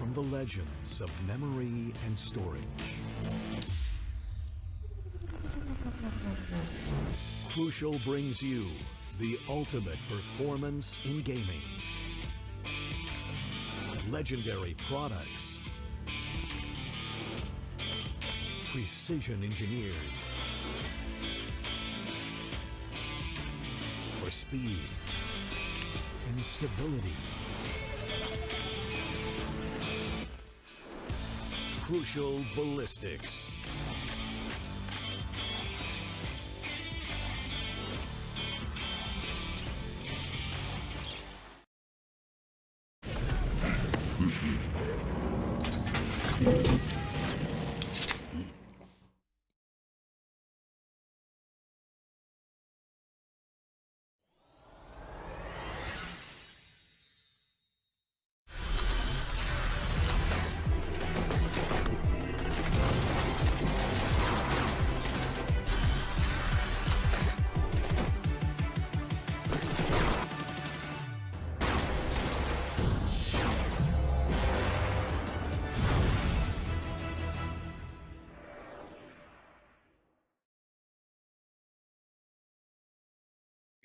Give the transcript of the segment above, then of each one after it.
from the legends of memory and storage. Crucial brings you the ultimate performance in gaming. Legendary products. Precision engineered. For speed and stability. Crucial Ballistix.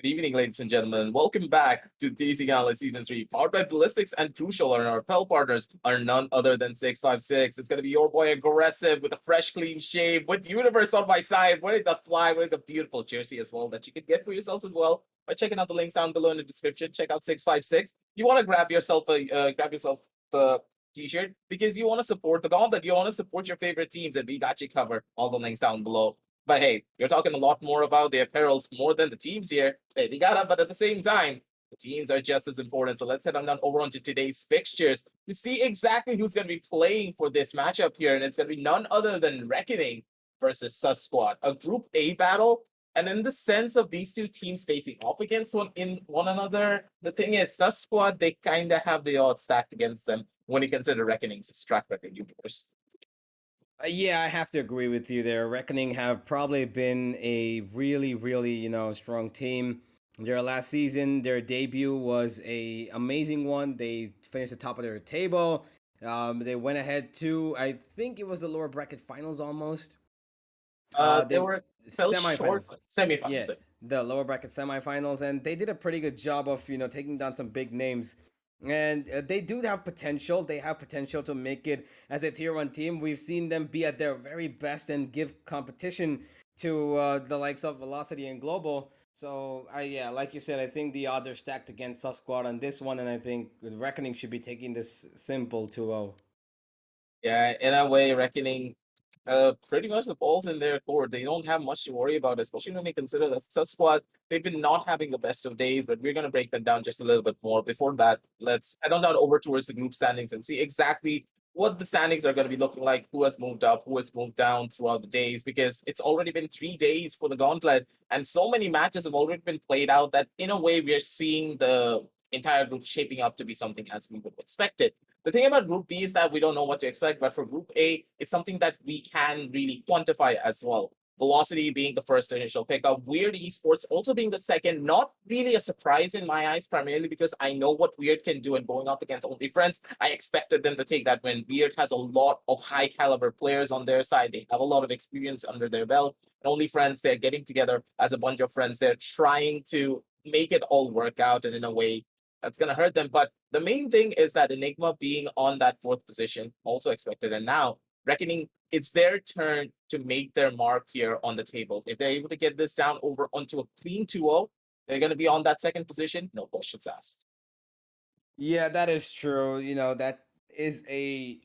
Good evening, ladies and gentlemen. Welcome back to Tec Gauntlet Season 3, powered by Ballistics and Crucial, and our apparel partners are none other than 656. It's going to be your boy Aggressive with a fresh, clean shave, with Universe on my side, wearing the fly, wearing the beautiful jersey as well that you can get for yourself as well by checking out the links down below in the description. Check out 656. You want to grab yourself a t-shirt because you want to support the gauntlet, you want to support your favorite teams, and we got you covered. All the links down below. But hey, you're talking a lot more about the apparels more than the teams here. Hey, we got it, but at the same time, the teams are just as important. So let's head on down over onto today's fixtures to see exactly who's going to be playing for this matchup here. And it's going to be none other than Reckoning versus Sus Squad, a Group A battle. And in the sense of these two teams facing off against one another, the thing is, Sus Squad, they kind of have the odds stacked against them when you consider Reckoning's track record universe. Yeah, I have to agree with you there. Reckoning have probably been a really, strong team. Their last season, their debut was a amazing one. They finished the top of their table. They went ahead to, I think it was the lower bracket finals almost. They They were fell short semifinals. Yeah, semifinals. the lower bracket semifinals, and they did a pretty good job of taking down some big names. And they do have potential. They have potential to make it as a tier one team. We've seen them be at their very best and give competition to the likes of Velocity and Global. So yeah, like you said, I think the odds are stacked against Sus Squad on this one, and I think Reckoning should be taking this simple 2-0. Yeah, in a way, Reckoning, pretty much the ball's in their court. They don't have much to worry about, especially when they consider that Sus Squad, they've been not having the best of days, but we're going to break them down just a little bit more. Before that, let's head on down over towards the group standings and see exactly what the standings are going to be looking like, who has moved up, who has moved down throughout the days, because it's already been 3 days for the gauntlet, and so many matches have already been played out that, in a way, we're seeing the entire group shaping up to be something as we would expect it. The thing about Group B is that we don't know what to expect, but for Group A, it's something that we can really quantify as well. Velocity being the first initial pickup, Weird Esports also being the second. Not really a surprise in my eyes, primarily because I know what Weird can do, and going up against Only Friends, I expected them to take that win. Weird has a lot of high caliber players on their side. They have a lot of experience under their belt. And Only Friends, they're getting together as a bunch of friends. They're trying to make it all work out, and in a way, that's going to hurt them. But the main thing is that ENIGMA being on that fourth position, also expected. And now, Reckoning, it's their turn to make their mark here on the table. If they're able to get this down over onto a clean 2-0, they're going to be on that second position, no questions asked. Yeah, that is true. That is a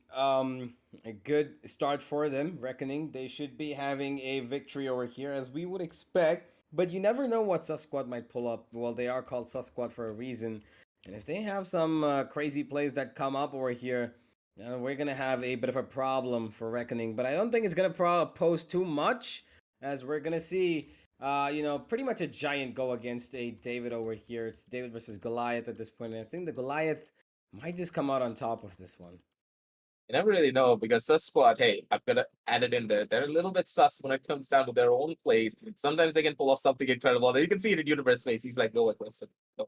good start for them. Reckoning they should be having a victory over here as we would expect, but you never know what Sus Squad might pull up. Well, they are called Sus Squad for a reason, and if they have some crazy plays that come up over here, we're gonna have a bit of a problem for Reckoning. But I don't think it's gonna pose too much, as we're gonna see pretty much a giant go against a David over here. It's David versus Goliath at this point, and I think the Goliath might just come out on top of this one. You never really know because Sus Squad, hey, I've got to add it in there. They're a little bit sus when it comes down to their own plays. Sometimes they can pull off something incredible. And you can see it in Universe face. He's like, no, aggressive. No.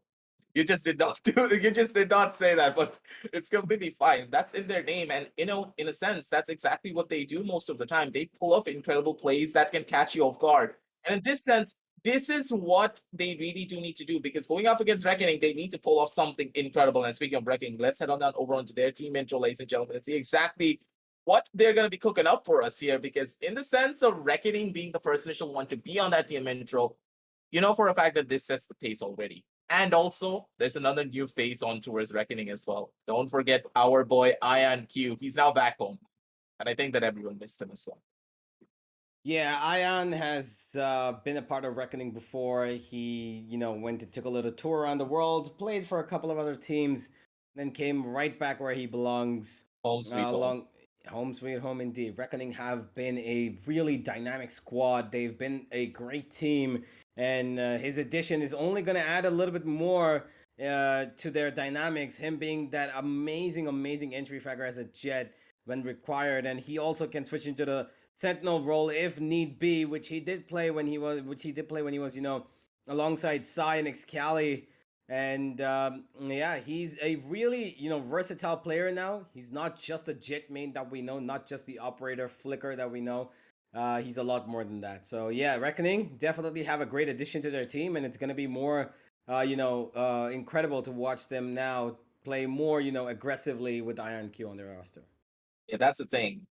You just did not do you just did not say that, but it's completely fine. That's in their name. And in a sense, that's exactly what they do most of the time. They pull off incredible plays that can catch you off guard. And in this sense, this is what they really do need to do, because going up against Reckoning, they need to pull off something incredible. And speaking of Reckoning, let's head on down over onto their team intro, ladies and gentlemen, and see exactly what they're going to be cooking up for us here. Because in the sense of Reckoning being the first initial one to be on that team intro, you know for a fact that this sets the pace already. And also, there's another new face on towards Reckoning as well. Don't forget our boy Ian Q. He's now back home. And I think that everyone missed him as well. Yeah, Ion has been a part of Reckoning before. He, went and took a little tour around the world, played for a couple of other teams, then came right back where he belongs. Home sweet home. Along home sweet home indeed. Reckoning have been a really dynamic squad. They've been a great team, and his addition is only going to add a little bit more to their dynamics. Him being that amazing entry fragger as a jet when required, and he also can switch into the Sentinel role if need be, which he did play when he was, alongside Psy and Excali. And yeah, he's a really versatile player now. He's not just a jet main that we know, not just the operator flicker that we know. he's a lot more than that. So yeah, Reckoning definitely have a great addition to their team, and it's gonna be more, incredible to watch them now play more, aggressively with IonQ on their roster. Yeah, that's the thing.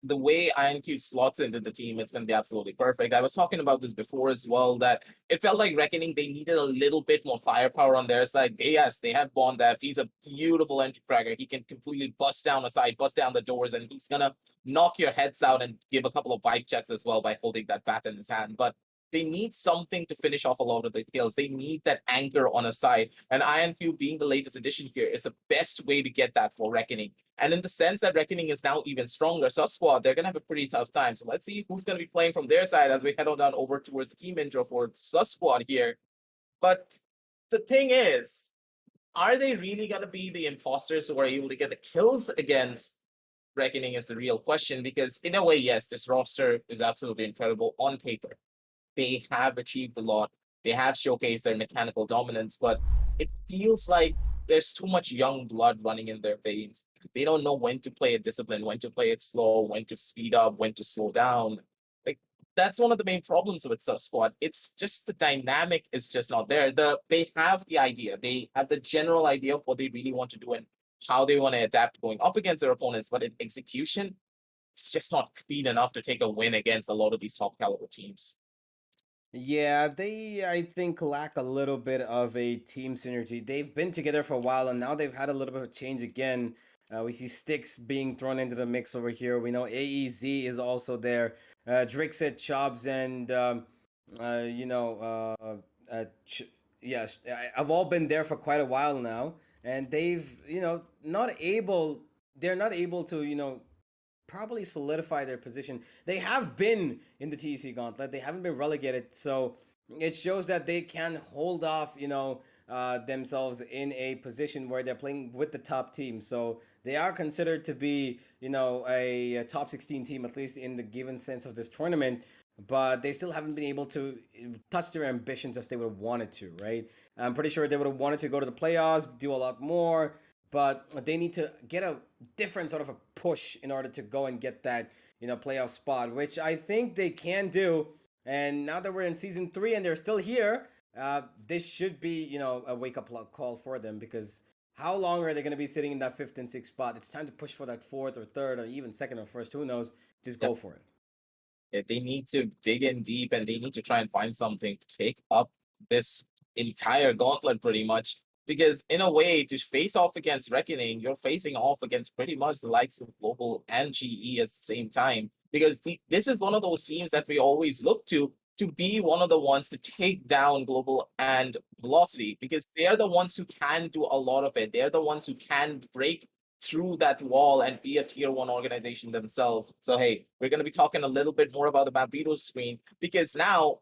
The way IonQ slots into the team, it's going to be absolutely perfect. I was talking about this before as well, that it felt like Reckoning, they needed a little bit more firepower on their side. Yes, they have Bondaf. He's a beautiful entry cracker. He can completely bust down a side, bust down the doors, and he's going to knock your heads out and give a couple of vibe checks as well by holding that bat in his hand. But they need something to finish off a lot of the kills. They need that anchor on a side. And IonQ being the latest addition here is the best way to get that for Reckoning. And in the sense that Reckoning is now even stronger, Sus Squad, they're going to have a pretty tough time. So let's see who's going to be playing from their side as we head on down over towards the team intro for Sus Squad here. But the thing is, are they really going to be the imposters who are able to get the kills against Reckoning is the real question. Because in a way, yes, this roster is absolutely incredible on paper. They have achieved a lot. They have showcased their mechanical dominance, but it feels like there's too much young blood running in their veins. They don't know when to play it disciplined, when to play it slow, when to speed up, when to slow down. Like that's one of the main problems with Sus Squad. It's just the dynamic is just not there. They have the idea, they have the general idea of what they really want to do and how they want to adapt going up against their opponents, but in execution, it's just not clean enough to take a win against a lot of these top caliber teams. Yeah, they, I think, lack a little bit of a team synergy. They've been together for a while, and now they've had a little bit of change again. We see Sticks being thrown into the mix over here. We know AEZ is also there. Drixit, Chobbs, and yes, have all been there for quite a while now, and they've, not able. They're not able to, probably solidify their position. They have been in the TEC Gauntlet. They haven't been relegated, so it shows that they can hold off, themselves in a position where they're playing with the top team. So they are considered to be, a top 16 team, at least in the given sense of this tournament. But they still haven't been able to touch their ambitions as they would have wanted to, right? I'm pretty sure they would have wanted to go to the playoffs, do a lot more, but they need to get a different sort of a push in order to go and get that, playoff spot, which I think they can do. And now that we're in season 3 and they're still here, this should be, a wake-up call for them, because how long are they going to be sitting in that 5th and 6th spot? It's time to push for that 4th or 3rd or even 2nd or 1st. Who knows? Just go for it. Yeah, they need to dig in deep and they need to try and find something to take up this entire gauntlet pretty much. Because in a way, to face off against Reckoning, you're facing off against pretty much the likes of Global and GE at the same time. Because this is one of those teams that we always look to be one of the ones to take down Global and Velocity, because they're the ones who can do a lot of it. They're the ones who can break through that wall and be a tier 1 organization themselves. So hey, we're going to be talking a little bit more about the Bambino screen, because now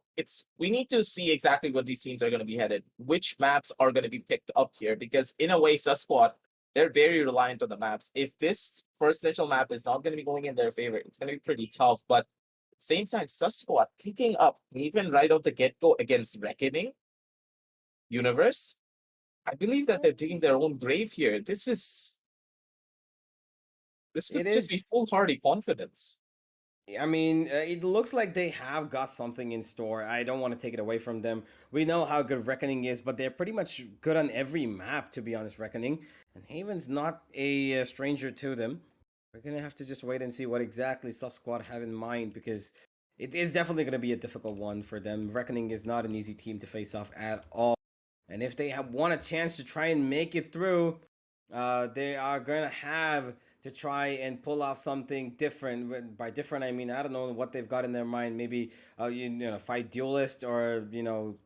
we need to see exactly where these teams are going to be headed, which maps are going to be picked up here, because in a way, Sus Squad, they're very reliant on the maps. If this first initial map is not going to be going in their favor, it's going to be pretty tough. But at the same time, Sus Squad picking up even right out the get-go against Reckoning Universe, I believe that they're digging their own grave here. This could just be foolhardy confidence. I mean, it looks like they have got something in store. I don't want to take it away from them. We know how good Reckoning is, but they're pretty much good on every map, to be honest, Reckoning. And Haven's not a stranger to them. We're going to have to just wait and see what exactly Sus Squad have in mind, because it is definitely going to be a difficult one for them. Reckoning is not an easy team to face off at all. And if they want a chance to try and make it through, they are going to have to try and pull off something different. By different, I mean, I don't know what they've got in their mind. Maybe, fight duelist, or,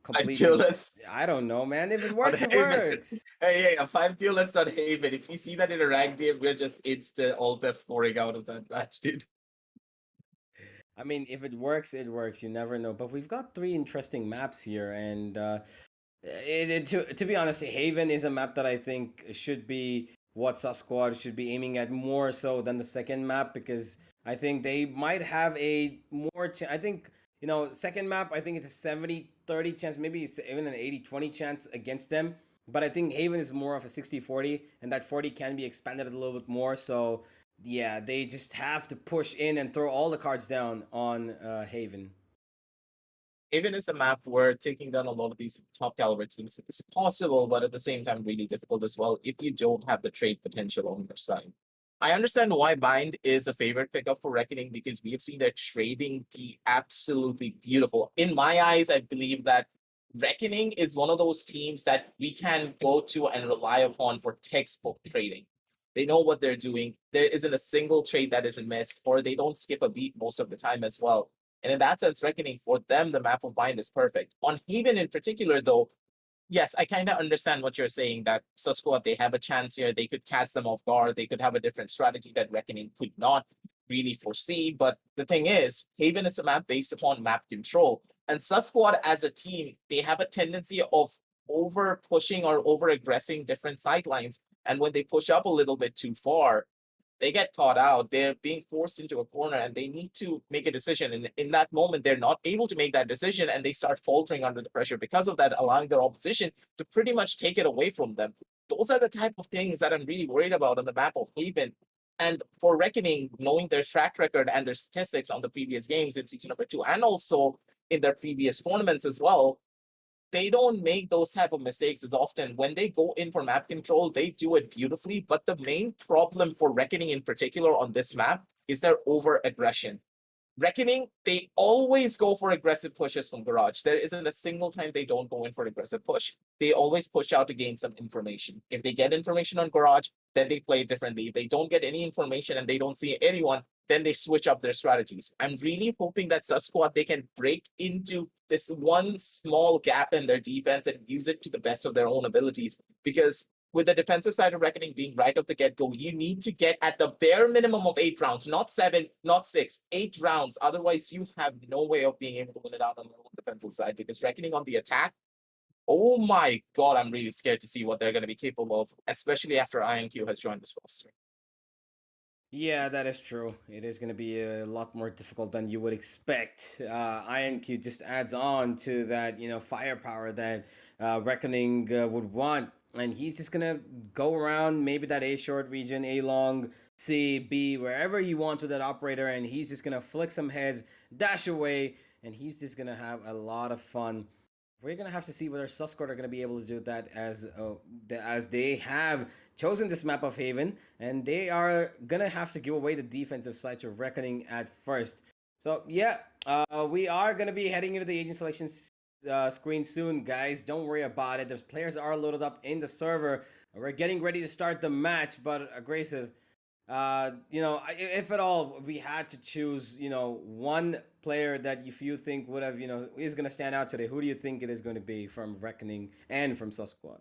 complete duelist. I don't know, man. If it works, it works. Hey, a 5 duelist on Haven. If we see that in a ranked game, we're just insta alt F4ing out of that match, dude. I mean, if it works, it works. You never know. But we've got 3 interesting maps here, and to be honest, Haven is a map that I think should be what Sus Squad should be aiming at more so than the second map, because I think they might have a more I think, second map, I think it's a 70-30 chance, maybe it's even an 80-20 chance against them, but I think Haven is more of a 60-40, and that 40 can be expanded a little bit more. So yeah, they just have to push in and throw all the cards down on Haven. Even is a map where taking down a lot of these top caliber teams is possible, but at the same time really difficult as well if you don't have the trade potential on your side. I understand why Bind is a favorite pickup for Reckoning because we have seen their trading be absolutely beautiful. In my eyes, I believe that Reckoning is one of those teams that we can go to and rely upon for textbook trading. They know what they're doing. There isn't a single trade that isn't missed, or they don't skip a beat most of the time as well. And in that sense, Reckoning, for them, the map of Bind is perfect. On Haven in particular, though, yes, I kind of understand what you're saying, that Susquat, they have a chance here. They could catch them off guard. They could have a different strategy that Reckoning could not really foresee. But the thing is, Haven is a map based upon map control. And Susquat as a team, they have a tendency of over pushing or over aggressing different sidelines. And when they push up a little bit too far, they get caught out. They're being forced into a corner and they need to make a decision. And in that moment, they're not able to make that decision and they start faltering under the pressure because of that, allowing their opposition to pretty much take it away from them. Those are the type of things that I'm really worried about on the map of Haven. And for Reckoning, knowing their track record and their statistics on the previous games in season number 2 and also in their previous tournaments as well, they don't make those type of mistakes as often. When they go in for map control, they do it beautifully. But the main problem for Reckoning in particular on this map is their over aggression. Reckoning, they always go for aggressive pushes from Garage. There isn't a single time they don't go in for aggressive push. They always push out to gain some information. If they get information on Garage, then they play differently. If they don't get any information and they don't see anyone, then they switch up their strategies. I'm really hoping that Susquat, they can break into this one small gap in their defense and use it to the best of their own abilities. Because with the defensive side of Reckoning being right off the get-go, you need to get at the bare minimum of 8 rounds, not 7, not 6, 8 rounds. Otherwise, you have no way of being able to win it out on the defensive side because Reckoning on the attack, oh my god, I'm really scared to see what they're going to be capable of, especially after INQ has joined this roster. Yeah, that is true. It is going to be a lot more difficult than you would expect. INQ just adds on to that, firepower that Reckoning would want. And he's just going to go around maybe that A short region, A long, C, B, wherever he wants with that operator. And he's just going to flick some heads, dash away, and he's just going to have a lot of fun. We're gonna have to see whether Susquat are gonna be able to do that as they have chosen this map of Haven, and they are gonna have to give away the defensive side to Reckoning at first. So yeah, we are gonna be heading into the agent selection screen soon, guys. Don't worry about it. Those players are loaded up in the server. We're getting ready to start the match, but aggressive. If at all we had to choose, one player that if you think would have, is going to stand out today, who do you think it is going to be from Reckoning and from Susquat?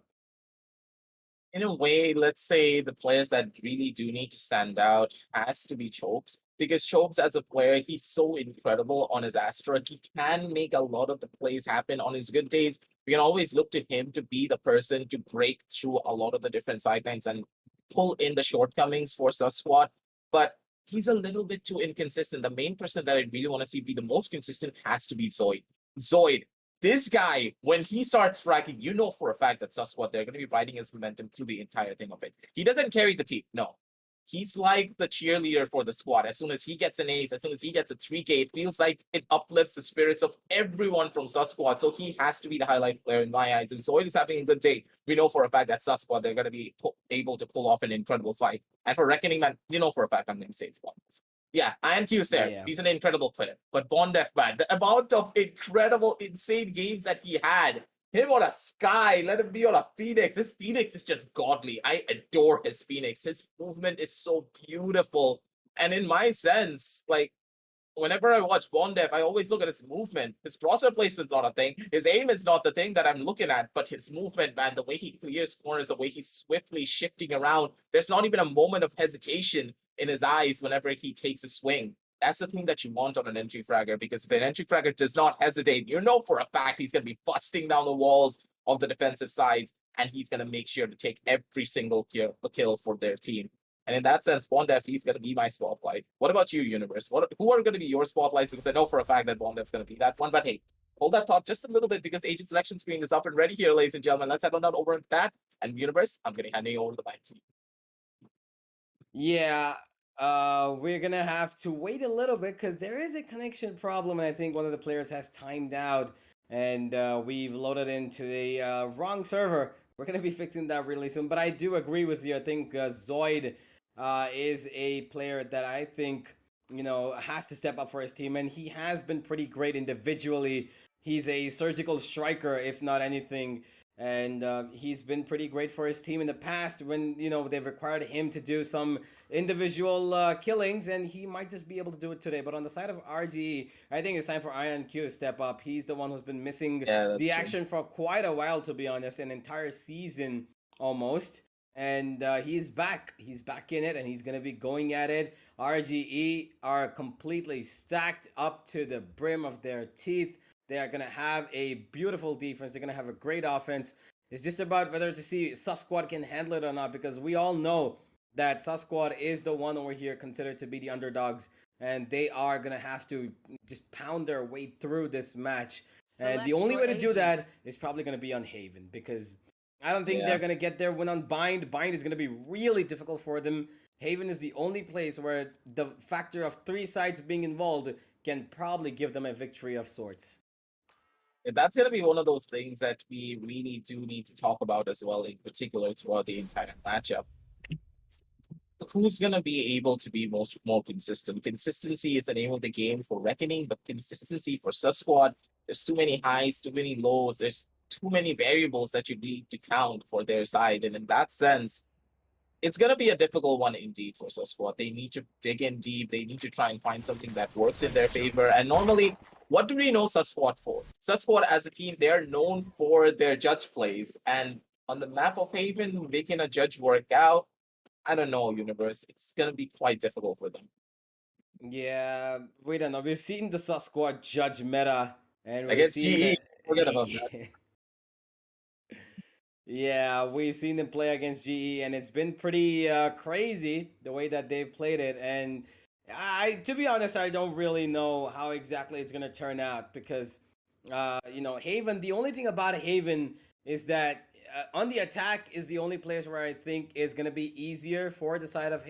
In a way, let's say the players that really do need to stand out has to be Chopes, because Chopes as a player, he's so incredible on his Astra. He can make a lot of the plays happen on his good days. We can always look to him to be the person to break through a lot of the different sidelines and pull in the shortcomings for Susquat. But he's a little bit too inconsistent. The main person that I really want to see be the most consistent has to be Zoid. Zoid, this guy, when he starts fracking, you know for a fact that Susquat, they're going to be riding his momentum through the entire thing of it. He doesn't carry the team, no. He's like the cheerleader for the squad. As soon as he gets an ace, as soon as he gets a 3K, it feels like it uplifts the spirits of everyone from Susquat. So he has to be the highlight player in my eyes. If Zoid is having a good day, we know for a fact that Susquat, they're going to be able to pull off an incredible fight. And for Reckoning, man, you know for a fact I'm going to say it's one. Yeah, INQ is there. Yeah. He's an incredible player. But Bondef, man, the amount of incredible, insane games that he had. Him on a Sky, let him be on a Phoenix. His Phoenix is just godly. I adore his Phoenix. His movement is so beautiful. And in my sense, like, whenever I watch Bondef, I always look at his movement. His crosshair placement's not a thing. His aim is not the thing that I'm looking at, but his movement, man, the way he clears corners, the way he's swiftly shifting around, there's not even a moment of hesitation in his eyes whenever he takes a swing. That's the thing that you want on an entry fragger, because if an entry fragger does not hesitate, you know for a fact he's going to be busting down the walls of the defensive sides, and he's going to make sure to take every single kill for their team. And in that sense, Bondef, he's going to be my spotlight. What about you, Universe? Who are going to be your spotlights? Because I know for a fact that Bondef's going to be that one. But hey, hold that thought just a little bit, because the agent selection screen is up and ready here, ladies and gentlemen. Let's head on down over that. And Universe, I'm going to hand you over the mic to you. Yeah, We're gonna have to wait a little bit because there is a connection problem, and I think one of the players has timed out, and we've loaded into the wrong server. We're gonna be fixing that really soon. But I do agree with you. I think Zoid is a player that I think has to step up for his team, and he has been pretty great individually. He's a surgical striker, if not anything. And he's been pretty great for his team in the past when they've required him to do some individual killings, and he might just be able to do it today. But on the side of RGE, I think it's time for IonQ to step up. He's the one who's been missing the action for quite a while, to be honest, an entire season almost. And he's back. He's back in it, and he's going to be going at it. RGE are completely stacked up to the brim of their teeth. They are going to have a beautiful defense. They're going to have a great offense. It's just about whether to see Susquad can handle it or not, because we all know that Susquad is the one over here considered to be the underdogs, and they are going to have to just pound their way through this match. And the only way to do that is probably going to be on Haven, because I don't think they're going to get their win on Bind. Bind is going to be really difficult for them. Haven is the only place where the factor of 3 sides being involved can probably give them a victory of sorts. That's going to be one of those things that we really do need to talk about as well, in particular throughout the entire matchup. Who's going to be able to be more consistent? Consistency is the name of the game for Reckoning, but consistency for Susquad, there's too many highs, too many lows, there's too many variables that you need to count for their side. And in that sense, it's going to be a difficult one indeed for Susquad. They need to dig in deep. They need to try and find something that works in their favor. And normally, what do we know Susquad for? Susquad as a team, they're known for their judge plays. And on the map of Haven, making a judge work out, I don't know, Universe. It's going to be quite difficult for them. Yeah, we don't know. We've seen the Susquad judge meta. And we've Against seen GE, forget about that. Yeah, we've seen them play against GE, and it's been pretty crazy the way that they've played it. And to be honest, I don't really know how exactly it's gonna turn out, because Haven. The only thing about Haven is that on the attack is the only place where I think is gonna be easier for the side of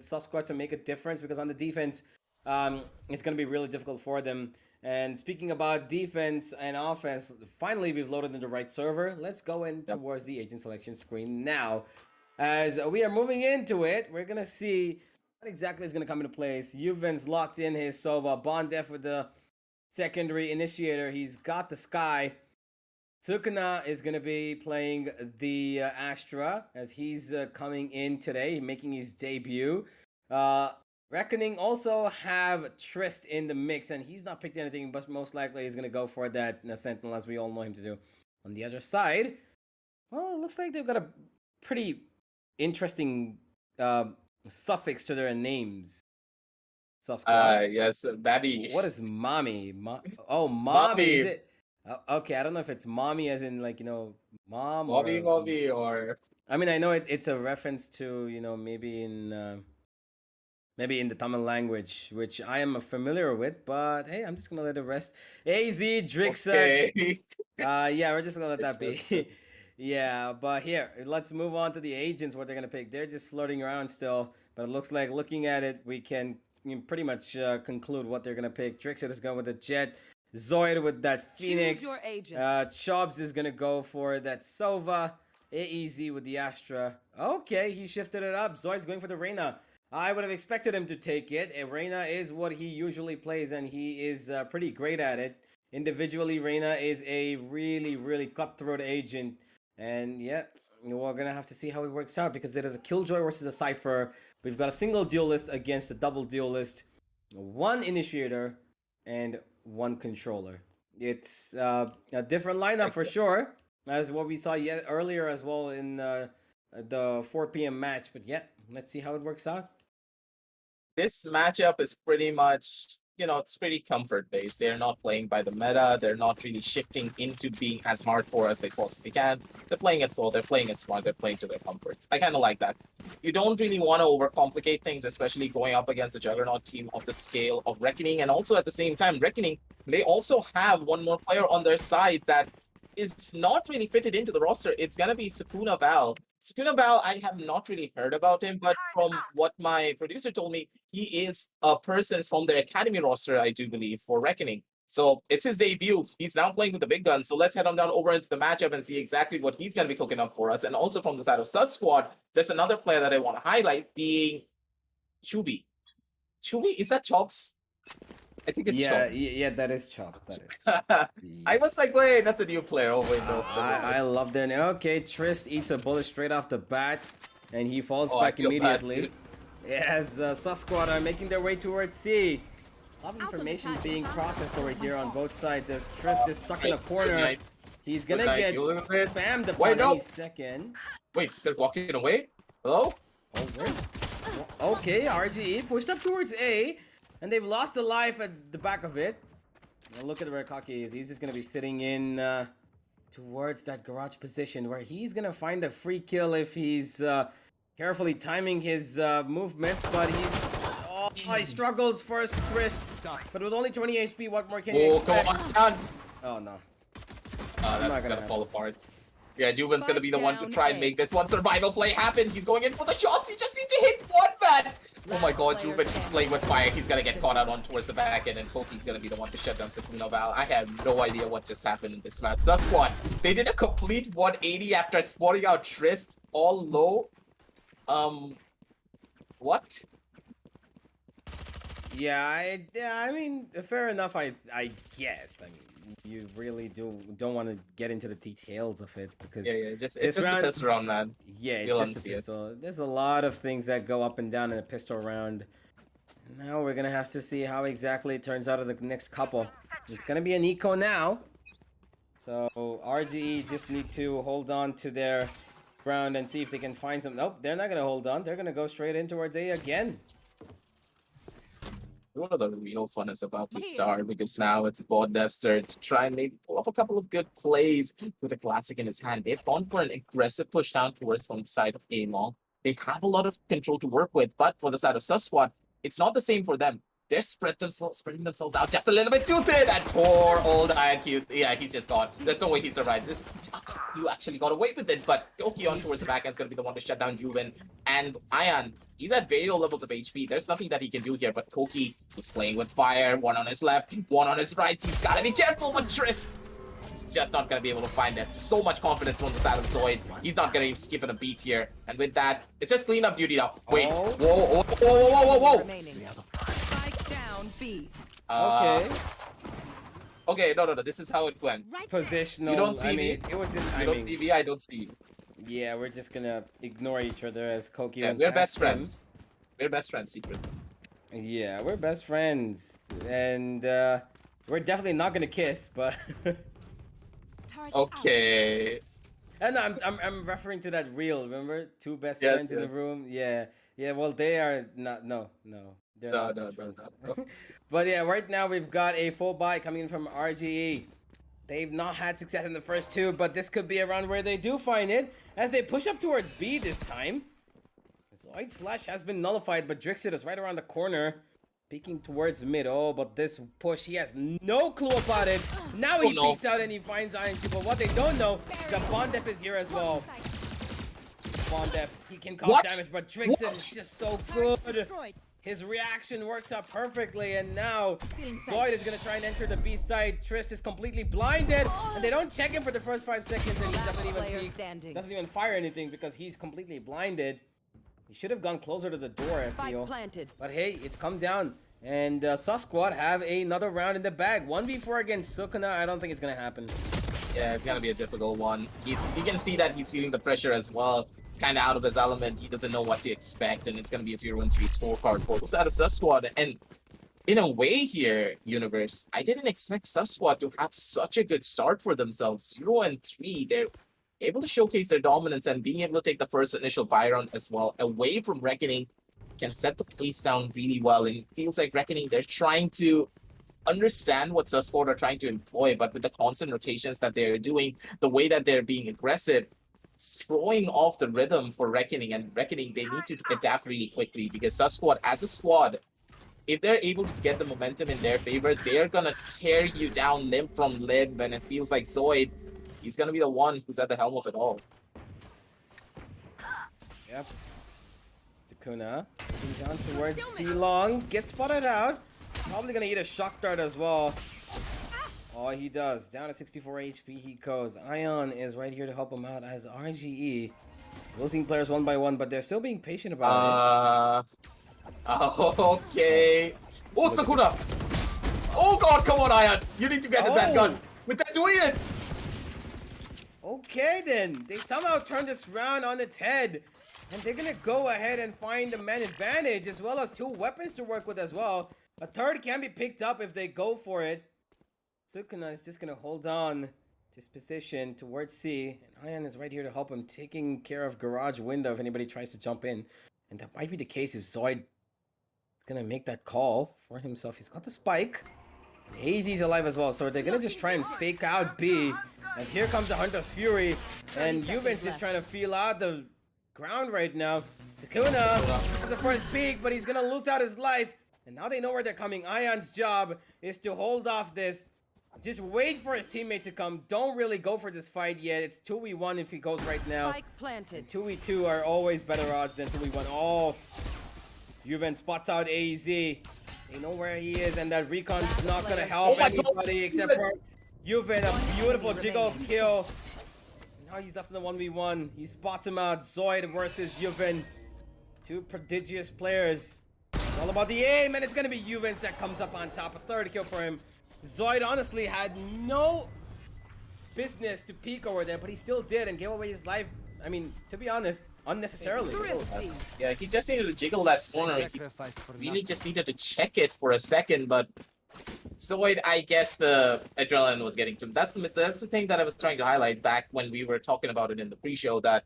Susquad to make a difference, because on the defense, it's gonna be really difficult for them. And speaking about defense and offense, finally we've loaded in the right server. Let's go in towards the agent selection screen now. As we are moving into it, we're going to see what exactly is going to come into place. Juven's locked in his Sova. Bondef with the secondary initiator. He's got the Sky. Sukuna is going to be playing the Astra, as he's coming in today, making his debut. Reckoning also have Trist in the mix, and he's not picked anything, but most likely he's going to go for that Sentinel, as we all know him to do. On the other side, well, it looks like they've got a pretty interesting suffix to their names. Yes, Babby. What is Mommy? Mommy. Is it? Okay, I don't know if it's Mommy as in, like, mom, Mommy, or... I mean, I know it's a reference to, maybe in the Tamil language, which I am familiar with, but hey, I'm just gonna let it rest. AZ, Drixa. Okay. Yeah, we're just gonna let that be. Yeah, but here, let's move on to the agents, what they're gonna pick. They're just floating around still, but it looks like, looking at it, we can pretty much conclude what they're gonna pick. Drixa is going with the Jet. Zoid with that Phoenix. Chobs is gonna go for that Sova. AEZ with the Astra. Okay, he shifted it up. Zoid's going for the Reyna. I would have expected him to take it. Reyna is what he usually plays, and he is pretty great at it. Individually, Reyna is a really, really cutthroat agent. And yeah, we're going to have to see how it works out, because it is a Killjoy versus a Cypher. We've got a single duelist against a double duelist, 1 initiator, and 1 controller. It's a different lineup for sure, as what we saw earlier as well in the 4 p.m. match. But yeah, let's see how it works out. This matchup is pretty much, it's pretty comfort-based. They're not playing by the meta. They're not really shifting into being as hardcore as they possibly can. They're playing it slow. They're playing it smart. They're playing to their comforts. I kind of like that. You don't really want to overcomplicate things, especially going up against a juggernaut team of the scale of Reckoning. And also at the same time, Reckoning, they also have one more player on their side that is not really fitted into the roster. It's going to be Sukuna Val. Skunabal, I have not really heard about him, but from what my producer told me, he is a person from their academy roster, I do believe, for Reckoning. So it's his debut. He's now playing with the big guns. So let's head on down over into the matchup and see exactly what he's going to be cooking up for us. And also from the side of Sus Squad, there's another player that I want to highlight being Chubi. Chubi, is that Chops? I think it's Chops. Yeah, that is Chops. That is. I was like, wait, that's a new player. Oh, wait, no. I love that. Okay, Trist eats a bullet straight off the bat, and he falls back I feel bad, immediately. dude. Yes, Sus Squad are making their way towards C. A lot of information being processed over here on both sides as Trist is stuck in a corner. He's gonna get spammed upon any second. Wait, they're walking away? Hello? Oh, wait. Okay, RGE pushed up towards A, and they've lost a life at the back of it. Now look at where Kaki is. He's just gonna be sitting in towards that garage position where he's gonna find a free kill if he's carefully timing his movement, but he struggles first, Trist. But with only 20 HP, what more can you expect? Come on. Oh no. That's gonna fall apart. Yeah, Juven's gonna be the one to try and make this one survival play happen. He's going in for the shots. He just needs to hit one, man. Oh my god, Juven is playing with fire. He's gonna get caught out on towards the back end, and Koki's gonna be the one to shut down Sukuna Val. I have no idea what just happened in this match. Sus Squad, they did a complete 180 after spotting out Trist all low. What? Yeah, I mean, fair enough. I guess. I mean, you really don't want to get into the details of it because it's just a pistol round, man. Yeah, it's just a pistol. There's a lot of things that go up and down in a pistol round. Now we're gonna have to see how exactly it turns out in the next couple. It's gonna be an eco now, so RGE just need to hold on to their ground and see if they can find some. Nope, they're not gonna hold on. They're gonna go straight in towards A again. One of the real fun is about to start because now it's Bod Dev's turn to try and maybe pull off a couple of good plays with a classic in his hand. They've gone for an aggressive push down towards from the side of A long. They have a lot of control to work with, but for the side of Sus Squad, it's not the same for them. They're spreading themselves out just a little bit too thin. And poor old IQ, yeah, he's just gone. There's no way he survives this. You actually got away with it, but Koki on towards the back end is going to be the one to shut down Juven. And Ian, he's at very low levels of HP. There's nothing that he can do here, but Koki is playing with fire. One on his left, one on his right. He's got to be careful, but Trist is just not going to be able to find that. So much confidence from the side of Zoid. He's not going to skip a beat here. And with that, it's just cleanup duty now. Wait, whoa. Okay. Okay, no. This is how it went. Positional. You don't see I me. mean, it was just timing. You don't see me. I don't see you. Yeah, we're just gonna ignore each other as Koki. Yeah, we're best friends. We're best friends, secret. Yeah, we're best friends, and we're definitely not gonna kiss, but. Okay. And I'm referring to that reel. Remember, two best friends in the room. Yeah. Well, they are not. No. They're not best friends. No. But yeah, right now we've got a full buy coming in from RGE. They've not had success in the first two, but this could be a round where they do find it as they push up towards B this time. Zoid's flash has been nullified, but Drixit is right around the corner, peeking towards mid. Oh, but this push, he has no clue about it. Now he peeks out and he finds INQ, but what they don't know is that Bondef is here as well. Bondef, he can cause damage, but Drixit is just so good. His reaction works out perfectly, and now Zoid is going to try and enter the B side. Trist is completely blinded, and they don't check him for the first 5 seconds, and he doesn't even peek, doesn't even fire anything because he's completely blinded. He should have gone closer to the door, I feel. But hey, it's come down, and Sus Squad have another round in the bag. 1v4 against Sukuna, I don't think it's going to happen. Yeah, it's going to be a difficult one. You can see that he's feeling the pressure as well. He's kind of out of his element. He doesn't know what to expect, and it's going to be a 0-3 scorecard for the side of Sus Squad. And in a way here, Universe, I didn't expect Sus Squad to have such a good start for themselves. 0-3, they're able to showcase their dominance and being able to take the first initial buy round as well away from Reckoning can set the pace down really well. And it feels like Reckoning, they're trying to understand what Sus Squad are trying to employ, but with the constant rotations that they're doing, the way that they're being aggressive, throwing off the rhythm for Reckoning, and Reckoning, they need to adapt really quickly because Sus Squad, as a squad, if they're able to get the momentum in their favor, they're gonna tear you down limb from limb, and it feels like Zoid, he's gonna be the one who's at the helm of it all. Yep. Sukuna looking down towards C-Long. Gets spotted out. Probably gonna eat a shock dart as well. Oh, he does. Down to 64 HP he goes. Ion is right here to help him out as RGE. Losing players one by one, but they're still being patient about it. Okay. Oh, Sukuna! Oh god, come on, Ion! You need to get that gun! With that doing it! Okay then, they somehow turned this round on its head. And they're gonna go ahead and find a man advantage as well as 2 weapons to work with as well. A third can be picked up if they go for it. Sukuna is just gonna hold on to his position towards C. And Ion is right here to help him, taking care of garage window if anybody tries to jump in. And that might be the case if Zoid is gonna make that call for himself. He's got the spike. And AZ's alive as well, so they're gonna just try and fake out B. As here comes the Hunter's Fury. And Juven's just trying to feel out the ground right now. Sukuna has the first peek, but he's gonna lose out his life. And now they know where they're coming. Ion's job is to hold off this. Just wait for his teammate to come. Don't really go for this fight yet. It's 2v1 if he goes right now. And 2v2 are always better odds than 2v1. Oh, Juven spots out AZ. They know where he is, and that recon is not gonna help anybody except for Juven. A beautiful jiggle kill. Now he's left in the 1v1. He spots him out. Zoid versus Juven. 2 prodigious players. It's all about the aim, and it's gonna be Juven's that comes up on top. A third kill for him. Zoid honestly had no business to peek over there, but he still did and gave away his life. I mean, to be honest, unnecessarily. Yeah, he just needed to jiggle that corner. He really just needed to check it for a second, but Zoid, I guess the adrenaline was getting to him. That's the thing that I was trying to highlight back when we were talking about it in the pre-show, that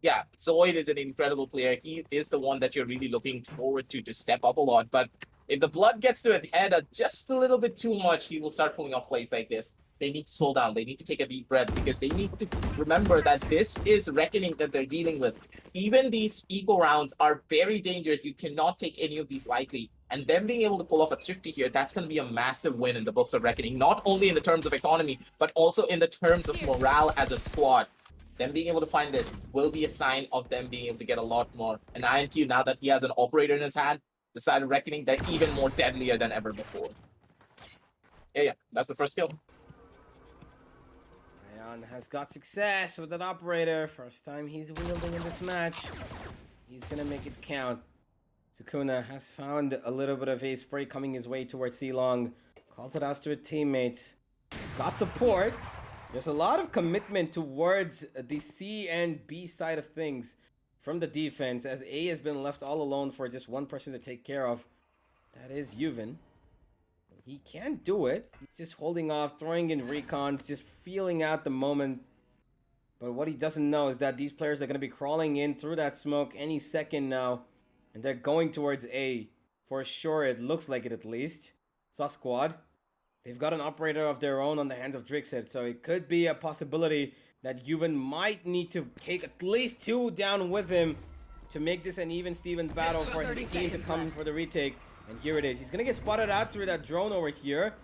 yeah, Zoid is an incredible player. He is the one that you're really looking forward to step up a lot, but if the blood gets to his head just a little bit too much, he will start pulling off plays like this. They need to slow down. They need to take a deep breath because they need to remember that this is reckoning that they're dealing with. Even these eco rounds are very dangerous. You cannot take any of these lightly. And them being able to pull off a 50 here, that's going to be a massive win in the books of reckoning. Not only in the terms of economy, but also in the terms of morale as a squad. Them being able to find this will be a sign of them being able to get a lot more. And INQ, now that he has an operator in his hand, the side of reckoning, they're even more deadlier than ever before. Yeah, that's the first kill. Ion has got success with an operator. First time he's wielding in this match. He's gonna make it count. Sukuna has found a little bit of a spray coming his way towards C-Long. Calls it out to a teammate. He's got support. There's a lot of commitment towards the C and B side of things from the defense, as A has been left all alone for just one person to take care of. That is Juven. He can't do it. He's just holding off, throwing in recons, just feeling out the moment. But what he doesn't know is that these players are going to be crawling in through that smoke any second now. And they're going towards A. For sure, it looks like it at least. Sus Squad. They've got an operator of their own on the hands of Drixit, so it could be a possibility that Juven might need to take at least 2 down with him to make this an even Steven battle for his team to come for the retake. And here it is. He's gonna get spotted out through that drone over here.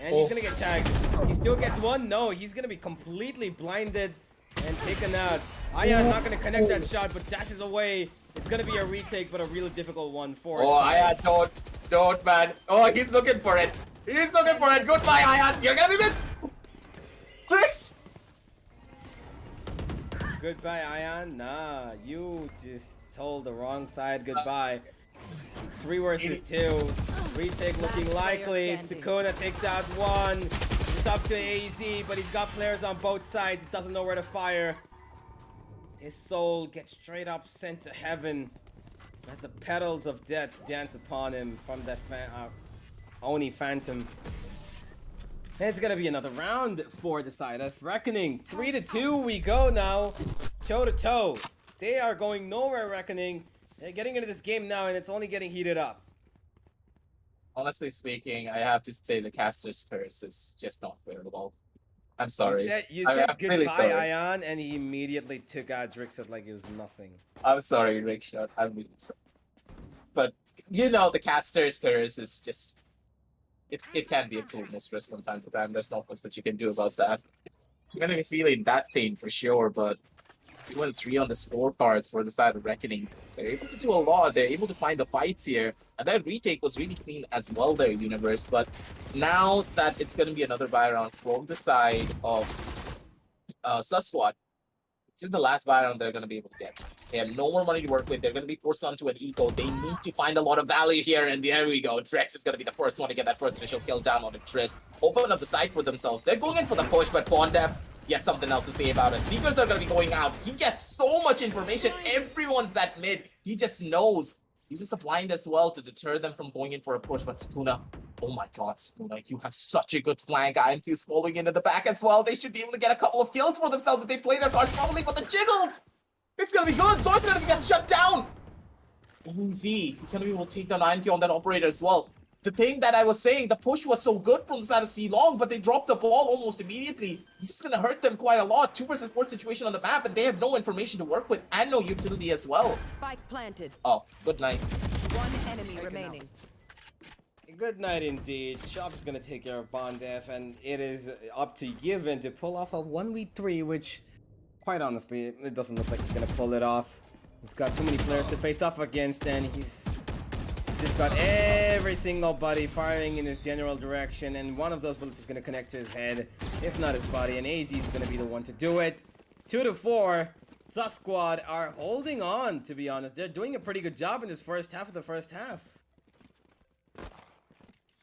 And he's gonna get tagged. He still gets one? No, he's gonna be completely blinded and taken out. Ion not gonna connect that shot, but dashes away. It's gonna be a retake, but a really difficult one for it. Oh, Ion, don't, man. Oh, he's looking for it. He's looking for it. Goodbye, Ion. You're gonna be missed. Tricks. Goodbye, Ion. Nah, you just told the wrong side goodbye. 3 versus 2. Retake looking likely. Sukuna takes out 1. It's up to AZ, but he's got players on both sides. He doesn't know where to fire. His soul gets straight up sent to heaven as the petals of death dance upon him from that Oni Phantom. And it's gonna be another round for the side of Reckoning. 3-2 we go now. Toe to toe. They are going nowhere, Reckoning. They're getting into this game now, and it's only getting heated up. Honestly speaking, I have to say the caster's curse is just not fair at all. I'm sorry. You said I'm goodbye, really sorry. Ion, and he immediately took out Drixit like it was nothing. I'm sorry, Rickshot. I'm really sorry. But, you know, the caster's curse is just... It can be a cool mistress from time to time. There's not much that you can do about that. I'm gonna be feeling that pain for sure, but 2 and 3 on the scorecards for the side of Reckoning. They're able to do a lot. They're able to find the fights here. And that retake was really clean as well there, Universe. But now that it's going to be another buy round from the side of Squad, this is the last buy round they're going to be able to get. They have no more money to work with. They're going to be forced onto an eco. They need to find a lot of value here. And there we go. Drex is going to be the first one to get that first initial kill down on the Triss. Open up the site for themselves. They're going in for the push, but Bondef, he has something else to say about it. Seekers are going to be going out. He gets so much information. Everyone's at mid. He just knows. He's just a blind as well to deter them from going in for a push. But Sukuna, oh my god, Sukuna, you have such a good flank. IMQ's following into the back as well. They should be able to get a couple of kills for themselves if they play their cards properly. But the jiggles, it's going to be good. Zoid's going to get shut down. Easy. He's going to be able to take down IMQ on that operator as well. The thing that I was saying, the push was so good from the side of C-Long, but they dropped the ball almost immediately. This is going to hurt them quite a lot. 2 versus 4 situation on the map, and they have no information to work with and no utility as well. Spike planted. Oh, good night. One enemy remaining. Good night indeed. Shop is going to take care of Bondef, and it is up to Yevon to pull off a 1v3, which, quite honestly, it doesn't look like he's going to pull it off. He's got too many players to face off against, and he's just got every single buddy firing in his general direction, and one of those bullets is going to connect to his head, if not his body, and AZ is going to be the one to do it. 2-4. The squad are holding on, to be honest. They're doing a pretty good job in this first half of the first half.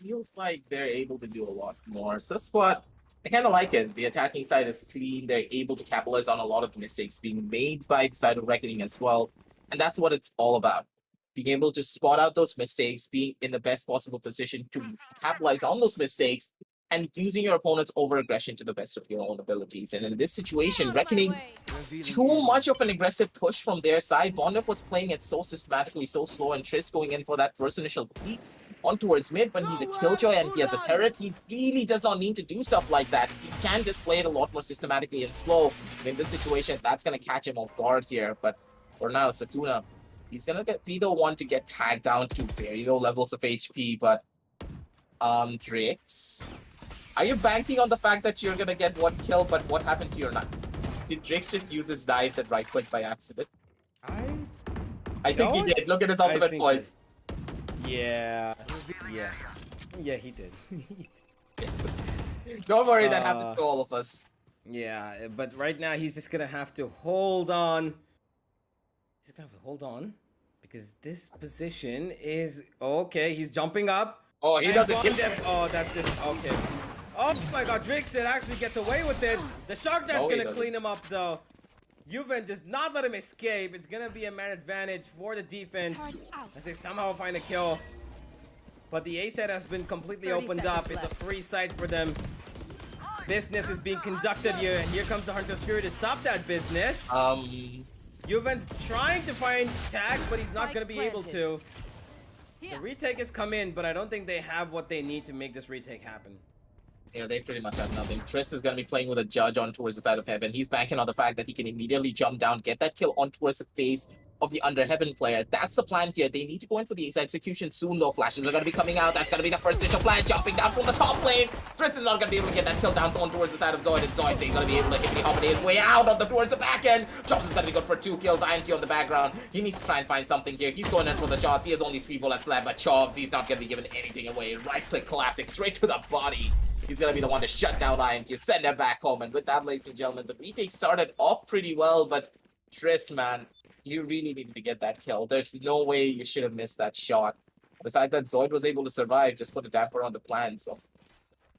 Feels like they're able to do a lot more. So Squad, I kind of like it. The attacking side is clean. They're able to capitalize on a lot of mistakes being made by the side of Reckoning as well. And that's what it's all about. Being able to spot out those mistakes, being in the best possible position to capitalize on those mistakes, and using your opponent's over-aggression to the best of your own abilities. And in this situation, Reckoning, too much of an aggressive push from their side. Bondef was playing it so systematically, so slow, and Triss going in for that first initial peek on towards mid when he's a killjoy and he has a turret. He really does not need to do stuff like that. He can just play it a lot more systematically and slow. And in this situation, that's going to catch him off guard here. But for now, Sukuna, he's going to be the one to get tagged down to very low levels of HP. But, Drix, are you banking on the fact that you're going to get one kill, but what happened to your knife? Did Drix just use his dives and right click by accident? I think he did. Look at his ultimate points. Yeah, he did. Don't worry, that happens to all of us. Yeah, but right now he's just gonna have to hold on. He's gonna have to hold on because this position is okay. He's jumping up. Oh, he doesn't get get it. Oh, that's just okay. Oh my God, Drixon actually gets away with it. The Shark Dash gonna clean him up though. Yevon does not let him escape. It's gonna be a man advantage for the defense as they somehow find a kill. But the A side has been completely opened up. It's a free site for them. Business is being conducted here. Here comes the Hunter's Fury to stop that business. Yevon's trying to find Tag, but he's not gonna be able to. The retake has come in, but I don't think they have what they need to make this retake happen. Yeah, they pretty much have nothing. Triss is going to be playing with a judge on towards the side of Heaven. He's banking on the fact that he can immediately jump down, get that kill on towards the face of the under Heaven player. That's the plan here. They need to go in for the execution soon, though. Flashes are going to be coming out. That's going to be the first initial plan. Jumping down from the top lane. Triss is not going to be able to get that kill down on towards the side of Zoid. And Zoid is going to be able to hit me his way out of towards the back end. Chops is going to be good for 2 kills. INT on the background. He needs to try and find something here. He's going in for the shots. He has only 3 bullets left, but Chops, he's not going to be giving anything away. Right click classic straight to the body. He's going to be the one to shut down IMQ, send him back home. And with that, ladies and gentlemen, the retake started off pretty well, but Triss, man, you really needed to get that kill. There's no way you should have missed that shot. The fact that Zoid was able to survive just put a damper on the plans of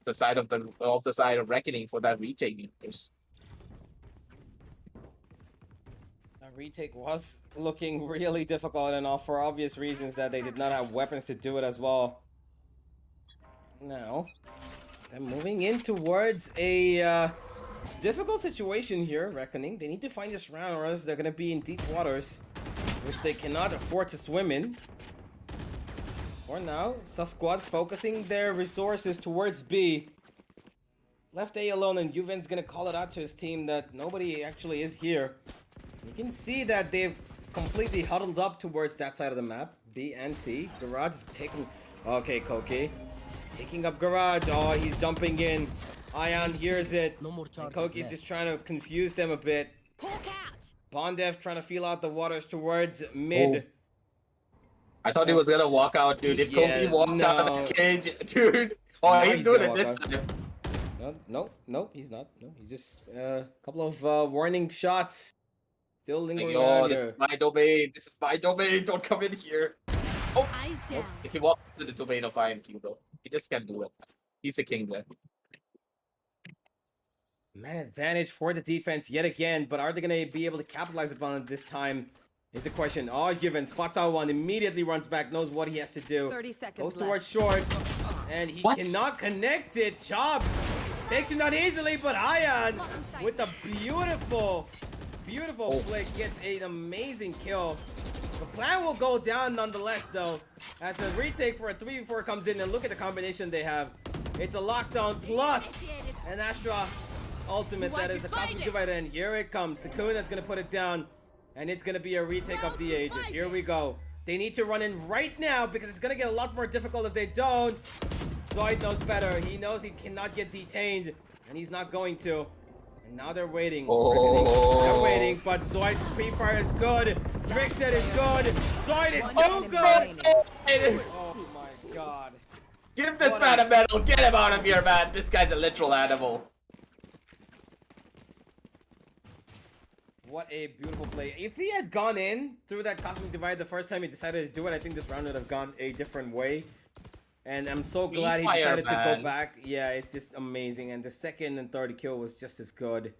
the side of Reckoning for that retake. That retake was looking really difficult, and all for obvious reasons that they did not have weapons to do it as well. Now, they're moving in towards a difficult situation here, Reckoning. They need to find this round or else they're going to be in deep waters, which they cannot afford to swim in. For now, Squad focusing their resources towards B. Left A alone, and Yevon's going to call it out to his team that nobody actually is here. You can see that they've completely huddled up towards that side of the map, B and C. Garage is taking... Okay, Koki. Taking up Garage. Oh, he's jumping in. Ion hears it. And Koki's just trying to confuse them a bit. Bondev trying to feel out the waters towards mid. I thought he was gonna walk out, dude. If Kobe walked out of the cage, dude. Oh, Now he's doing it gonna this walk time. No, he's not. No, he's just a couple of warning shots. Still lingering Like, around oh, this here. is my domain. This is my domain. Don't come in here. Oh, Eyes down. he walked into the domain of Iron King, though. He just can't do that. He's the king there. Man advantage for the defense yet again, but are they going to be able to capitalize upon it this time is the question. Oh, Given spots out one, immediately runs back, knows what he has to do. 30 seconds Goes left. towards short, and he What? cannot connect it. Chop takes him down easily, but Ayan with a beautiful flick gets an amazing kill. The plan will go down nonetheless, though, as a retake for a 3v4 comes in, and look at the combination they have. It's a lockdown plus an Astra ultimate that is a cosmic divider, and here it comes. Sukuna's gonna put it down, and it's gonna be a retake of the Aegis. Here we go. They need to run in right now because it's gonna get a lot more difficult if they don't. Zoid knows better. He knows he cannot get detained, and he's not going to. And now they're waiting. They're waiting, but Zoid's pre-fire is good. Drixet is good. Zoid is too good. Oh my god. Give this man a medal. Get him out of here, man. This guy's a literal animal. What a beautiful play. If he had gone in through that Cosmic Divide the first time he decided to do it, I think this round would have gone a different way. And I'm so glad he decided to go back. Yeah, it's just amazing. And the second and third kill was just as good.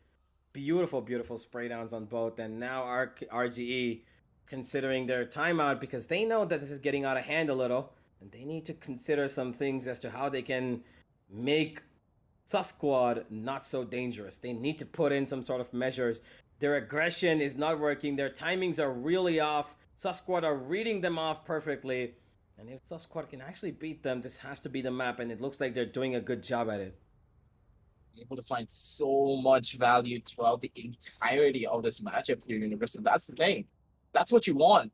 Beautiful spray downs on both. And now RGE considering their timeout because they know that this is getting out of hand a little. And they need to consider some things as to how they can make Sus Squad not so dangerous. They need to put in some sort of measures. Their aggression is not working. Their timings are really off. Sus Squad are reading them off perfectly. And if Sus Squad can actually beat them, this has to be the map. And it looks like they're doing a good job at it. Able to find so much value throughout the entirety of this matchup here, Universe. And that's the thing. That's what you want.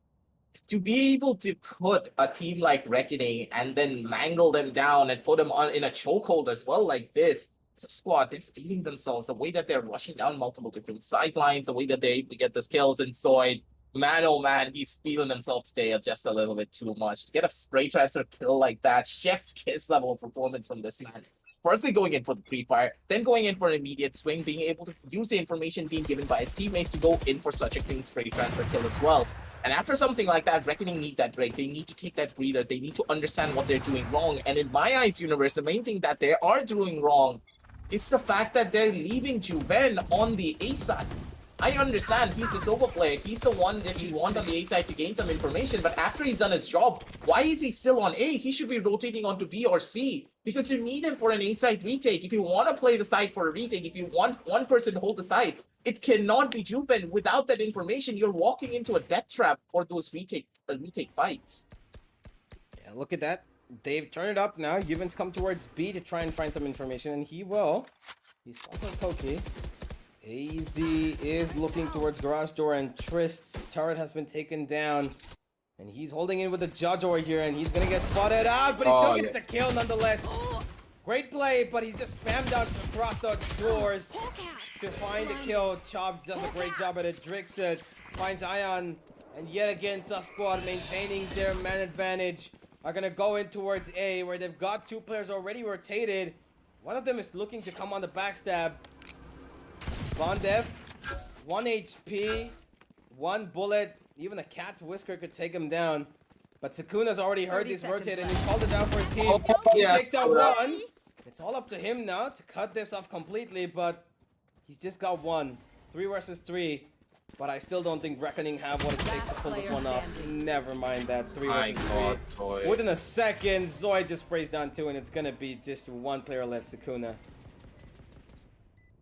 To be able to put a team like Reckoning and then mangle them down and put them on in a chokehold as well like this. Squad, they're feeding themselves, the way that they're rushing down multiple different sidelines, the way that they're able to get the kills, and Zoid, man oh man, he's feeling himself today just a little bit too much. To get a spray transfer kill like that, chef's kiss level of performance from this man. Firstly going in for the pre-fire, then going in for an immediate swing, being able to use the information being given by his teammates to go in for such a clean spray transfer kill as well. And after something like that, Reckoning need that break. They need to take that breather. They need to understand what they're doing wrong. And in my eyes, Universe, the main thing that they are doing wrong it's the fact that they're leaving Juven on the A side. I understand he's the solo player. He's the one that you want on the A side to gain some information. But after he's done his job, why is he still on A? He should be rotating onto B or C because you need him for an A side retake. If you want to play the side for a retake, if you want one person to hold the side, it cannot be Juven. Without that information, you're walking into a death trap for those retake fights. Yeah, look at that. They've turned it up now. Juven's come towards B to try and find some information, and he will. He's spots on Koki. AZ is looking towards garage door, and Trist's turret has been taken down. And he's holding in with the judge over here, and he's gonna get spotted out, but he still gets the kill nonetheless. Great play, but he's just spammed out across the doors to find the kill. Chops does a great job at it. Drixet finds Ion, and yet again, Sus Squad maintaining their man advantage. Are gonna go in towards A, where they've got two players already rotated. One of them is looking to come on the backstab. Bondev, 1 HP, 1 bullet. Even a cat's whisker could take him down. But Sukuna's already heard this rotate, and he's called it down for his team. He takes out one. It's all up to him now to cut this off completely, but he's just got one. 3 versus 3. But I still don't think Reckoning have what it takes to pull this one off. Never mind that. 3 versus 3. Within a second, Zoid just sprays down 2, and it's gonna be just 1 player left, Sukuna.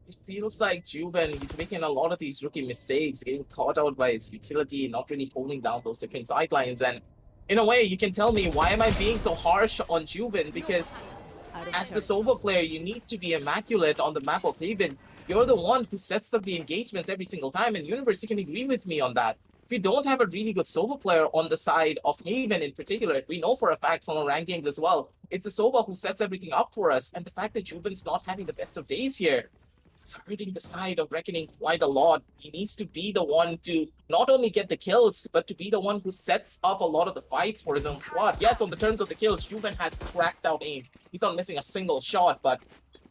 It feels like Juven, he's making a lot of these rookie mistakes, getting caught out by his utility, not really holding down those different sidelines. And in a way, you can tell me, why am I being so harsh on Juven? Because as the solo player, you need to be immaculate on the map of Haven. You're the one who sets up the engagements every single time, and Universe, you can agree with me on that. If we don't have a really good solo player on the side of Haven in particular, we know for a fact from our rankings as well, it's the Sova who sets everything up for us. And the fact that Juven's not having the best of days here, It's hurting the side of Reckoning quite a lot. He needs to be the one to not only get the kills, but to be the one who sets up a lot of the fights for his own squad. Yes, on the terms of the kills, Juven has cracked out aim. He's not missing a single shot, but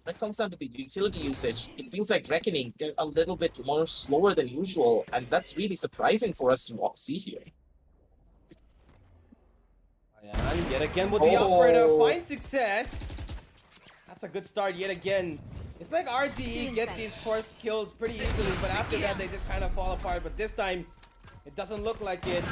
when it comes down to the utility usage, it feels like Reckoning, they're a little bit more slower than usual, and that's really surprising for us to see here. And yet again with the operator, finds success. That's a good start yet again. It's like RTE get these first kills pretty easily, but after that they just kind of fall apart. But this time, it doesn't look like it.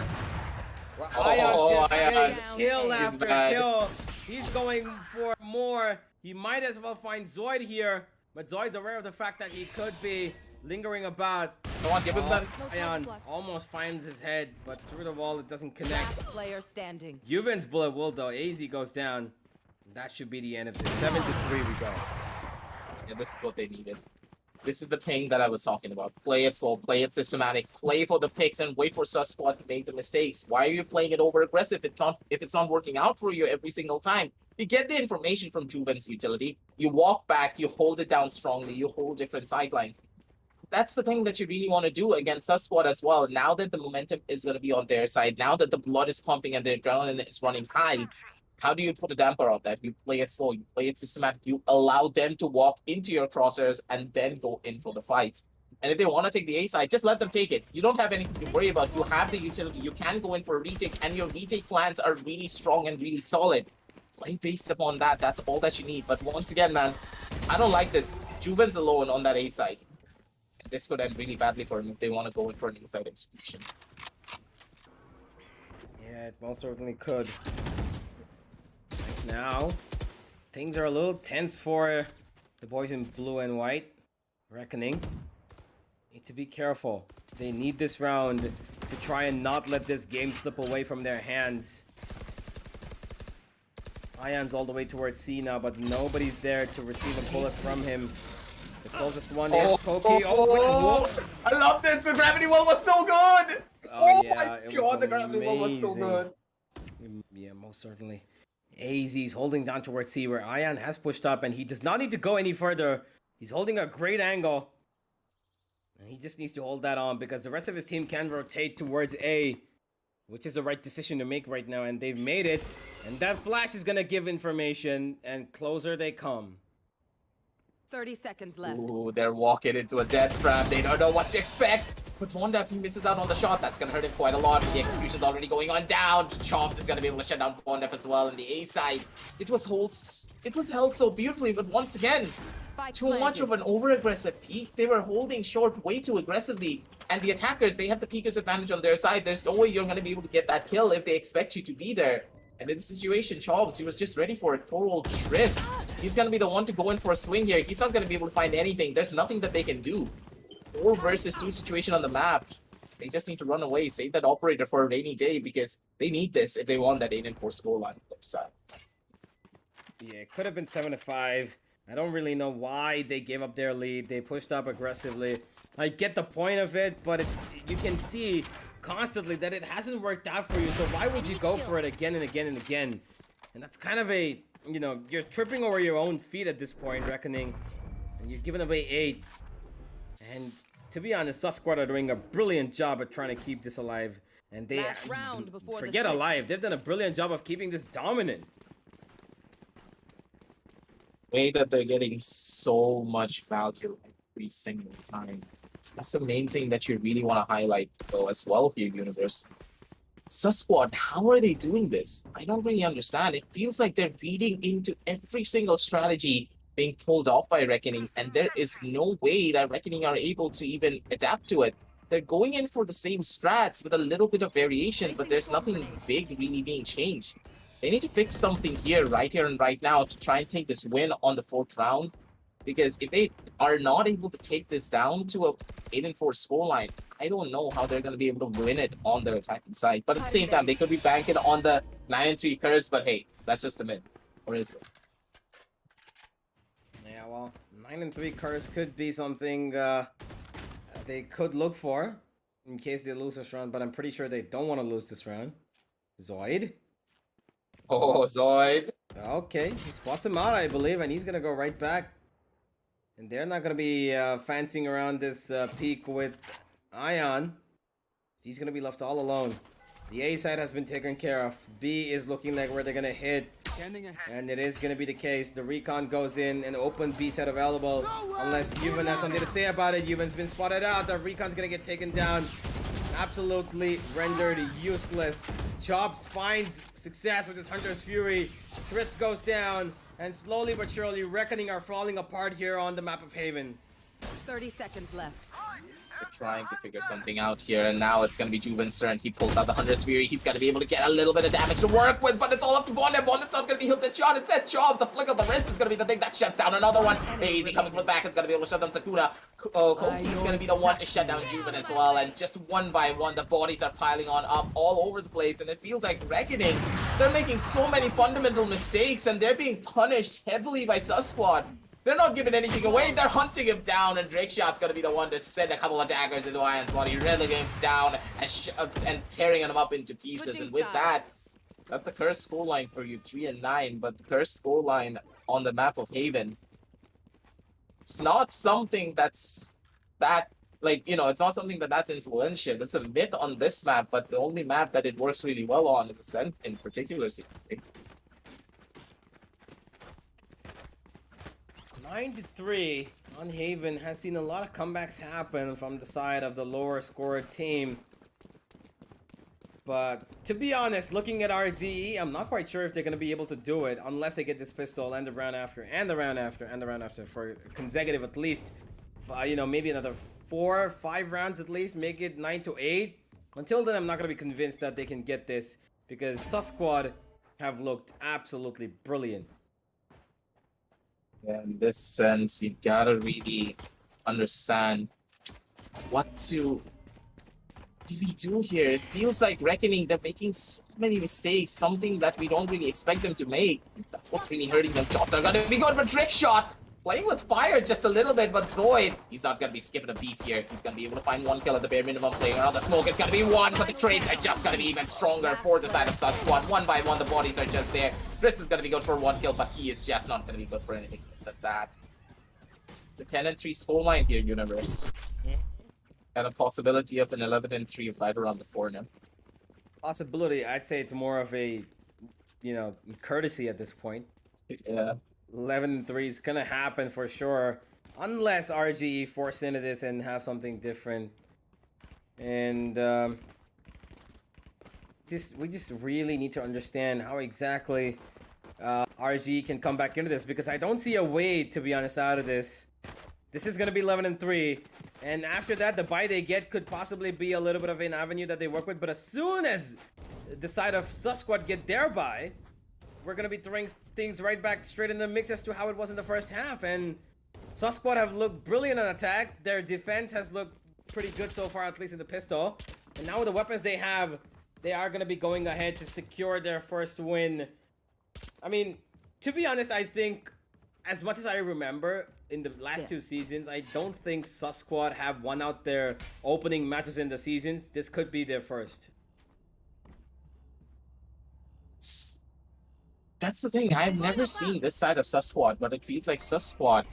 Ion's just kill after kill. He's going for more. He might as well find Zoid here, but Zoid's aware of the fact that he could be lingering about. Come on, give him that. Ion almost finds his head, but through the wall it doesn't connect. Last player standing. Juven's bullet will though. AZ goes down. That should be the end of this. 7-3 we go. Yeah, this is what they needed. This is the thing that I was talking about. Play it slow, play it systematic, play for the picks and wait for Sus Squad to make the mistakes. Why are you playing it over aggressive if it's not working out for you every single time? You get the information from Juven's utility, you walk back, you hold it down strongly, you hold different sidelines. That's the thing that you really want to do against Sus Squad as well. Now that the momentum is going to be on their side, now that the blood is pumping and the adrenaline is running high, how do you put a damper on that? You play it slow, you play it systematic, you allow them to walk into your crosshairs and then go in for the fight. And if they want to take the A side, just let them take it. You don't have anything to worry about. You have the utility, you can go in for a retake, and your retake plans are really strong and really solid. Play based upon that, that's all that you need. But once again, man, I don't like this. Juven's alone on that A side. This could end really badly for him if they want to go in for an A-side execution. Yeah, it most certainly could. Right now, things are a little tense for the boys in blue and white. Reckoning. Need to be careful. They need this round to try and not let this game slip away from their hands. Ion's all the way towards C now, but nobody's there to receive a bullet from him. The closest one is Pokey. I love this! The gravity wall was so good! Oh yeah, my god, the gravity wall was so good. Yeah, most certainly. AZ's holding down towards C where Ion has pushed up and he does not need to go any further. He's holding a great angle. And he just needs to hold that on because the rest of his team can rotate towards A, which is the right decision to make right now, and they've made it. And that flash is gonna give information, and closer they come. 30 seconds left. Ooh, they're walking into a death trap. They don't know what to expect. But Wanda, if he misses out on the shot, that's gonna hurt him quite a lot. The execution's already going on down. Chomps is gonna be able to shut down Wanda as well. And the A side, it was held so beautifully, but once again, too much of an over-aggressive peak. They were holding short way too aggressively. And the attackers, they have the peeker's advantage on their side. There's no way you're going to be able to get that kill if they expect you to be there. And in this situation, Chomps, he was just ready for it. Poor old Triss. He's going to be the one to go in for a swing here. He's not going to be able to find anything. There's nothing that they can do. 4 versus 2 situation on the map. They just need to run away. Save that operator for a rainy day because they need this if they want that 8-4 scoreline on their side. Yeah, it could have been 7-5. I don't really know why they gave up their lead. They pushed up aggressively. I get the point of it, but you can see constantly that it hasn't worked out for you. So why would you go for it again and again and again? And that's kind of a, you're tripping over your own feet at this point, Reckoning. And you're giving away 8. And to be honest, Sus Squad are doing a brilliant job at trying to keep this alive. And they forget alive. They've done a brilliant job of keeping this dominant. Way that they're getting so much value every single time. That's the main thing that you really want to highlight though as well here, Universe. Sus Squad, how are they doing this? I don't really understand. It feels like they're reading into every single strategy being pulled off by Reckoning, and there is no way that Reckoning are able to even adapt to it. They're going in for the same strats with a little bit of variation, but there's nothing big really being changed. They need to fix something here and right now to try and take this win on the 4th round. Because if they are not able to take this down to a 8-4 scoreline, I don't know how they're going to be able to win it on their attacking side. But at the same time, they could be banking on the 9-3 curse, but hey, that's just a myth. Or is it? Yeah, well, 9-3 curse could be something they could look for in case they lose this round, but I'm pretty sure they don't want to lose this round. Zoid. Oh, Zoid. Okay, he spots him out, I believe, and he's gonna go right back. And they're not going to be fancying around this peak with Ion. He's going to be left all alone. The A side has been taken care of. B is looking like where they're going to hit. And it is going to be the case. The recon goes in and open B side available. Unless Yuvan has something to say about it. Yuvan's been spotted out. The recon's going to get taken down. Absolutely rendered useless. Chops finds success with his Hunter's Fury. Trist goes down. And slowly but surely, Reckoning are falling apart here on the map of Haven. 30 seconds left. They're trying to figure something out here, and now it's going to be Juven's turn. He pulls out the Hunter's Fury. He's going to be able to get a little bit of damage to work with, but it's all up to Bondem. Bondem's not going to be hit the shot. Instead, Chops, a flick of the wrist is going to be the thing that shuts down another one. Easy coming from the back. It's going to be able to shut down Sakuna. Koti's going to be the one to shut down Juven as well, and just one by one, the bodies are piling on up all over the place, and it feels like Reckoning, they're making so many fundamental mistakes, and they're being punished heavily by Sus Squad. They're not giving anything away. They're hunting him down, and Drake Shot's gonna be the one to send a couple of daggers into Ion's body, reeling him down and tearing him up into pieces. And with that, that's the cursed scoreline for you, 3-9. But the cursed scoreline on the map of Haven, it's not something that's it's not something that's influential. It's a myth on this map, but the only map that it works really well on is Ascent in particular. 9-3 on Haven has seen a lot of comebacks happen from the side of the lower scored team. But to be honest, looking at RGE, I'm not quite sure if they're going to be able to do it unless they get this pistol and the round after and the round after and the round after for consecutive at least. Maybe another 4 or 5 rounds at least, make it 9-8. Until then, I'm not going to be convinced that they can get this because Sus Squad have looked absolutely brilliant. In this sense, you gotta really understand what to even do here. It feels like Reckoning, they're making so many mistakes, something that we don't really expect them to make. That's what's really hurting them. Shots are gonna be good for Trick Shot. Playing with fire just a little bit, but Zoid, he's not gonna be skipping a beat here. He's gonna be able to find 1 kill at the bare minimum. Playing around the smoke, it's gonna be 1, but the trades are just gonna be even stronger for the side of Sus Squad. 1 by 1, the bodies are just there. Chris is gonna be good for 1 kill, but he is just not gonna be good for anything like that. It's a 10-3 scoreline here, Universe. And a possibility of an 11-3 right around the corner. Possibility, I'd say it's more of a, courtesy at this point. Yeah. 11-3 is gonna happen for sure, unless RGE force into this and have something different. And we just really need to understand how exactly RGE can come back into this, because I don't see a way, to be honest, out of this. This is gonna be 11-3, and after that, the buy they get could possibly be a little bit of an avenue that they work with. But as soon as the side of Sus Squad get their buy, we're gonna be throwing things right back straight in the mix as to how it was in the first half. And Sus Squad have looked brilliant on attack. Their defense has looked pretty good so far, at least in the pistol. And now with the weapons they have, they are gonna be going ahead to secure their first win. I mean, to be honest, I think, as much as I remember in the last 2 seasons, I don't think Sus Squad have won out their opening matches in the seasons. This could be their first. That's the thing, I've never seen this side of Sus Squad, but it feels like Sus Squad,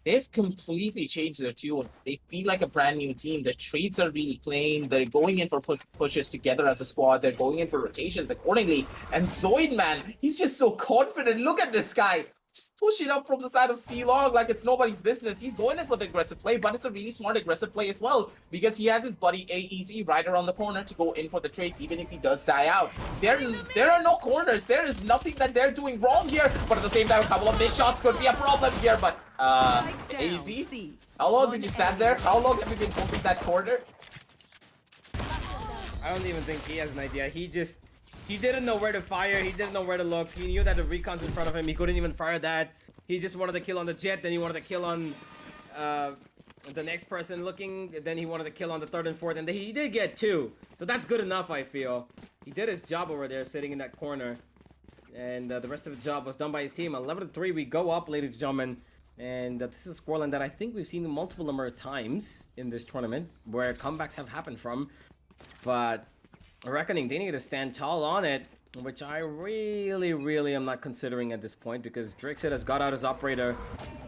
they've completely changed their tune. They feel like a brand new team. Their trades are really playing. They're going in for pushes together as a squad. They're going in for rotations accordingly. And Zoid, man, he's just so confident. Look at this guy. Just pushing up from the side of C-Log like it's nobody's business. He's going in for the aggressive play, but it's a really smart aggressive play as well, because he has his buddy AEG right around the corner to go in for the trade, even if he does die out. There are no corners. There is nothing that they're doing wrong here, but at the same time, a couple of missed shots could be a problem here. But AZ, how long did you stand there? How long have you been holding that corner? I don't even think he has an idea. He didn't know where to fire. He didn't know where to look. He knew that the recon's in front of him. He couldn't even fire that. He just wanted to kill on the jet. Then he wanted to kill on the next person looking. Then he wanted to kill on the 3rd and 4th. And he did get 2. So that's good enough, I feel. He did his job over there, sitting in that corner. And the rest of the job was done by his team. 11-3, we go up, ladies and gentlemen. And this is a scoreline that I think we've seen multiple number of times in this tournament, where comebacks have happened from. But Reckoning, they need to stand tall on it, which I really am not considering at this point, because Drixit has got out his operator,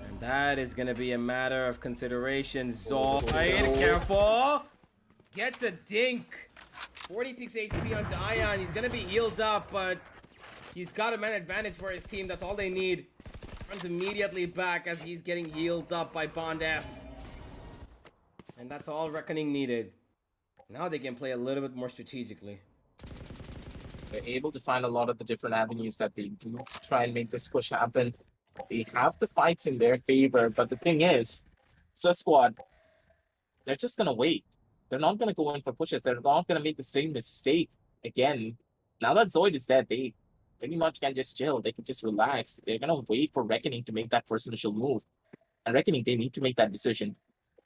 and That is gonna be a matter of consideration. Zoid, Oh. careful! Gets a dink. 46 HP onto Ion. He's gonna be healed up, but he's got a man advantage for his team. That's all they need. Runs immediately back as he's getting healed up by Bond F. And that's all Reckoning needed. Now they can play a little bit more strategically. They're able to find a lot of the different avenues that they do to try and make this push happen. They have the fights in their favor, but the thing is, Squad, they're just gonna wait. They're not gonna go in for pushes. They're not gonna make the same mistake again. Now that Zoid is dead, they pretty much can just chill. They can just relax. They're gonna wait for Reckoning to make that first initial move. And Reckoning, they need to make that decision.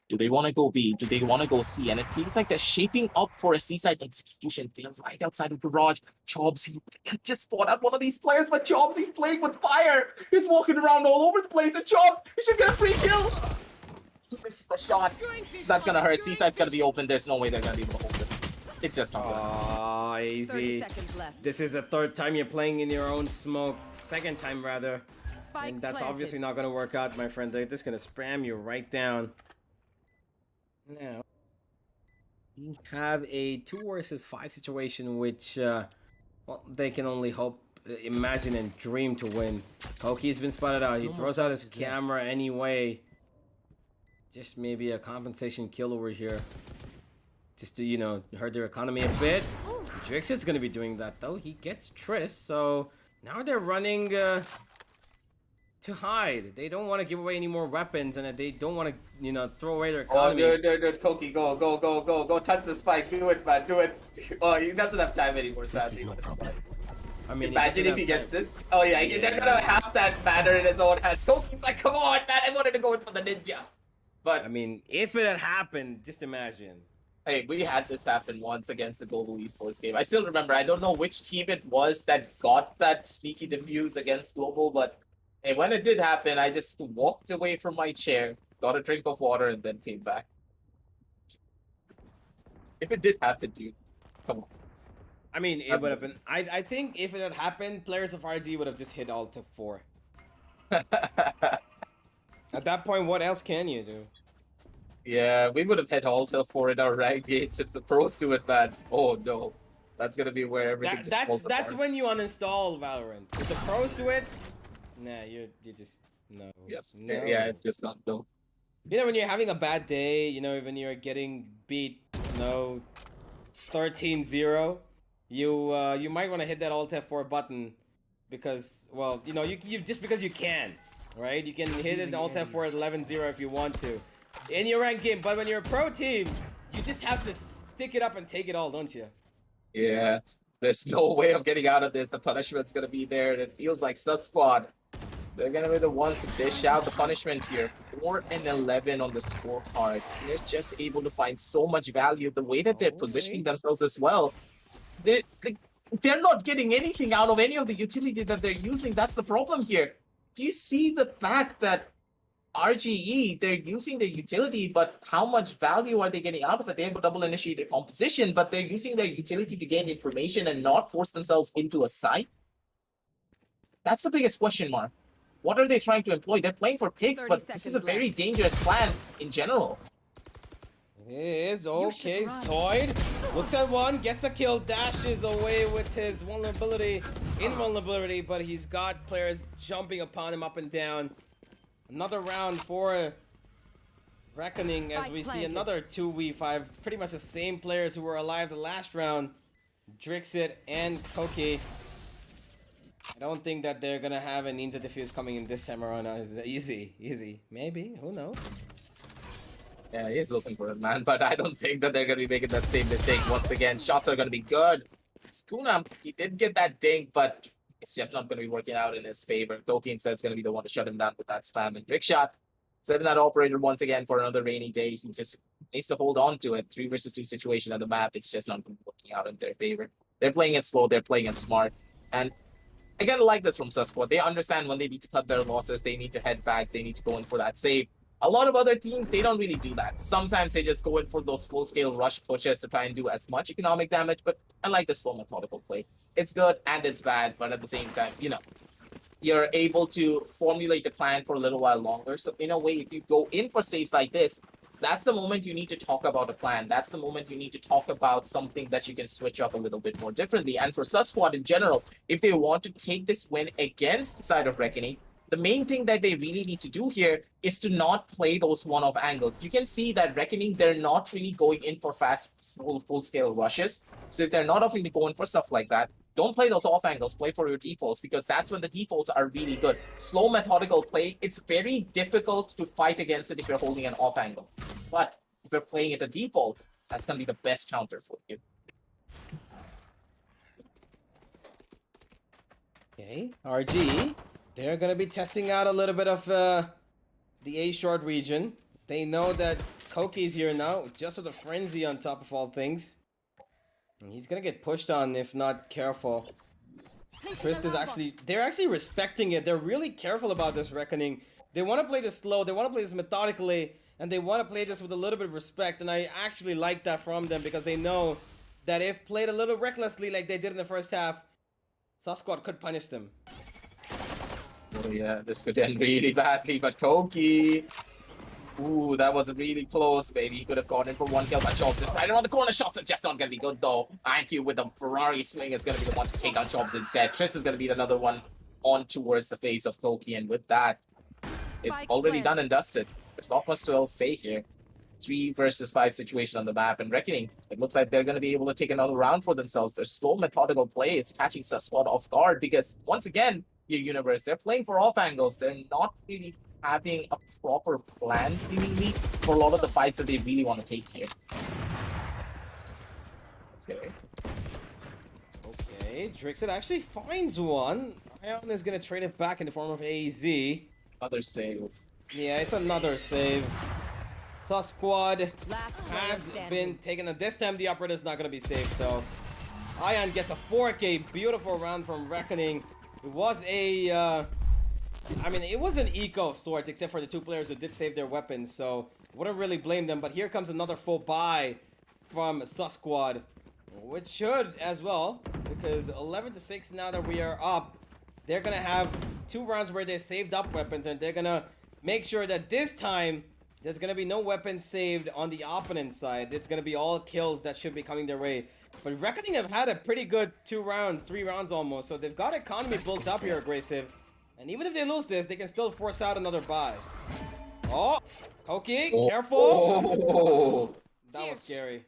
Do they want to go B? Do they want to go C? And it feels like they're shaping up for a C-side execution. They're right outside of the garage. Chobs, he just spot out one of these players, but Chobs, he's playing with fire. He's walking around all over the place. And Chobs, he should get a free kill. He misses the shot. That's going to hurt. C-side's going to be open. There's no way they're going to be able to hold this. It's just not good. Ah, 30 easy. seconds left. This is the third time you're playing in your own smoke. Second time, rather. Spike And that's planted. obviously not going to work out, my friend. They're just going to spam you right down. Now, we have a 2 versus 5 situation, which, well, they can only hope, imagine, and dream to win. Koki's been spotted out. He throws out his camera anyway. Just maybe a compensation kill over here. Just to, you know, hurt their economy a bit. Drixit's going to be doing that, though. He gets Triss, so now they're running, to hide. They don't want to give away any more weapons, and they don't want to, you know, throw away their Oh, economy. dude, Koki, go, touch the spike, do it, man, do it. Oh, he doesn't have time anymore, sadly, but it's fine. I mean, Imagine if he doesn't have gets time. this. Oh yeah, they're gonna have that banner in his own hands. Koki's like, come on, man, I wanted to go in for the ninja. But, I mean, if it had happened, just imagine. hey, we had this happen once against the Global Esports game. I still remember, I don't know which team it was that got that sneaky defuse against Global, but hey, when it did happen, I just walked away from my chair, got a drink of water, and then came back. If it did happen, dude, come on. I mean, it would have been... I think if it had happened, players of RG would have just hit Alt F4. At that point, what else can you do? Yeah, we would have hit Alta for in our ranked games if the pros do it, man. Oh no. That's gonna be where everything just falls That's apart. when you uninstall Valorant. If the pros do it, nah, you just... No. Yes. No. Yeah, it's just not no. You know, when you're having a bad day, you know, when you're getting beat, you know, 13-0, you might want to hit that Alt F4 button because, well, you know, you just because you can, right? You can hit an Alt F4 at 11-0 if you want to in your ranked game, but when you're a pro team, you just have to stick it up and take it all, don't you? Yeah. There's no way of getting out of this. The punishment's gonna be there, and it feels like Sus Squad. They're gonna be the ones to dish out the punishment here. 4 and 11 on the scorecard. They're just able to find so much value. The way that they're positioning themselves as well. They're not getting anything out of any of the utility that they're using. That's the problem here. Do you see the fact that RGE, they're using their utility, but how much value are they getting out of it? They have a double initiated composition, but they're using their utility to gain information and not force themselves into a site? That's the biggest question mark. What are they trying to employ? They're playing for picks, 30 but this is a seconds very dangerous plan in general. It is okay. should run. Zoid looks at one, gets a kill, dashes away with his invulnerability, but he's got players jumping upon him up and down. Another round for Reckoning as Spike we see planted. another 2v5. Pretty much the same players who were alive the last round. Drixit and Koki. I don't think that they're gonna have a ninja defuse coming in this time around. It's easy. Maybe, who knows? Yeah, he's looking for it, man, but I don't think that they're going to be making that same mistake once again. Shots are going to be good. Skuna, he did get that dink, but it's just not going to be working out in his favor. Koki instead is going to be the one to shut him down with that spam and trick shot. Setting that operator once again for another rainy day. He just needs to hold on to it. 3 versus 2 situation on the map. It's just not working out in their favor. They're playing it slow. They're playing it smart. And I kind of like this from Sus Squad. They understand when they need to cut their losses. They need to head back. They need to go in for that save. A lot of other teams, they don't really do that. Sometimes they just go in for those full-scale rush pushes to try and do as much economic damage, but I like the slow methodical play. It's good and it's bad, but at the same time, you know, you're able to formulate a plan for a little while longer. So in a way, if you go in for saves like this, that's the moment you need to talk about a plan. That's the moment you need to talk about something that you can switch up a little bit more differently. And for Sus Squad in general, if they want to take this win against the side of Reckoning, the main thing that they really need to do here is to not play those one-off angles. You can see that Reckoning, they're not really going in for fast, full-scale rushes. So if they're not opting to go in for stuff like that, don't play those off angles, play for your defaults, because that's when the defaults are really good. Slow, methodical play, it's very difficult to fight against it if you're holding an off angle. But if you're playing it a default, that's going to be the best counter for you. Okay, RG, they're going to be testing out a little bit of the A short region. They know that Koki's here now, just with a frenzy on top of all things. And he's gonna get pushed on if not careful. Trist is they're actually respecting it. They're really careful about this Reckoning. They want to play this slow, they want to play this methodically, and they want to play this with a little bit of respect. And I actually like that from them, because they know that if played a little recklessly like they did in the first half, Sus Squad could punish them. Oh yeah, this could end really badly, but Koki... Ooh, that was really close, baby. He could have gone in for one kill, but Chobs just right around the corner. Shots are just not going to be good, though. IQ with the Ferrari swing is going to be the one to take on Chobs instead. Trist is going to be another one on towards the face of Koki, and with that, it's already done and dusted. There's not much to else say here. 3 versus 5 situation on the map, and Reckoning, it looks like they're going to be able to take another round for themselves. Their slow, methodical play is catching Sus Squad off guard, because, once again, your universe, they're playing for off angles. They're not really having a proper plan, seemingly, for a lot of the fights that they really want to take here. Okay. Okay, Drixit actually finds one. Ion is going to trade it back in the form of AZ. Another save. Yeah, it's another save. Sus Squad Last has standing. been taken, and this time the operator's not going to be safe, though. Ion gets a 4K, beautiful round from Reckoning. It was a... I mean, it was an eco of sorts, except for the 2 players who did save their weapons, so wouldn't really blame them. But here comes another full buy from Sus Squad, which should as well, because 11-6 now that we are up, they're gonna have 2 rounds where they saved up weapons, and they're gonna make sure that this time there's gonna be no weapons saved on the opponent side. It's gonna be all kills that should be coming their way. But Reckoning have had a pretty good 2 rounds, 3 rounds almost, so they've got economy built up here, Aggressive. And even if they lose this, they can still force out another buy. Oh, Koki, careful. Oh. That was scary.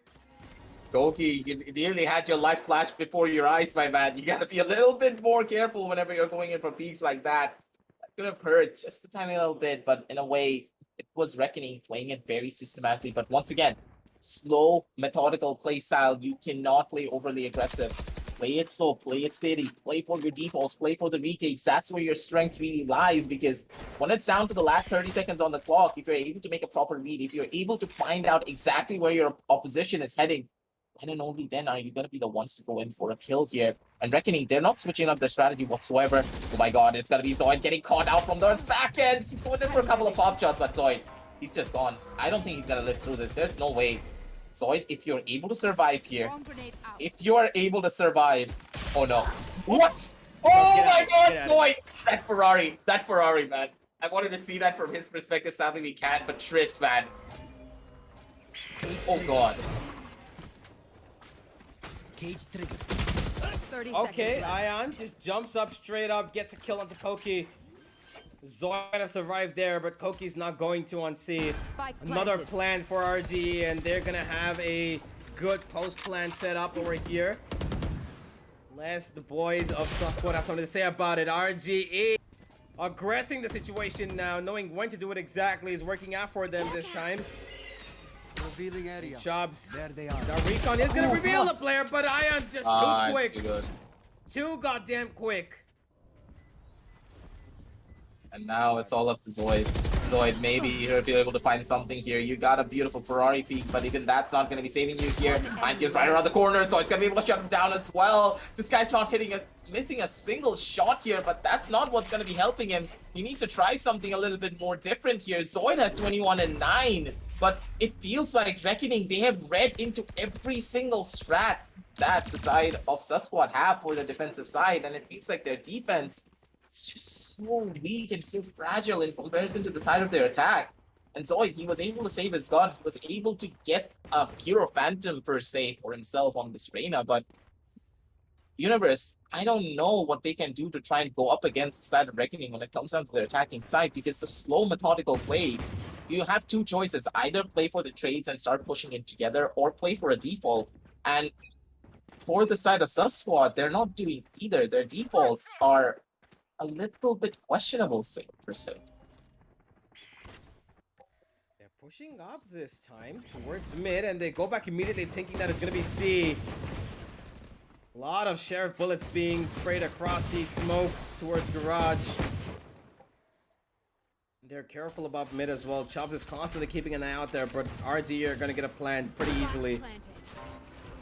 Koki, you nearly had your life flash before your eyes, my man. You gotta be a little bit more careful whenever you're going in for peaks like that. That could have hurt just a tiny little bit, but in a way, it was Reckoning playing it very systematically. But once again, slow, methodical play style. You cannot play overly aggressive. Play it slow, play it steady, play for your defaults, play for the retakes. That's where your strength really lies, because when it's down to the last 30 seconds on the clock, if you're able to make a proper read, if you're able to find out exactly where your opposition is heading, then and only then are you going to be the ones to go in for a kill here. And Reckoning, they're not switching up their strategy whatsoever. Oh my god, it's going to be Zoid getting caught out from the back end. He's going in for a couple of pop shots, but Zoid, he's just gone. I don't think he's going to live through this. There's no way. Zoid, if you're able to survive here, if you are able to survive, oh no. What? Oh my god, Zoid! That Ferrari, man. I wanted to see that from his perspective. Sadly, we can't, but Trist, man. Oh god. Cage trigger. 30 Okay, seconds left. Ion just jumps up straight up, gets a kill onto Koki. Zoid have survived there, but Koki's not going to on C. Spike Another planted. plan for RG, and they're gonna have a good post plan set up over here. Unless the boys of Sus Squad have something to say about it. RGE aggressing the situation now, knowing when to do it exactly, is working out for them this time. Revealing area. Chubs. There they are. The recon is gonna reveal the player, but Ion's just too quick. Too good. Too goddamn quick. And now it's all up to Zoid. Zoid, maybe if you're able to find something here. You got a beautiful Ferrari peak, but even that's not going to be saving you here. And he's right around the corner, so it's going to be able to shut him down as well. This guy's not missing a single shot here, but that's not what's going to be helping him. He needs to try something a little bit more different here. Zoid has 21 and 9, but it feels like Reckoning, they have read into every single strat that the side of Sus Squad have for the defensive side, and it feels like their defense it's just so weak and so fragile in comparison to the side of their attack. And Zoid, he was able to save his gun. He was able to get a Hero Phantom per se for himself on this Reyna, but Universe, I don't know what they can do to try and go up against the Side of Reckoning when it comes down to their attacking side, because the slow methodical play, you have two choices: either play for the trades and start pushing it together, or play for a default. And for the side of Sus Squad, they're not doing either. Their defaults are a little bit questionable, per se. They're pushing up this time towards mid, and they go back immediately thinking that it's going to be C. A lot of Sheriff bullets being sprayed across these smokes towards Garage. They're careful about mid as well. Chops is constantly keeping an eye out there, but RG are going to get a plant pretty easily.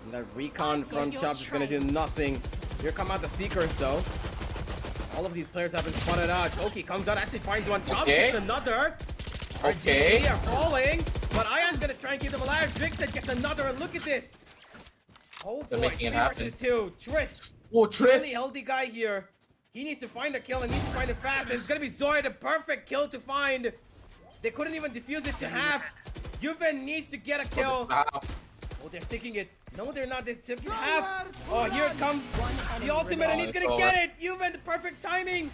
And that recon from Chops is going to do nothing. Here come out the Seekers though. All of these players have been spotted out. Oki comes out, actually finds one. Chops gets another. Okay. RG are falling, but Ion's going to try and keep them alive. Drixet gets another, and look at this. Oh boy, They're making it happen. 3 versus 2. Trist. Oh, Really Tris! healthy guy here. He needs to find a kill and needs to find it fast. And it's gonna be Zoid, a perfect kill to find. They couldn't even defuse it to half. Juven needs to get a kill. Oh, they're sticking it. No, they're not. They're sticking half. Oh, here it comes. The ultimate, and he's gonna get it. Juven, the perfect timing.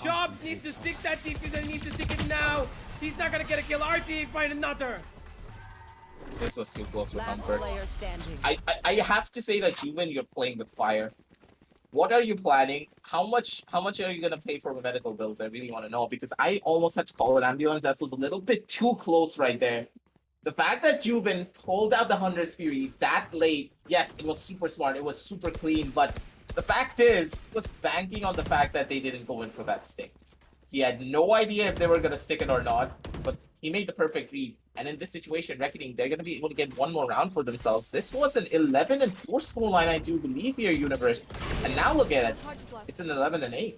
Shops needs to stick that defuse and he needs to stick it now. He's not gonna get a kill. RT, find another. This was too close for Last comfort. player standing. I have to say that Juven, you're playing with fire. What are you planning? How much are you gonna pay for medical bills? I really want to know, because I almost had to call an ambulance. That was a little bit too close right there. The fact that Juven pulled out the Hunter's Fury that late, yes, it was super smart. It was super clean, but the fact is, he was banking on the fact that they didn't go in for that stick. He had no idea if they were gonna stick it or not, but he made the perfect read. And in this situation, Reckoning, they're going to be able to get one more round for themselves. This was an 11-4 scoreline, I do believe, here, Universe. And now look at it. It's an 11-8.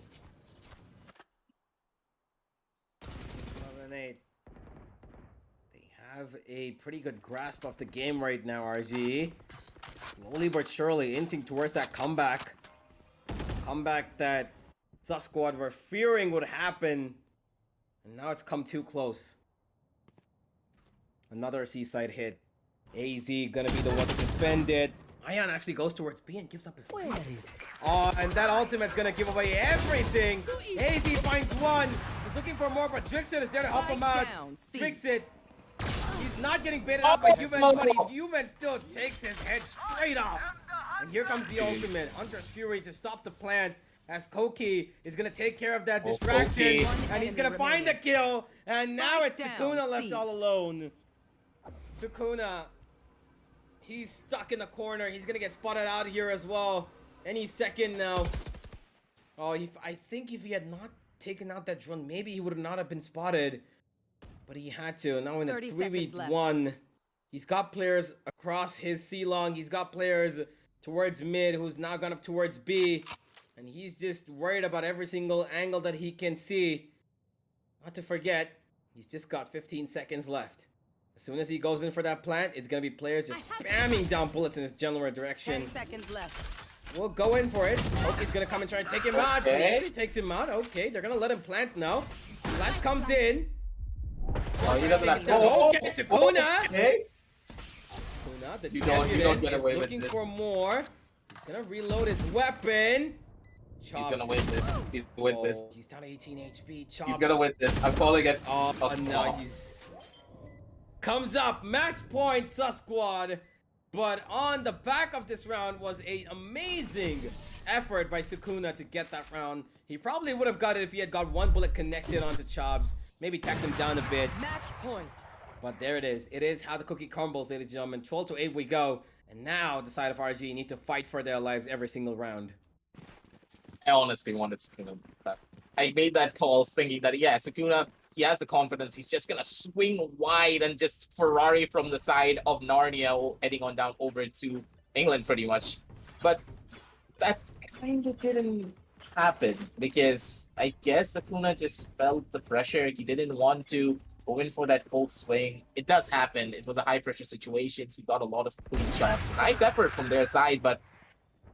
11-8. They have a pretty good grasp of the game right now, RG. Slowly but surely inching towards that comeback. Comeback that Sus Squad were fearing would happen. And now it's come too close. Another seaside hit. AZ gonna be the one to defend it. Ion actually goes towards B and gives up his life. Oh, and that ultimate's gonna give away everything. AZ finds one. He's looking for more, but Drixit is there to help him out. Drixit. He's not getting baited out by Juven, but Juven still takes his head straight off. And here comes the ultimate. Hunter's Fury to stop the plant, as Koki is gonna take care of that distraction. And he's gonna find the kill. And now it's Sukuna left all alone. Sukuna, he's stuck in the corner. He's gonna get spotted out here as well. Any second now. Oh, I think if he had not taken out that drone, maybe he would not have been spotted. But he had to. Now in the 3v1, he's got players across his C-long. He's got players towards mid who's now gone up towards B. And he's just worried about every single angle that he can see. Not to forget, he's just got 15 seconds left. As soon as he goes in for that plant, it's gonna be players just spamming down bullets in his general direction. 10 seconds left. We'll go in for it. Oki's gonna come and try and take him out. He actually takes him out. Okay, they're gonna let him plant now. Flash comes in. Oh, he doesn't have to. Okay, Sukuna. Okay. Sukuna, the You don't get is away with looking this. for more. He's gonna reload his weapon. He's gonna win this. He's with this. He's down to 18 HP. Chops. He's gonna win this. I'm calling it. Oh, no, he's... Comes up, match point, Sus Squad. But on the back of this round was an amazing effort by Sukuna to get that round. He probably would have got it if he had got one bullet connected onto Chops. Maybe tacked him down a bit. Match point. But there it is. It is how the cookie crumbles, ladies and gentlemen. 12-8 we go. And now the side of RG need to fight for their lives every single round. I honestly wanted Sukuna. I made that call thinking that, yeah, Sukuna, he has the confidence. He's just gonna swing wide and just Ferrari from the side of Narnia, heading on down over to England pretty much. But that kind of didn't happen, because I guess Sukuna just felt the pressure. He didn't want to go in for that full swing. It does happen. It was a high pressure situation. He got a lot of clean shots. Nice effort from their side, but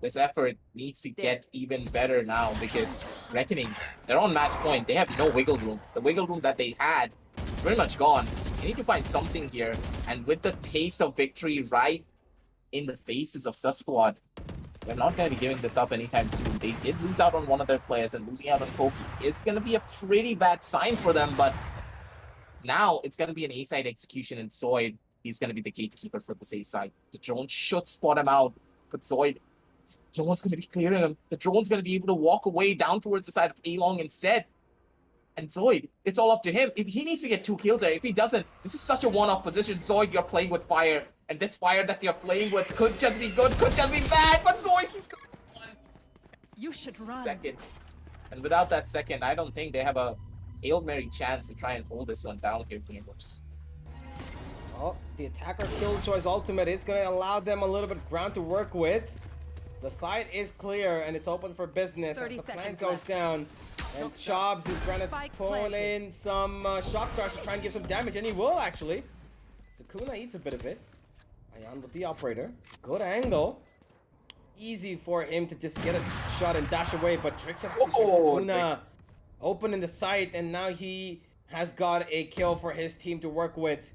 this effort needs to get even better now because Reckoning, they're on match point. They have no wiggle room. The wiggle room that they had is pretty much gone. They need to find something here. And with the taste of victory right in the faces of Sus Squad, they're not going to be giving this up anytime soon. They did lose out on one of their players, and losing out on Koki is going to be a pretty bad sign for them. But now it's going to be an A-side execution, and Zoid, he's going to be the gatekeeper for this A-side. The drone should spot him out, but Zoid, no one's going to be clearing him. The drone's going to be able to walk away down towards the side of A-Long instead. And Zoid, it's all up to him. If he needs to get 2 kills there, if he doesn't, this is such a one-off position. Zoid, you're playing with fire. And this fire that you're playing with could just be good, could just be bad. But Zoid, he's got 1 You should run. second. And without that second, I don't think they have a Hail Mary chance to try and hold this one down here, gamers. Oh, the attacker Killjoy's ultimate is going to allow them a little bit of ground to work with. The side is clear and it's open for business as 30 the plant seconds goes left. down. And Chobs is trying to Spike pull planted. in some shock darts to try and give some damage, and he will actually. Sakuna eats a bit of it. Ayan with the operator. Good angle. Easy for him to just get a shot and dash away, but tricks up Sakuna open in the sight, and now he has got a kill for his team to work with.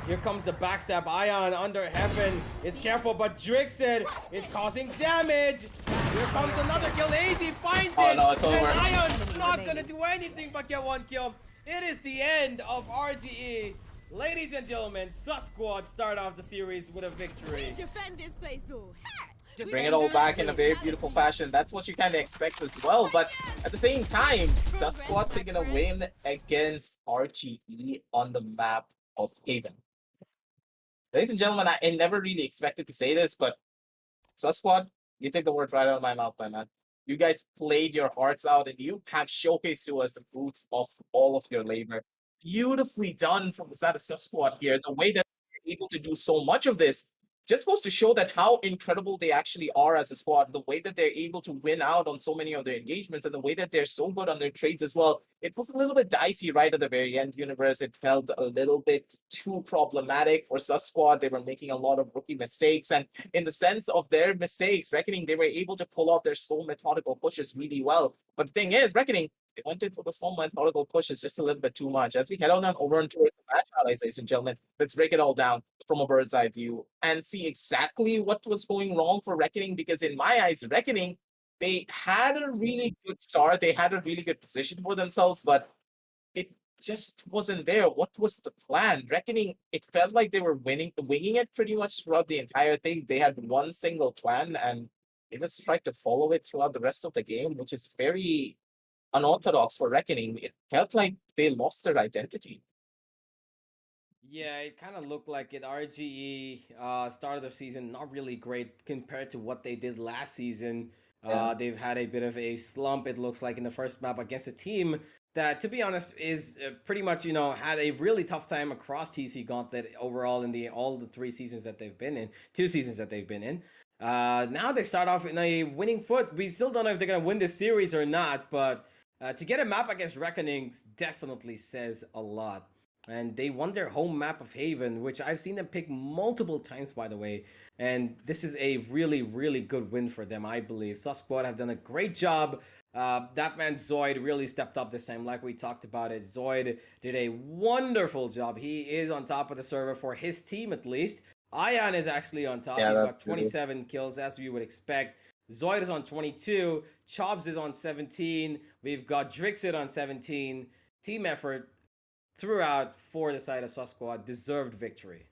Here comes the backstab. Ion under heaven is careful, but Drixit is causing damage. Here comes another kill. AZ finds it. No, it's over. And Ion's not gonna do anything but get 1 kill. It is the end of RGE. Ladies and gentlemen, Sus Squad start off the series with a victory. Defend this place, oh. Bring it all back in a very beautiful fashion. That's what you kind of expect as well. But at the same time, Sus Squad taking a win against RGE on the map of Haven. Ladies and gentlemen, I never really expected to say this, but Sus Squad, you take the words right out of my mouth, my man. You guys played your hearts out and you have showcased to us the fruits of all of your labor. Beautifully done from the side of Sus Squad here. The way that they're able to do so much of this just goes to show that how incredible they actually are as a squad. The way that they're able to win out on so many of their engagements and the way that they're so good on their trades as well. It was a little bit dicey right at the very end, Universe. It felt a little bit too problematic for Sus Squad. They were making a lot of rookie mistakes. And in the sense of their mistakes, Reckoning, they were able to pull off their slow methodical pushes really well. But the thing is, Reckoning, they went in for the slow methodical pushes just a little bit too much. As we head on over and towards the match highlights, ladies and gentlemen, let's break it all down from a bird's eye view and see exactly what was going wrong for Reckoning, because in my eyes, Reckoning, they had a really good start. They had a really good position for themselves, but it just wasn't there. What was the plan? Reckoning, it felt like they were winging it pretty much throughout the entire thing. They had one single plan and they just tried to follow it throughout the rest of the game, which is very unorthodox for Reckoning. It felt like they lost their identity. Yeah, it kind of looked like it. RGE start of the season not really great compared to what they did last season. They've had a bit of a slump, it looks like, in the first map against a team that, to be honest, is pretty much, had a really tough time across TC Gauntlet overall in all the 3 seasons that they've been in, 2 seasons that they've been in. Now they start off in a winning foot. We still don't know if they're going to win this series or not, but to get a map against Reckonings definitely says a lot. And they won their home map of Haven, which I've seen them pick multiple times, by the way. And this is a really, really good win for them, I believe. Sus Squad have done a great job. That man Zoid really stepped up this time, like we talked about it. Zoid did a wonderful job. He is on top of the server for his team, at least. Ion is actually on top. He's got 27 kills, as you would expect. Zoid is on 22. Chobs is on 17. We've got Drixit on 17. Team effort throughout for the side of Sus Squad. Deserved victory.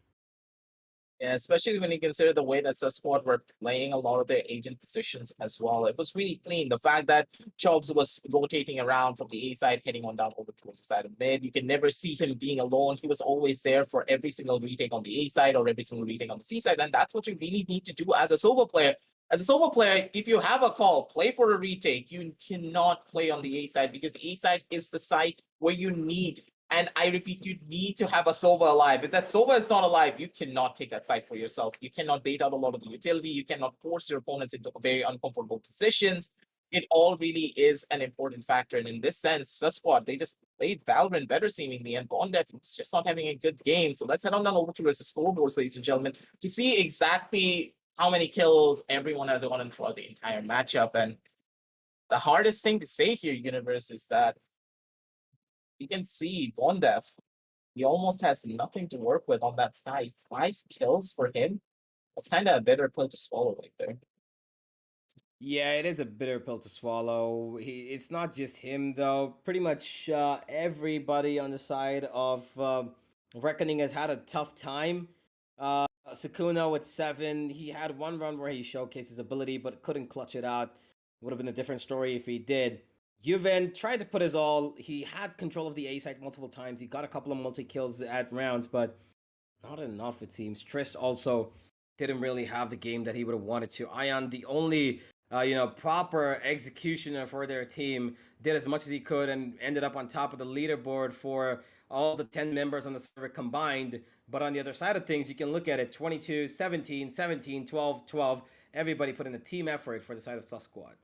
Yeah, especially when you consider the way that Sus Squad were playing a lot of their agent positions as well. It was really clean. The fact that Chobs was rotating around from the A side, heading on down over towards the side of mid. You can never see him being alone. He was always there for every single retake on the A side or every single retake on the C side. And that's what you really need to do as a solo player. As a solo player, if you have a call, play for a retake. You cannot play on the A side because the A side is the site where you need. And I repeat, you need to have a Sova alive. If that Sova is not alive, you cannot take that site for yourself. You cannot bait out a lot of the utility. You cannot force your opponents into very uncomfortable positions. It all really is an important factor. And in this sense, Sus Squad, they just played Valorant better seemingly. And Bondef was just not having a good game. So let's head on down over to the scoreboards, ladies and gentlemen, to see exactly how many kills everyone has gotten throughout the entire matchup. And the hardest thing to say here, Universe, is that you can see Bondef, he almost has nothing to work with on that sky. 5 kills for him. That's kind of a bitter pill to swallow right there. Yeah, it is a bitter pill to swallow. It's not just him, though. Pretty much everybody on the side of Reckoning has had a tough time. Sukuna with 7. He had one run where he showcased his ability, but couldn't clutch it out. Would have been a different story if he did. Juven tried to put his all. He had control of the A site multiple times. He got a couple of multi-kills at rounds, but not enough, it seems. Trist also didn't really have the game that he would have wanted to. Ion, the only proper executioner for their team, did as much as he could and ended up on top of the leaderboard for all the 10 members on the server combined. But on the other side of things, you can look at it, 22, 17, 17, 12, 12. Everybody put in a team effort for the side of Sus Squad.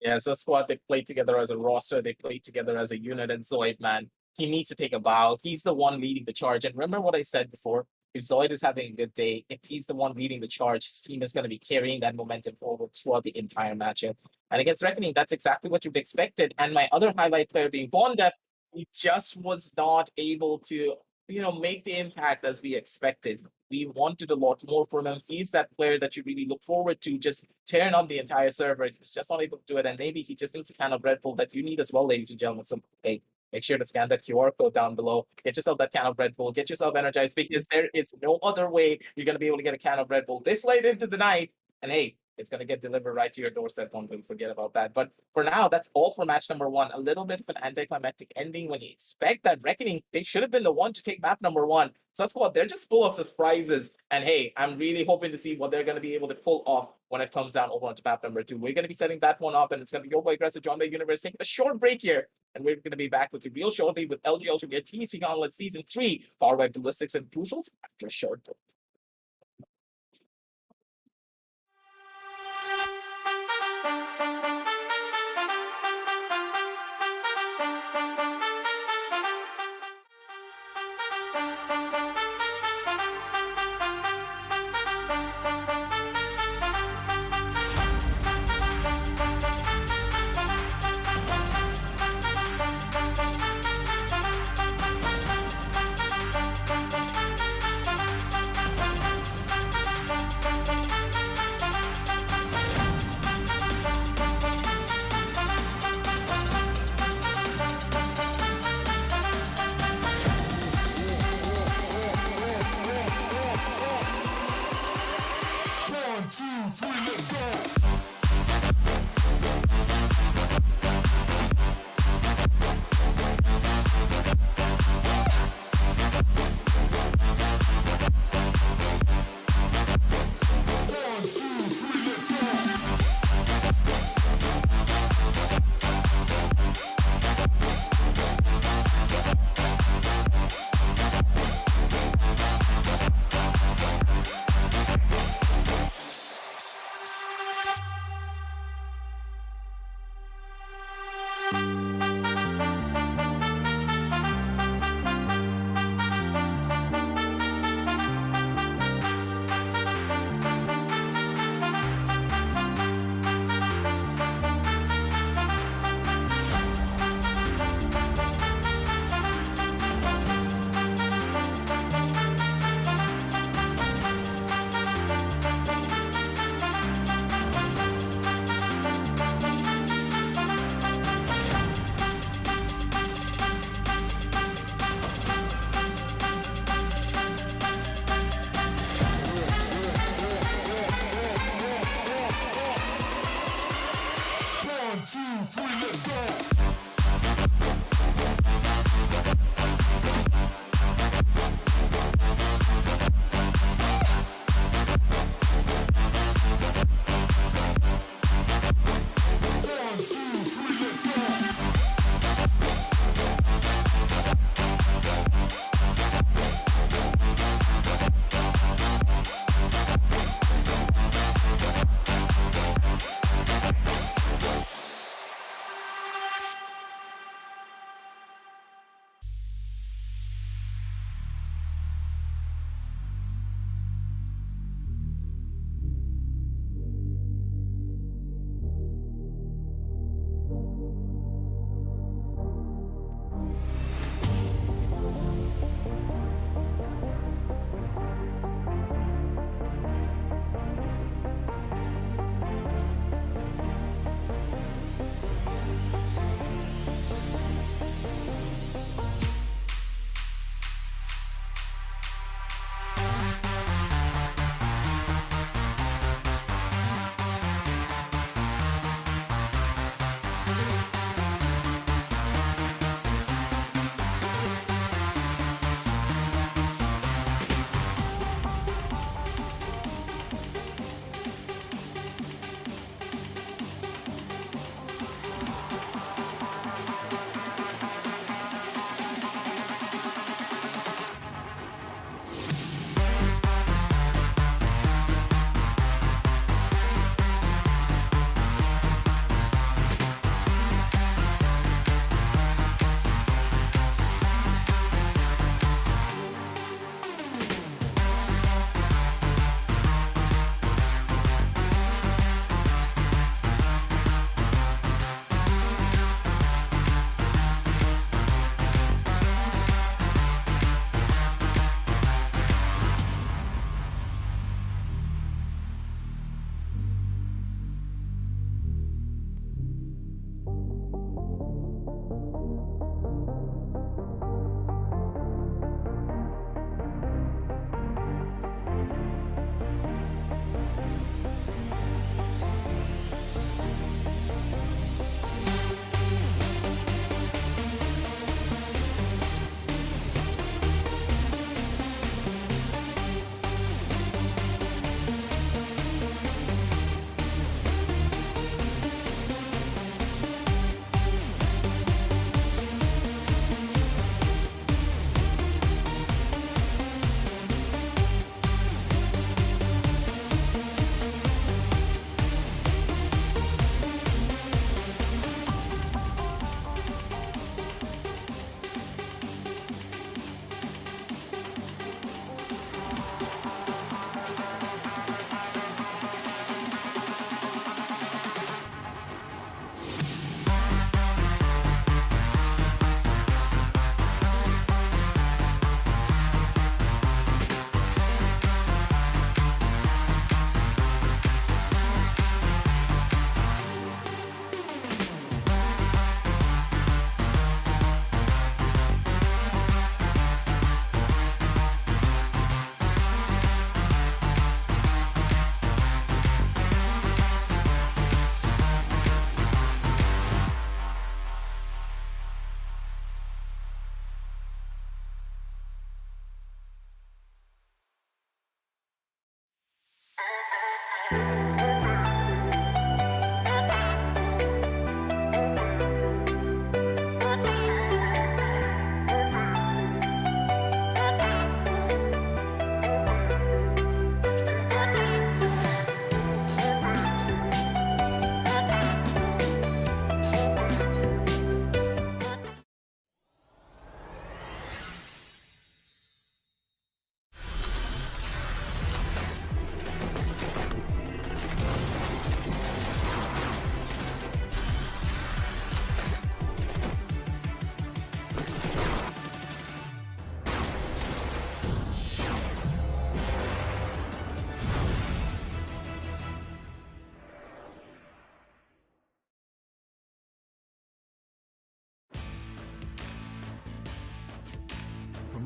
Yeah, Sus Squad, they played together as a roster, they played together as a unit, and Zoid, man, he needs to take a bow. He's the one leading the charge. And remember what I said before? If Zoid is having a good day, if he's the one leading the charge, his team is going to be carrying that momentum forward throughout the entire matchup. And against Reckoning, that's exactly what you'd expected. And my other highlight player being Bondef, he just was not able to, make the impact as we expected. We wanted a lot more from him. He's that player that you really look forward to just tearing up the entire server. He's just not able to do it. And maybe he just needs a can of Red Bull that you need as well, ladies and gentlemen. So, hey, make sure to scan that QR code down below. Get yourself that can of Red Bull. Get yourself energized, because there is no other way you're going to be able to get a can of Red Bull this late into the night. And hey, it's going to get delivered right to your doorstep. Don't forget about that. But for now, that's all for match number 1. A little bit of an anticlimactic ending when you expect that Reckoning, they should have been the one to take map number 1. Sus Squad, they're just full of surprises. And hey, I'm really hoping to see what they're going to be able to pull off when it comes down over onto map number 2. We're going to be setting that one up, and it's going to be your boy Aggressive John Bay Universe taking a short break here. And we're going to be back with you real shortly with LG Ultragear Tec Gauntlet Season 3, powered by Ballistix and Crucials after a short break.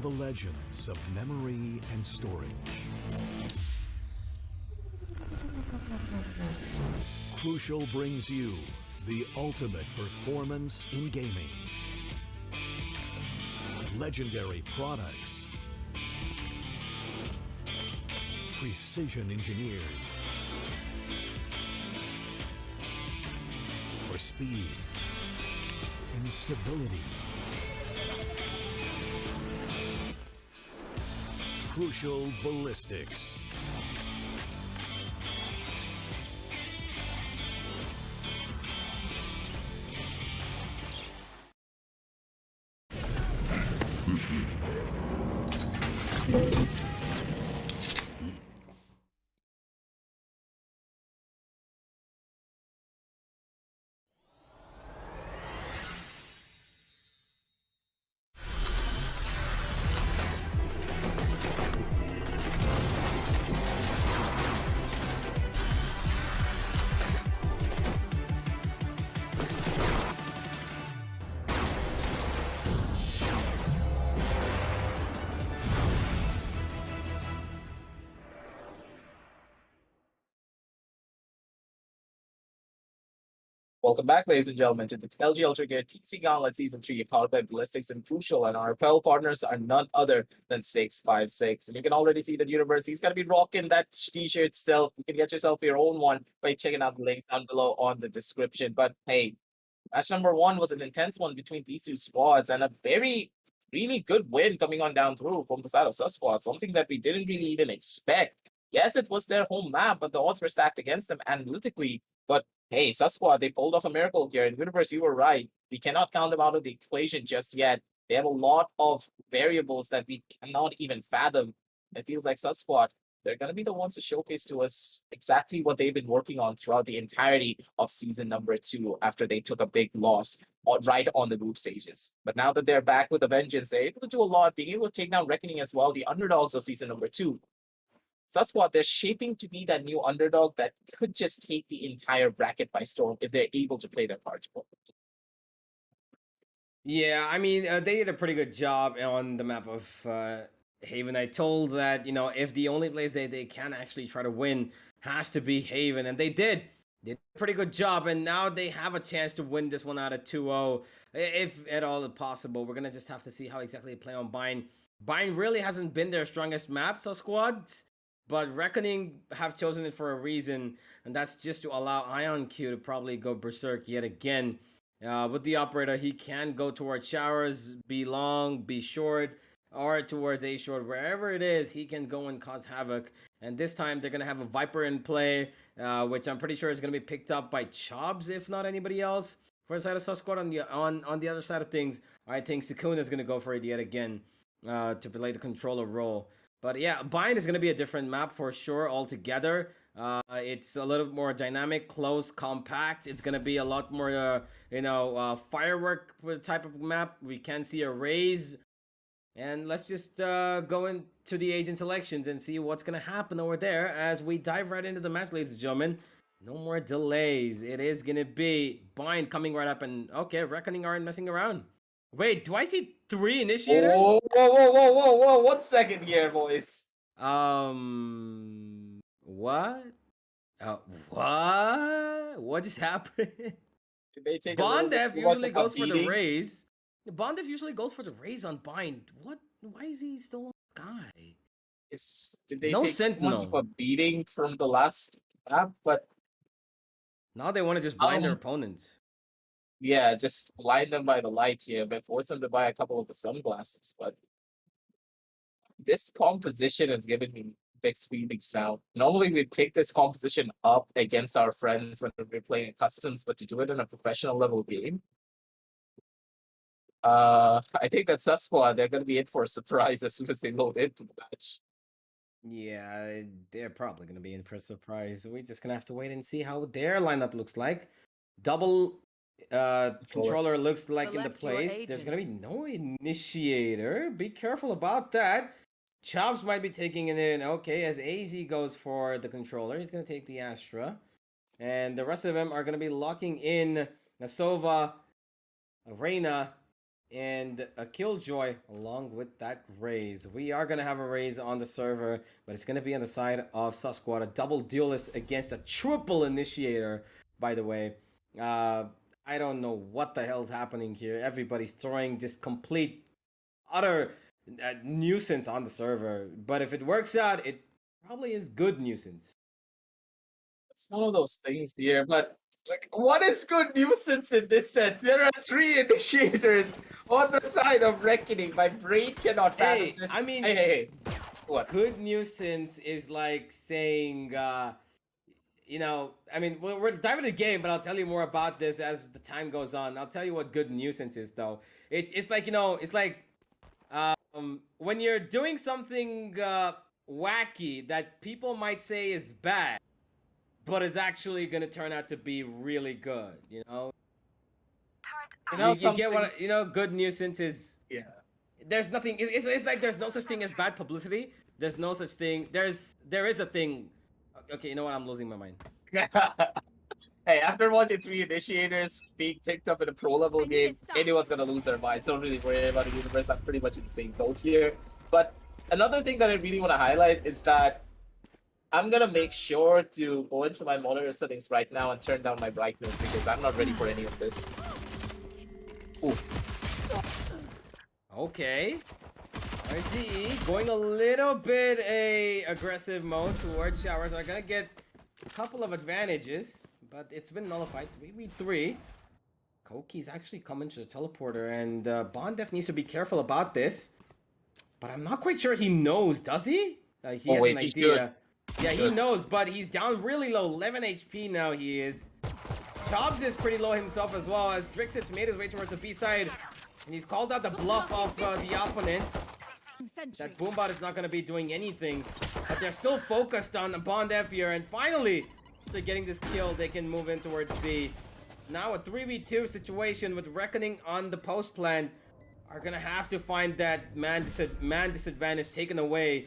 the legends of memory and storage. Crucial brings you the ultimate performance in gaming. Legendary products. Precision engineered. For speed and stability. Crucial Ballistix. Welcome back, ladies and gentlemen, to the LG Ultragear Tec Gauntlet Season 3, powered by Ballistix and Crucial, and our apparel partners are none other than 656. And you can already see that University's going to be rocking that t-shirt itself. You can get yourself your own one by checking out the links down below on the description. But hey, match number 1 was an intense one between these two squads, and a really good win coming on down through from the side of Sus Squad, something that we didn't really even expect. Yes, it was their home map, but the odds were stacked against them analytically. But hey, Sus Squad, they pulled off a miracle here. And Universe, you were right. We cannot count them out of the equation just yet. They have a lot of variables that we cannot even fathom. It feels like Sus Squad, they're going to be the ones to showcase to us exactly what they've been working on throughout the entirety of season number 2 after they took a big loss right on the group stages. But now that they're back with a vengeance, they're able to do a lot, being able to take down Reckoning as well, the underdogs of season number 2. Sus Squad, they're shaping to be that new underdog that could just take the entire bracket by storm if they're able to play their cards properly. Yeah, I mean, they did a pretty good job on the map of Haven. I told that, you know, if the only place they can actually try to win has to be Haven, and they did. They did a pretty good job, and now they have a chance to win this one out of 2-0, if at all possible. We're going to just have to see how exactly they play on Bind. Bind really hasn't been their strongest map, so squads. But Reckoning have chosen it for a reason, and that's just to allow IonQ to probably go berserk yet again. With the operator, he can go towards showers, be long, be short, or towards A short. Wherever it is, he can go and cause havoc. And this time, they're going to have a Viper in play, which I'm pretty sure is going to be picked up by Chobs, if not anybody else. For the side of Sus Squad, on the other side of things, I think Sakuna is going to go for it yet again to play the controller role. But yeah, Bind is going to be a different map for sure altogether. It's a little more dynamic, close, compact. It's going to be a lot more, firework type of map. We can see a raise. And let's just go into the agent selections and see what's going to happen over there as we dive right into the match, ladies and gentlemen. No more delays. It is going to be Bind coming right up. And okay, Reckoning aren't messing around. Wait, do I see 3 initiators? Whoa. 1 second here, boys. What? What? What is happening? Bondef usually goes for the raise. Bondef usually goes for the raise on Bind. What? Why is he still on Sky? Did they No take Sentinel. much of a beating from the last map? But now they want to just blind their opponents. Yeah, just blind them by the light here, but force them to buy a couple of the sunglasses. But this composition is giving me mixed feelings now. Normally we pick this composition up against our friends when we're playing customs, but to do it in a professional level game, I think that Sus Squad, they're going to be in for a surprise as soon as they load into the match. Yeah, they're probably going to be in for a surprise. We're just going to have to wait and see how their lineup looks like. Double controller looks like Select in the place. your There's going to be no initiator. Be careful about that. Chops might be taking it in. Okay, as AZ goes for the controller, he's going to take the Astra. And the rest of them are going to be locking in Nasova, Arena, and a Killjoy along with that raise. We are going to have a raise on the server, but it's going to be on the side of Susquad, a double duelist against a triple initiator, by the way. I don't know what the hell's happening here. Everybody's throwing just complete, utter nuisance on the server. But if it works out, it probably is good nuisance. It's one of those things here, but like, what is good nuisance in this sense? There are 3 initiators on the side of Reckoning. My brain cannot fathom Hey, this. I mean, Hey. What? good nuisance is like saying, you know, I mean, we're diving into the game, but I'll tell you more about this as the time goes on. I'll tell you what good nuisance is, though. It's like, you know, it's like when you're doing something wacky that people might say is bad, but is actually gonna turn out to be really good, you know? You get what, you know, good nuisance is... Yeah. There's nothing, it's like there's no such thing as bad publicity. There's no such thing, there is a thing. Okay, you know what, I'm losing my mind. Hey, after watching 3 initiators being picked up in a pro level game, anyone's gonna lose their mind. So don't really worry about the universe. I'm pretty much in the same boat here. But another thing that I really want to highlight is that I'm gonna make sure to go into my monitor settings right now and turn down my brightness because I'm not ready for any of this. Ooh. Okay. RGE going a little bit aggressive mode towards showers. Are gonna get a couple of advantages, but it's been nullified. 3v3. Koki's actually coming to the teleporter, and Bondef needs to be careful about this. But I'm not quite sure he knows, does he? He has an idea. Yeah, he knows, but he's down really low. 11 HP now he is. Chobbs is pretty low himself as well, as Drixit's made his way towards the B side. And he's called out the bluff of the opponents. That Boombot is not going to be doing anything. But they're still focused on the Bond F here. And finally, after getting this kill, they can move in towards B. Now a 3v2 situation with Reckoning on the post plan. Are going to have to find that man disadvantage taken away.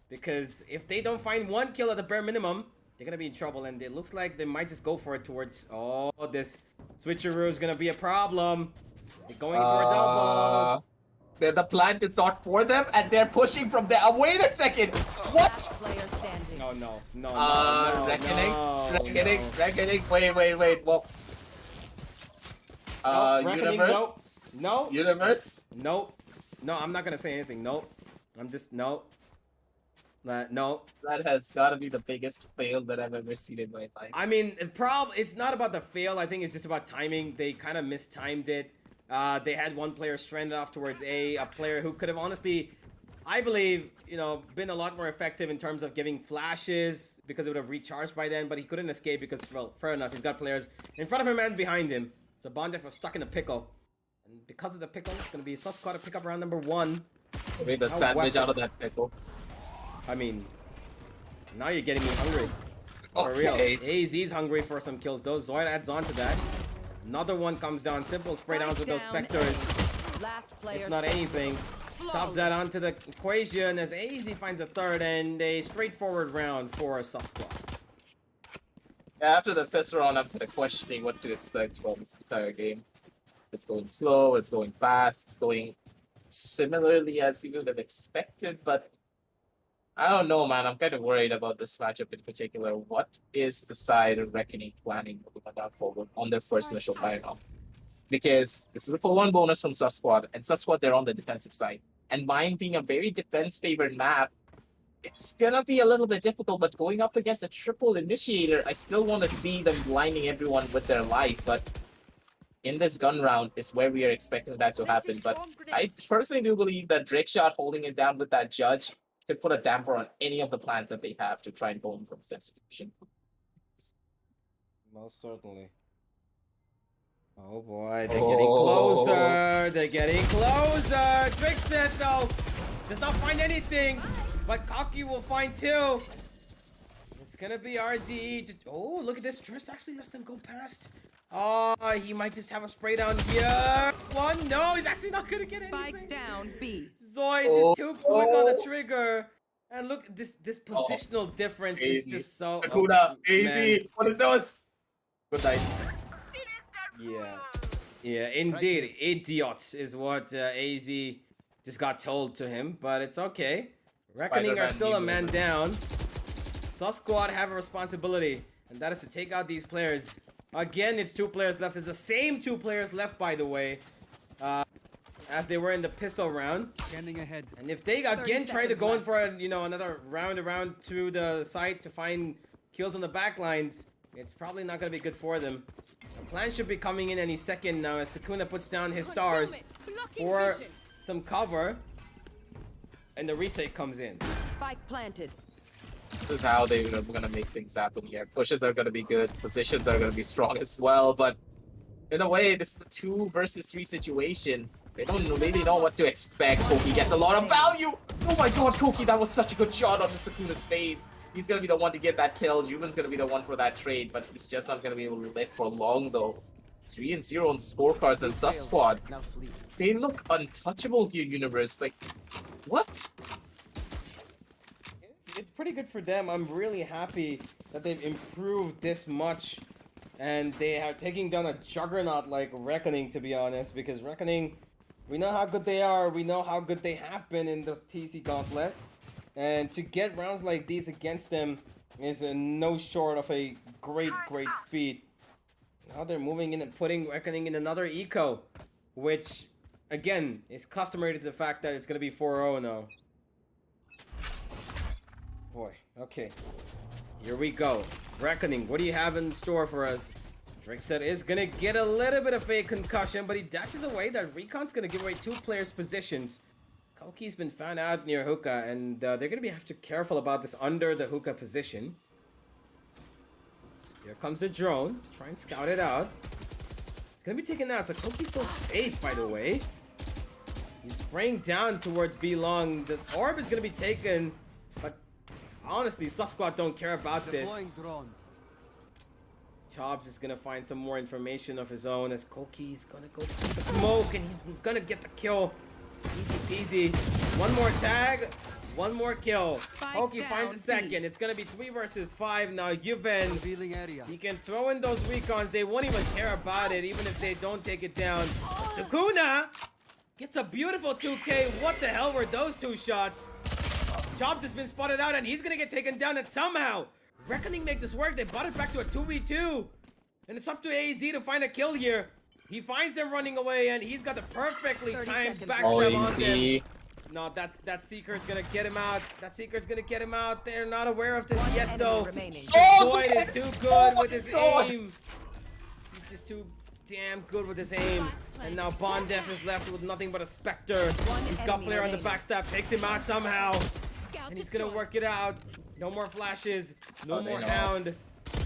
Because if they don't find 1 kill at the bare minimum, they're going to be in trouble. And it looks like they might just go for it towards... Oh, this switcheroo is going to be a problem. They're going towards elbow. The plant is not for them, and they're pushing from there. Wait a second. What? No. Reckoning. Wait. Well, Universe. No. Universe. No, I'm not gonna say anything. No, I'm just no. No. That has got to be the biggest fail that I've ever seen in my life. I mean, it's not about the fail. I think it's just about timing. They kind of mistimed it. They had one player stranded off towards a player who could have honestly, I believe, you know, been a lot more effective in terms of giving flashes because it would have recharged by then, but he couldn't escape because, well, fair enough, he's got players in front of him and behind him. So Bondef was stuck in a pickle. And because of the pickle, it's going to be Susquad to pick up round number 1. Read the sandwich out of that pickle. I mean, now you're getting me hungry. For real. AZ's hungry for some kills though. Zoid adds on to that. Another one comes down. Simple spray downs with those Spectres. If not anything. Tops that onto the equation as AZ finds a third and a straightforward round for Susquad. Yeah, after the first round, I'm kind of questioning what to expect from this entire game. It's going slow, it's going fast, it's going similarly as you would have expected, but I don't know, man. I'm kind of worried about this matchup in particular. What is the side of Reckoning planning moving down forward on their first initial fire-off? Because this is a full-on bonus from Susquad, and Susquad, they're on the defensive side. And mine being a very defense-favored map, it's gonna be a little bit difficult, but going up against a triple initiator, I still want to see them blinding everyone with their life, but in this gun round is where we are expecting that to happen. But I personally do believe that Drake-Shot holding it down with that judge could put a damper on any of the plans that they have to try and pull them from substitution. Most certainly. Oh boy, they're getting closer. They're getting closer. Drixit though does not find anything, but Kaki will find 2. It's gonna be RGE. Oh, look at this. Drist actually lets them go past. Oh, he might just have a spray down here. 1, no, he's actually not gonna get anything. Spike down B. Zoid is too quick on the trigger. And look, this positional difference is just so... Sakura, AZ, what is this? Good night. Yeah. Yeah, indeed. Idiots is what AZ just got told to him, but it's okay. Reckoning are Spider-Man still a meme man moment. down. Sus Squad have a responsibility, and that is to take out these players. Again, it's 2 players left. It's the same 2 players left, by the way, as they were in the pistol round. Scanning ahead. And if they 30 again try to seconds go in left. for another round around to the site to find kills on the back lines, it's probably not going to be good for them. The plan should be coming in any second now as Sakuna puts down his stars for some cover, and the retake comes in. Spike planted. This is how they're gonna make things happen here. Pushes are gonna be good, positions are gonna be strong as well, but in a way, this is a 2 versus 3 situation. They don't really know what to expect. Koki gets a lot of value! Oh my god, Koki, that was such a good shot on Sakuna's face. He's gonna be the one to get that kill. Juven's gonna be the one for that trade, but he's just not gonna be able to live for long though. 3-0 on the scorecards, and Sus Squad, Now flee. they look untouchable here, Universe. Like, what? It's pretty good for them. I'm really happy that they've improved this much, and they are taking down a juggernaut like Reckoning, to be honest, because Reckoning, we know how good they are, we know how good they have been in the Tec Gauntlet, and to get rounds like these against them is no short of a great feat. Now they're moving in and putting Reckoning in another eco, which again is customary to the fact that it's going to be 4-0 now. Boy, okay. Here we go. Reckoning, what do you have in store for us? Drixet is gonna get a little bit of a concussion, but he dashes away. That Recon's gonna give away 2 players' positions. Koki's been found out near hookah, and they're gonna have to careful about this under the hookah position. Here comes the drone to try and scout it out. It's gonna be taken out, so Koki's still safe, by the way. He's spraying down towards B long. The orb is gonna be taken, but honestly, Sus Squad don't care about this. Deploying drone. Chobbs is gonna find some more information of his own as Koki's gonna go past the smoke and he's gonna get the kill. Easy peasy. One more tag, one more kill. Koki finds a second. It's gonna be 3 versus 5 now. Juven, Revealing area. he can throw in those recons. They won't even care about it, even if they don't take it down. Sukuna gets a beautiful 2K. What the hell were those 2 shots? Chobbs has been spotted out and he's gonna get taken down, and somehow Reckoning make this work. They brought it back to a 2v2, and it's up to AZ to find a kill here. He finds them running away, and he's got the perfectly 30 timed seconds. backstab on easy. them. No, that Seeker's gonna get him out. That Seeker's gonna get him out. They're not aware of this One yet, enemy though. remaining. Zoid is too good Oh with my his God. aim. He's just too damn good with his aim. And now Bondef is left with nothing but a Spectre. One He's got enemy player on the remaining. backstab, takes him out somehow. Scout And he's gonna work it out. No more flashes. No Oh, they more know. hound.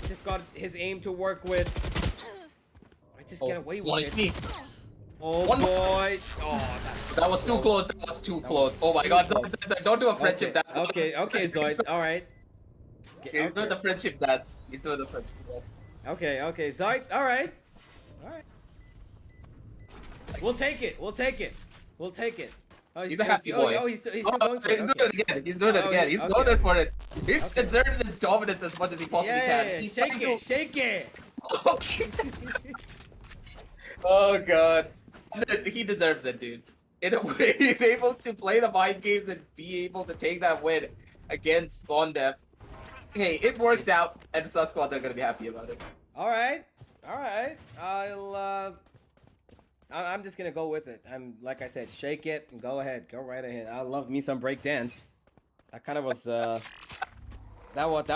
Just got his aim to work with. I just get away it's with 1 it. HP. Oh One more. boy. Oh, that's That was too close. That was too close. Oh my god, don't do a friendship dance. Okay, Zoid. Alright. He's doing the friendship dance. He's doing the friendship dance. Okay, Zoid. Alright. We'll take it. Oh, He's a happy boy. Oh, he's still going for it. He's doing it again. He's doing it Oh, again. He's going okay. for it. He's Okay. exerted his dominance as much as he possibly can. Yeah, He's shake trying it, to- shake it. Okay. Oh god. He deserves it, dude. In a way, he's able to play the mind games and be able to take that win against Bondef. Hey, it worked out, and Sus Squad, they're gonna be happy about it. Alright. I'm just gonna go with it. I'm like I said, shake it and go ahead. Go right ahead. I love me some break dance. That kind of was that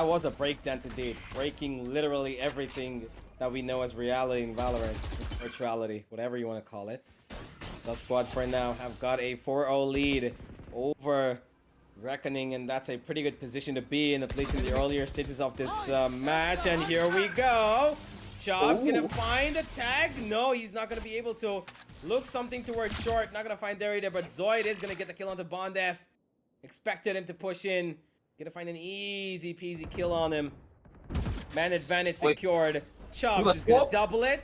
was a break dance indeed. Breaking literally everything that we know as reality in Valorant, virtuality, whatever you want to call it. So Squad for now have got a 4-0 lead over Reckoning, and that's a pretty good position to be in, at least in the earlier stages of this match. And here we go. Chobb's gonna find a tag. No, he's not gonna be able to. Look something towards short. Not gonna find Derry there, but Zoid is gonna get the kill onto Bondef. Expected him to push in. Gonna find an easy peasy kill on him. Man advantage secured. Chobbs is gonna double it.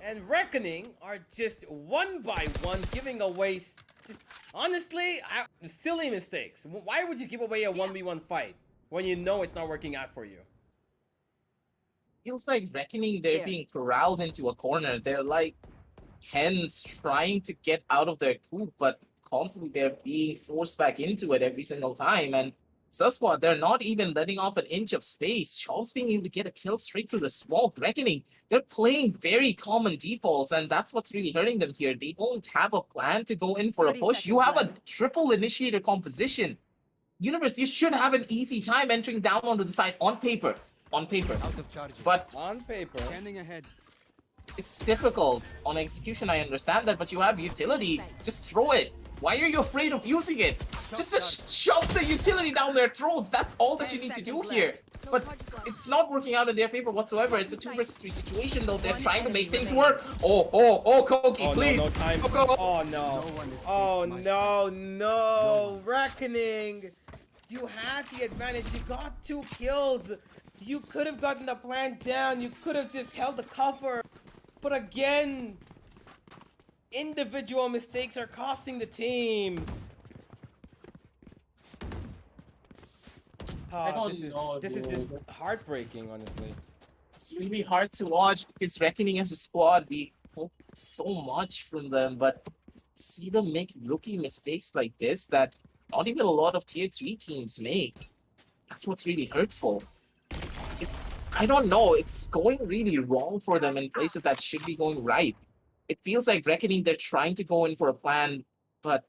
And Reckoning are just 1 by 1 giving away just honestly silly mistakes. Why would you give away a 1v1 fight when you know it's not working out for you? Feels like Reckoning, they're being corralled into a corner. They're like, hence trying to get out of their coop, but constantly they're being forced back into it every single time. And Squad, they're not even letting off an inch of space. Chomps being able to get a kill straight through the smoke. Reckoning, they're playing very common defaults, and that's what's really hurting them here. They don't have a plan to go in for a 30 push. You have seconds a triple initiator composition. Universe, you should have an easy time entering down onto the side on paper. On paper. Out of charges. But On paper. Scanning ahead. it's difficult. On execution, I understand that, but you have utility. Just throw it. Why are you afraid of using it? Just shove the utility down their throats. That's all that you need to do here. But it's not working out in their favor whatsoever. It's a 2 versus 3 situation, though. They're trying to make things work. Oh, Koki, Oh, please. no, no time. Go. Oh, no. Oh, no. Reckoning. You had the advantage. You got 2 kills. You could have gotten the plan down. You could have just held the cover. But again, individual mistakes are costing the team. I don't know, this is dude. just heartbreaking, honestly. It's really hard to watch because Reckoning as a squad, we hope so much from them, but to see them make rookie mistakes like this that not even a lot of tier 3 teams make, that's what's really hurtful. I don't know, it's going really wrong for them in places that should be going right. It feels like Reckoning, they're trying to go in for a plan, but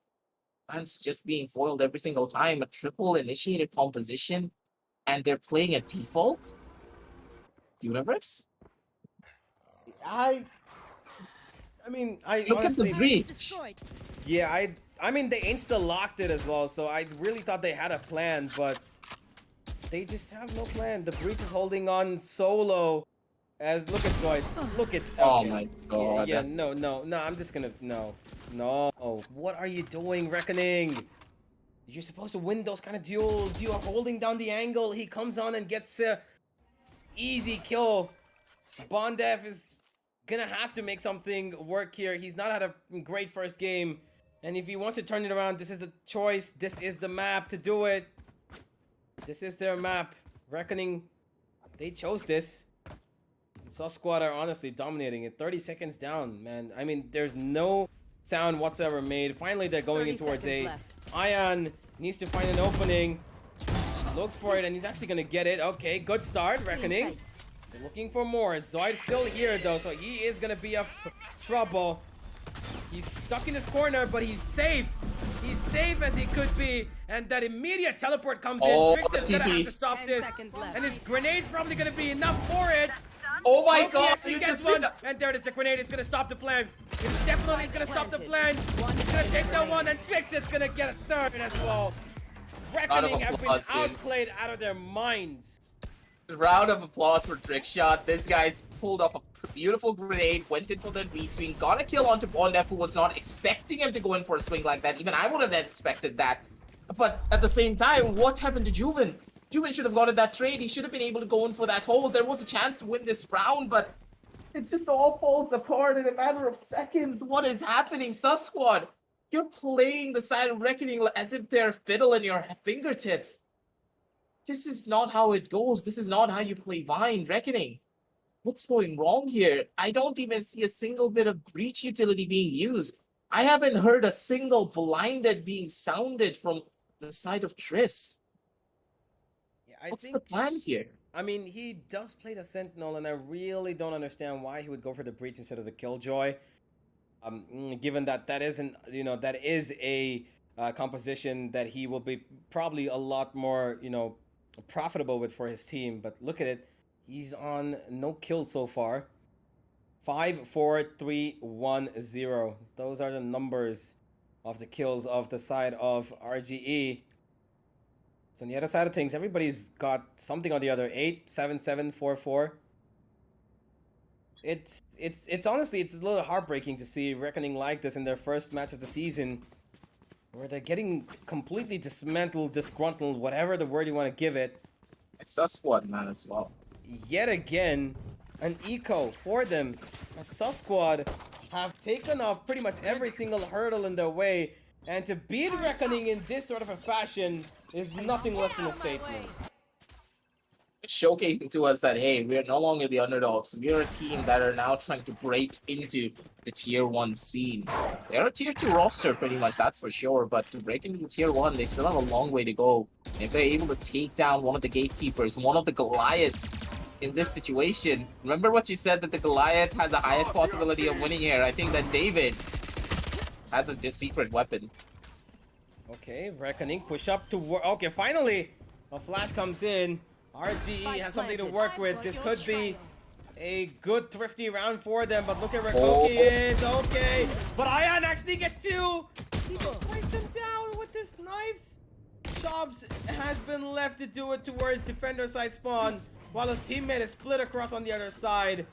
plan's just being foiled every single time. A triple initiated composition, and they're playing a default universe. I mean, I Look at the honestly, breach. Destroyed. yeah, I mean, they insta-locked it as well, so I really thought they had a plan, but they just have no plan. The breach is holding on solo. As look at Zoid, look at. Oh okay. my god. Yeah, no. I'm just gonna no. What are you doing, Reckoning? You're supposed to win those kind of duels. You are holding down the angle. He comes on and gets a easy kill. Bondev is gonna have to make something work here. He's not had a great first game, and if he wants to turn it around, this is the choice. This is the map to do it. This is their map. Reckoning, they chose this. Sus Squad are honestly dominating it. 30 seconds down, man. I mean, there's no sound whatsoever made. Finally, they're going in 30 towards A. seconds left. Ion needs to find an opening. Looks for it, and he's actually going to get it. Okay, good start, Reckoning. They're looking for more. Zoid's still here, though, so he is going to be a trouble. He's stuck in this corner, but he's safe. He's safe as he could be. And that immediate teleport comes Oh, in. Trix is going to have to stop 10 this. seconds left. And his grenade's probably going to be enough for it. Oh my Okay, god, he you gets just one, said that. and there it is. The grenade is gonna stop the plan. It definitely is gonna stop the plan. He's gonna take that one, and Trix is gonna get a third as well. Reckoning have been applause, dude. outplayed out of their minds. Round of applause for Trickshot. This guy's pulled off a beautiful grenade, went in for the re-swing, got a kill onto Bondev, who was not expecting him to go in for a swing like that. Even I would have expected that. But at the same time, what happened to Juven? Juven should have gotten that trade. He should have been able to go in for that hold. There was a chance to win this round, but it just all falls apart in a matter of seconds. What is happening, Sus Squad? You're playing the side of Reckoning as if they're fiddle in your fingertips. This is not how it goes. This is not how you play Vine, Reckoning. What's going wrong here? I don't even see a single bit of breach utility being used. I haven't heard a single blinded being sounded from the side of Triss. Yeah, What's the plan here? I mean, he does play the Sentinel, and I really don't understand why he would go for the Breach instead of the Killjoy. Given that that isn't, that is a composition that he will be probably a lot more, profitable with for his team. But look at it. He's on no kills so far. 5, 4, 3, 1, 0. Those are the numbers of the kills of the side of RGE. So on the other side of things, everybody's got something on the other. 8, 7, 7, 4, 4. It's honestly, it's a little heartbreaking to see Reckoning like this in their first match of the season, where they're getting completely dismantled, disgruntled, whatever the word you want to give it. It's Sus Squad, man, as well. Yet again, an eco for them. A Sus Squad have taken off pretty much every single hurdle in their way, and to beat Reckoning in this sort of a fashion is nothing less than a statement. Showcasing to us that, hey, we're no longer the underdogs. We're a team that are now trying to break into the tier 1 scene. They're a tier 2 roster pretty much, that's for sure, but to break into the tier 1, they still have a long way to go. And if they're able to take down one of the gatekeepers, one of the Goliaths in this situation, remember what you said that the Goliath has the highest possibility of winning here. I think that David has a secret weapon. Okay, Reckoning push up to work. Okay, finally a flash comes in. RGE has something to work with. This could be a good thrifty round for them, but look at where Koki is. Okay, but Ion actually gets two. He just placed them down with his knives. Shops has been left to do it towards defender side spawn, while his teammate is split across on the other side.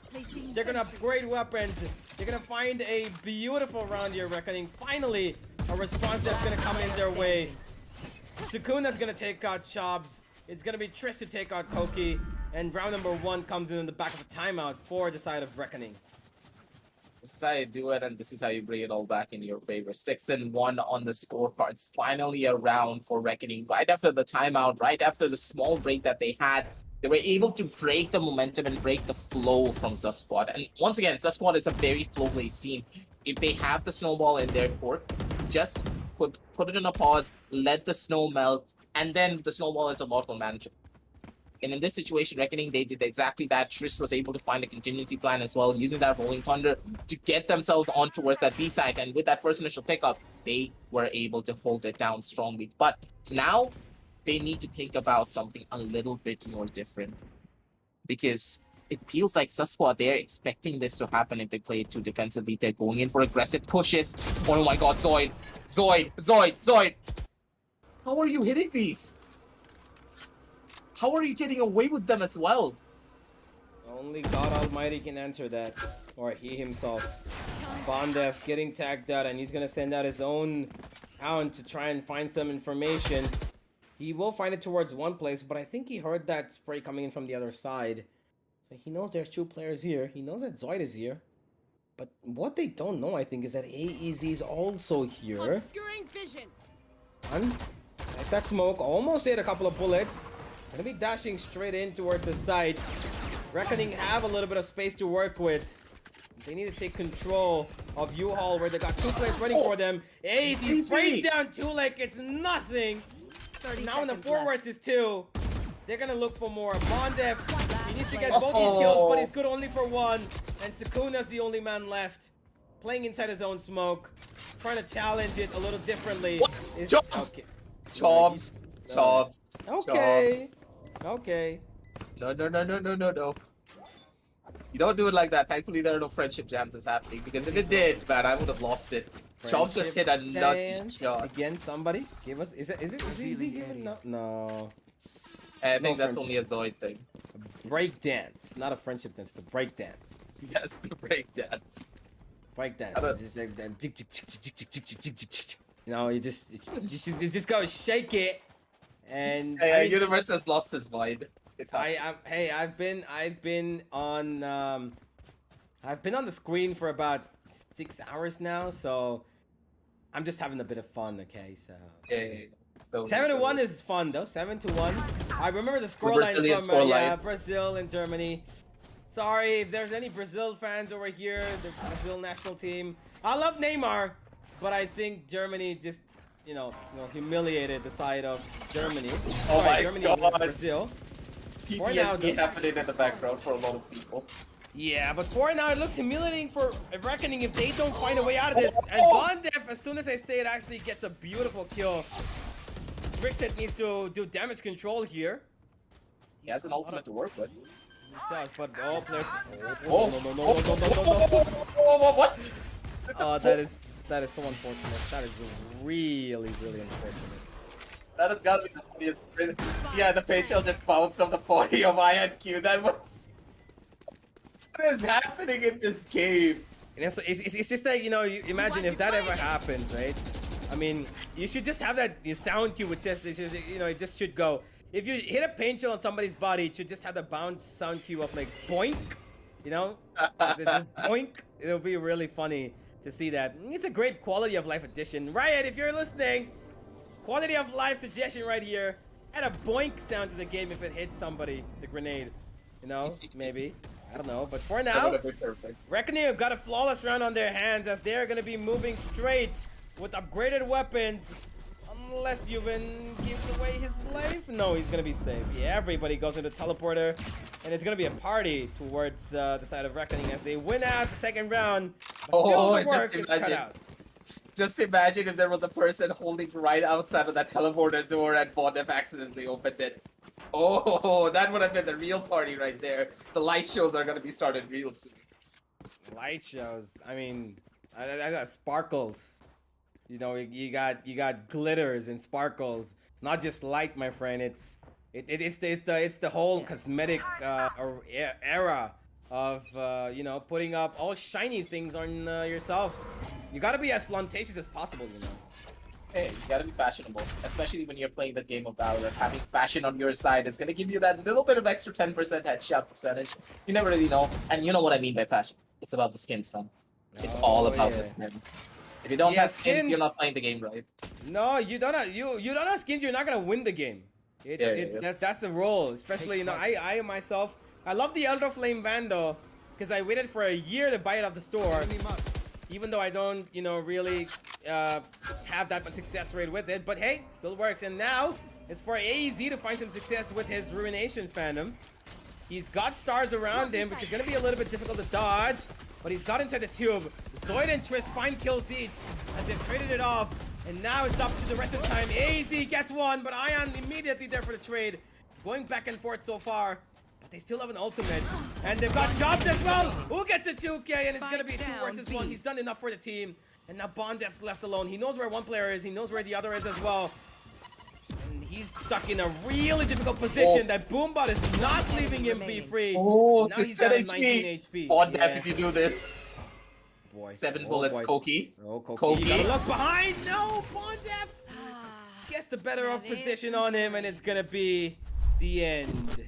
They're gonna upgrade weapons. They're gonna find a beautiful round here, Reckoning. Finally, a response that's gonna come in their way. Sukuna's gonna take out Shops. It's gonna be Trish to take out Koki. And round number 1 comes in the back of a timeout for the side of Reckoning. This is how you do it, and this is how you bring it all back in your favor. 6-1 on the scorecards. Finally a round for Reckoning. Right after the timeout, right after the small break that they had, they were able to break the momentum and break the flow from Sus Squad. And once again, Sus Squad is a very flow-based team. If they have the snowball in their court, just put it in a pause, let the snow melt, and then the snowball is a lot more manageable. And in this situation, Reckoning, they did exactly that. Trish was able to find a contingency plan as well, using that Rolling Thunder to get themselves on towards that B side. And with that first initial pickup, they were able to hold it down strongly. But now they need to think about something a little bit more different, because it feels like Sus Squad, they're expecting this to happen if they play it too defensively. They're going in for aggressive pushes. Oh my god, Zoid! Zoid! How are you hitting these? How are you getting away with them as well? Only God Almighty can answer that, or he himself. Bondev getting tagged out, and he's gonna send out his own hound to try and find some information. He will find it towards one place, but I think he heard that spray coming in from the other side. So he knows there's 2 players here. He knows that Zoid is here. But what they don't know, I think, is that AEZ is also here. Obscuring vision. Like that smoke, almost hit a couple of bullets. Gonna be dashing straight in towards the side. Reckoning have a little bit of space to work with. They need to take control of U-Haul, where they got 2 players running for them. AEZ sprays down 2 like it's nothing. Now in the 4 versus 2, they're gonna look for more. Bondev, he needs to get both these kills, but he's good only for 1. And Sukuna's the only man left, playing inside his own smoke, trying to challenge it a little differently. What? Chops! Okay. Chops! Chops! Okay. Okay. No. You don't do it like that. Thankfully, there are no friendship jams happening, because if it did, man, I would have lost it. Chops just hit a nutty shot. Again, somebody give us. Is it easy? No. I think that's only a Zoid thing. Break dance, not a friendship dance. It's a break dance. Yes, the break dance. Break dance. You know, you just go shake it, and hey, Universe has lost his mind. It's I've been on the screen for about 6 hours now, so I'm just having a bit of fun. Okay, so yeah. 7-1 is fun though. 7-1. I remember the scoreline from Brazil and Germany. Sorry if there's any Brazil fans over here. The Brazil national team. I love Neymar, but I think Germany just, humiliated the side of Germany. Oh my Germany god. Brazil. PTSD happening in the background for a lot of people. Yeah, but for now it looks humiliating for Reckoning if they don't find a way out of this. And Bondev, as soon as I say it, actually gets a beautiful kill. Brixet needs to do damage control here. He has an ultimate to work with. He does, but all players. No. What? That is so unfortunate. That is really unfortunate. That has got to be the funniest. Yeah, the Paychel just bounced off the body of INQ. That was. What is happening in this game? And it's just like, you imagine if that ever happens, right? I mean, you should just have that sound cue which says, it just should go. If you hit a paint shell on somebody's body, it should just have the bounce sound cue of like boink, the boink. It'll be really funny to see that. It's a great quality of life addition. Riot, if you're listening, quality of life suggestion right here. Add a boink sound to the game if it hits somebody, the grenade. Maybe. I don't know, but for That now, would have been perfect. Reckoning have got a flawless round on their hands as they're going to be moving straight with upgraded weapons. Unless Yuven gives away his life. No, he's going to be safe. Yeah, everybody goes into teleporter. And it's going to be a party towards the side of Reckoning as they win out the second round. But still the work is cut out. Just imagine if there was a person holding right outside of that teleporter door and Bondef accidentally opened it. Oh, that would have been the real party right there. The light shows are going to be started real soon. Light shows. I mean, I got sparkles. You know, you got glitters and sparkles. It's not just light, my friend. It's the whole cosmetic era of you know, putting up all shiny things on yourself. You gotta be as flirtatious as possible, you know. Hey, you gotta be fashionable, especially when you're playing the game of Valorant. Having fashion on your side is gonna give you that little bit of extra 10% headshot percentage. You never really know, and you know what I mean by fashion. It's about the skins, man. It's all about the skins. If you don't have skins, you're not playing the game right. No, you don't have skins, you're not gonna win the game. That's the role. Especially, you know, I myself, I love the Elder Flame Vandal because I waited for a year to buy it off the store. Even though I don't, you know, really have that much success rate with it, but hey, still works. And now it's for AZ to find some success with his Ruination Phantom. He's got stars around him, which is going to be a little bit difficult to dodge, but he's got inside the tube. Zoid and Triss find kills each as they've traded it off, and now it's up to the rest of the time. AZ gets one, but Ion immediately there for the trade. It's going back and forth so far. They still have an ultimate, and they've got chopped as well. Who gets a 2K, and it's gonna be 2 versus 1. He's done enough for the team, and now Bondef's left alone. He knows where one player is. He knows where the other is as well, and he's stuck in a really difficult position. That Boombot is not leaving him be free. Oh, now he's down 19 HP. Bondef, if you do this. Boy. 7 bullets, Koki. Oh, Koki. You gotta look behind. No, Bondef gets the better of position on him, and it's gonna be the end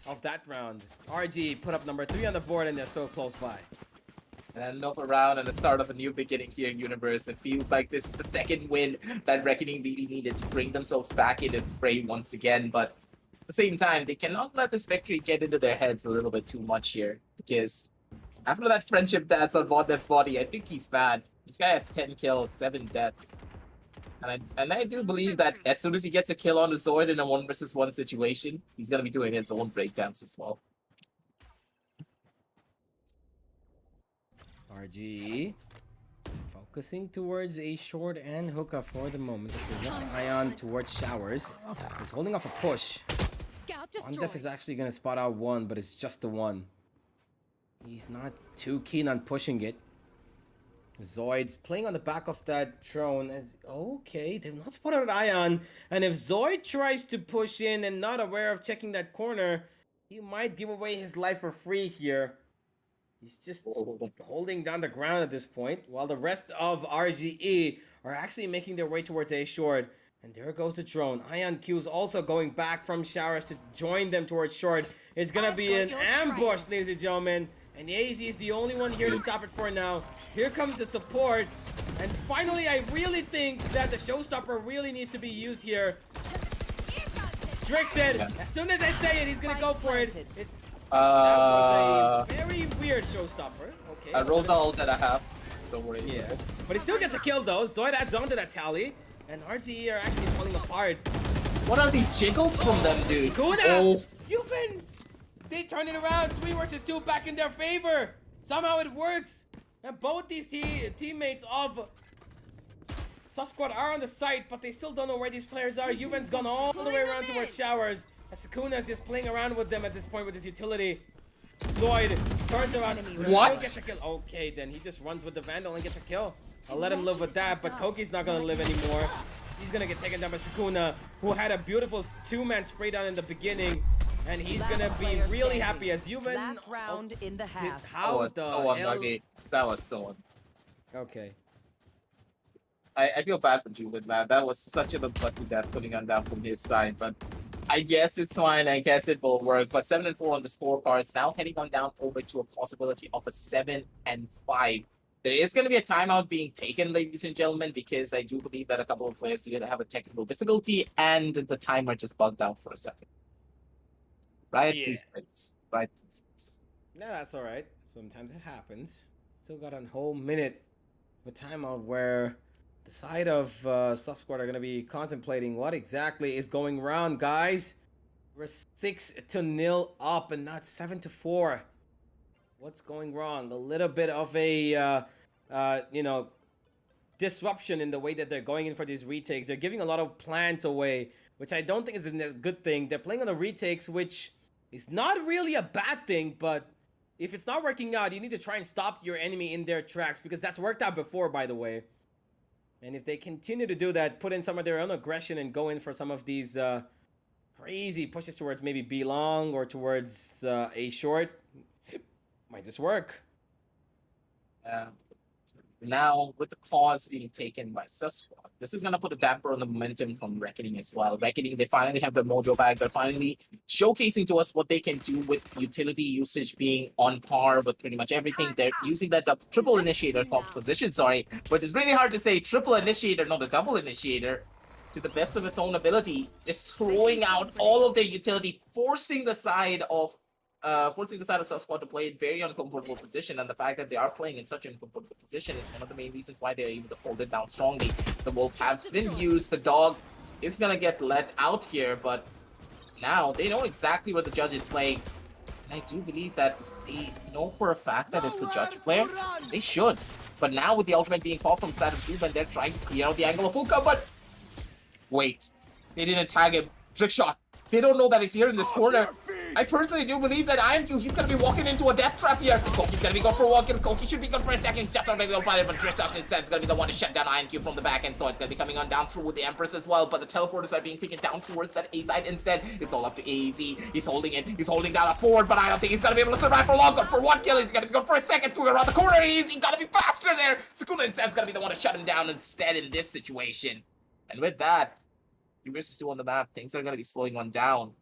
of that round. RG put up number 3 on the board, and they're still close by. And another round and the start of a new beginning here in Universe. It feels like this is the second win that Reckoning really needed to bring themselves back into the fray once again. But at the same time, they cannot let this victory get into their heads a little bit too much here. Because after that friendship dance on Bondef's body, I think he's bad. This guy has 10 kills, 7 deaths. And I do believe that as soon as he gets a kill on the Zoid in a 1 versus 1 situation, he's going to be doing his own breakdowns as well. RG focusing towards a short and hookah for the moment. This is not Ion towards Showers. He's holding off a push. Bondef is actually going to spot out 1, but it's just the 1. He's not too keen on pushing it. Zoid's playing on the back of that drone as okay, they've not spotted Ion, and if Zoid tries to push in and not aware of checking that corner, he might give away his life for free here. He's just holding down the ground at this point, while the rest of RGE are actually making their way towards A short. And there goes the drone. Ion Q's also going back from Showers to join them towards short. It's gonna be an ambush, ladies and gentlemen. And AZ is the only one here to stop it for now. Here comes the support. And finally, I really think that the showstopper really needs to be used here. Drixon, as soon as I say it, he's gonna go for it. That was a very weird showstopper. Okay. I rolled all that I have. Don't worry. Yeah. But he still gets a kill though. Zoid adds on to that tally. And RGE are actually falling apart. What are these jiggles from them, dude? Kuna! Oh. Yuven! They turn it around. 3 versus 2 back in their favor. Somehow it works. And both these teammates of Squad are on the site, but they still don't know where these players are. Yuven's gone all the way around towards Showers. As Sakuna is just playing around with them at this point with his utility. Zoid turns around. What? Gets a kill. Okay, then he just runs with the Vandal and gets a kill. I'll let him live with that, but Koki's not gonna live anymore. He's gonna get taken down by Sakuna, who had a beautiful 2-man spray down in the beginning. And he's gonna be really happy as Yuven. Last round in the half. How the so hell? unlucky. That was so Okay. I feel bad for Juven, man. That was such an unlucky death putting on down from his side, but I guess it's fine. I guess it will work. But 7 and 4 on the scorecards, now heading on down over to a possibility of a 7 and 5. There is going to be a timeout being taken, ladies and gentlemen, because I do believe that a couple of players are going to have a technical difficulty, and the timer just bugged out for a second. Right, Yeah. please, please. Right, please, please. Yeah, that's all right. Sometimes it happens. Still got a whole minute of a timeout where the side of Squad are going to be contemplating what exactly is going wrong, guys. We're 6-0 up and not 7-4. What's going wrong? A little bit of a, disruption in the way that they're going in for these retakes. They're giving a lot of plants away, which I don't think is a good thing. They're playing on the retakes, which is not really a bad thing, but if it's not working out, you need to try and stop your enemy in their tracks, because that's worked out before, by the way. And if they continue to do that, put in some of their own aggression and go in for some of these crazy pushes towards maybe B long or towards A short, might just work. Now, with the pause being taken by Squad, this is going to put a damper on the momentum from Reckoning as well. Reckoning, they finally have their mojo back. They're finally showcasing to us what they can do with utility usage being on par with pretty much everything. They're using that triple initiator composition, which is really hard to say. Triple initiator, not a double initiator, to the best of its own ability, just throwing out all of their utility, forcing the side of Squad to play in very uncomfortable position, and the fact that they are playing in such an uncomfortable position is one of the main reasons why they're able to hold it down strongly. The Wolf has been used, the dog is gonna get let out here, but now they know exactly what the judge is playing. And I do believe that they know for a fact that it's a judge player. They should. But now with the ultimate being fought from the side of Cube, and they're trying to clear out the angle of Hookah, but wait, they didn't tag him. Trick shot. They don't know that he's here in this corner. I personally do believe that IMQ, he's going to be walking into a death trap here. Koki's going to be good for one kill. Koki should be good for a second. He's just not going to be able to find it, but Drissock instead is going to be the one to shut down IMQ from the back end. So it's going to be coming on down through with the Empress as well. But the teleporters are being taken down towards that A side instead. It's all up to AZ. He's holding it. He's holding down a forward, but I don't think he's going to be able to survive for long. Good for one kill. He's going to be good for a second. Swing around the corner. He's got to be faster there. Sukuna instead is going to be the one to shut him down instead in this situation. And with that, versus 2 on the map, things are going to be slowing on down.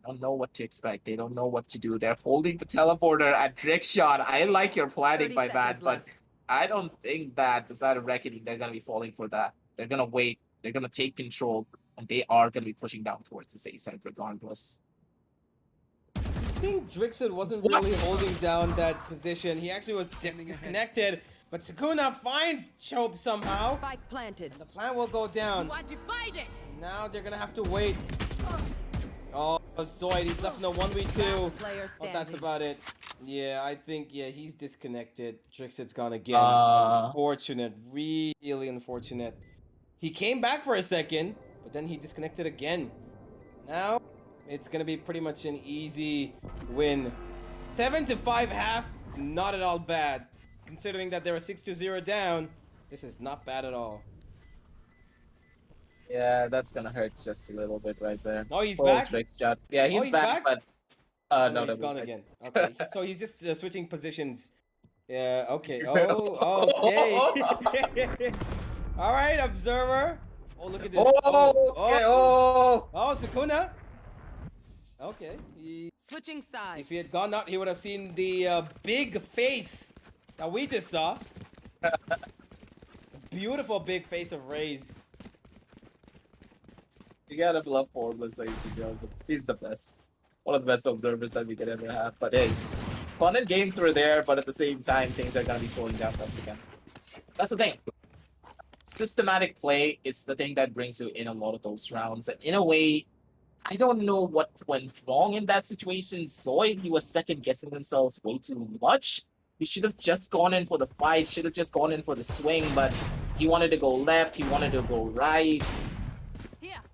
Don't know what to expect. They don't know what to do. They're holding the teleporter at trick shot. I like your planning by that, but I don't think that the side of Reckoning, they're going to be falling for that. They're going to wait. They're going to take control, and they are going to be pushing down towards the A side regardless. I think Drixit wasn't really holding down that position. He actually was disconnected, but Sukuna finds Chope somehow. Spike planted. The plant will go down. You are divided. Now they're going to have to wait. Oh, Zoid, he's left in a 1v2. Oh, that's about it. Yeah, I think, he's disconnected. Drixit's gone again. Unfortunate. Really unfortunate. He came back for a second, but then he disconnected again. Now, it's going to be pretty much an easy win. 7-5 half, not at all bad. Considering that they were 6-0 down, this is not bad at all. Yeah, that's gonna hurt just a little bit right there. Oh, he's back? Trick shot. Yeah, he's back, but no, he's gone again. Okay, so he's just switching positions. Yeah, okay. Oh, okay. All right, observer. Oh, look at this. Oh, Sukuna. Okay. Switching sides. If he had gone out, he would have seen the big face that we just saw. Beautiful big face of Raze. You gotta love Formless, ladies and gentlemen. He's the best. One of the best observers that we could ever have. But hey, fun and games were there, but at the same time, things are gonna be slowing down once again. That's the thing. Systematic play is the thing that brings you in a lot of those rounds. And in a way, I don't know what went wrong in that situation. Zoid, he was second guessing themselves way too much. He should have just gone in for the fight, should have just gone in for the swing, but he wanted to go left, he wanted to go right.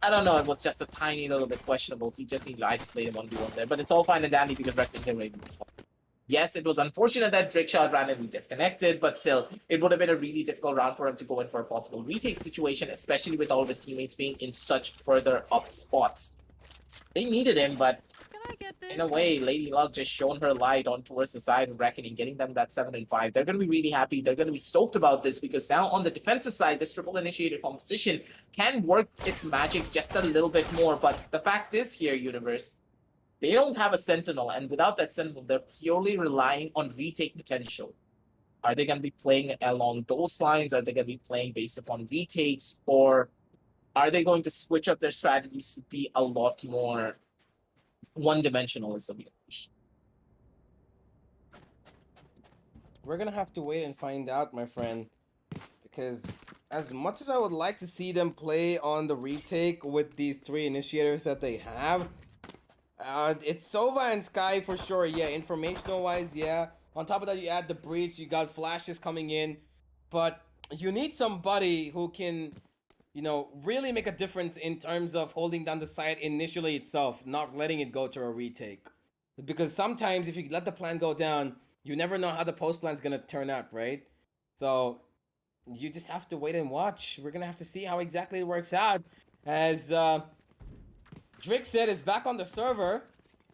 I don't know, it was just a tiny little bit questionable. He just needed to isolate him 1v1 there, but it's all fine and dandy because Reckoning can raid. Yes, it was unfortunate that Trickshot randomly disconnected, but still, it would have been a really difficult round for him to go in for a possible retake situation, especially with all of his teammates being in such further up spots. They needed him, but in a way, Lady Luck just shone her light on towards the side of Reckoning, getting them that 7-5. They're going to be really happy. They're going to be stoked about this because now on the defensive side, this triple initiator composition can work its magic just a little bit more. But the fact is here, Universe, they don't have a Sentinel. And without that Sentinel, they're purely relying on retake potential. Are they going to be playing along those lines? Are they going to be playing based upon retakes? Or are they going to switch up their strategies to be a lot more one-dimensional is the real question. We're gonna have to wait and find out, my friend. Because as much as I would like to see them play on the retake with these 3 initiators that they have, it's Sova and Sky for sure. Yeah, informational wise, yeah. On top of that, you add the breach, you got flashes coming in. But you need somebody who can, you know, really make a difference in terms of holding down the site initially itself, not letting it go to a retake. Because sometimes if you let the plan go down, you never know how the post plan's gonna turn out, right? So you just have to wait and watch. We're gonna have to see how exactly it works out. As Drix said, is back on the server,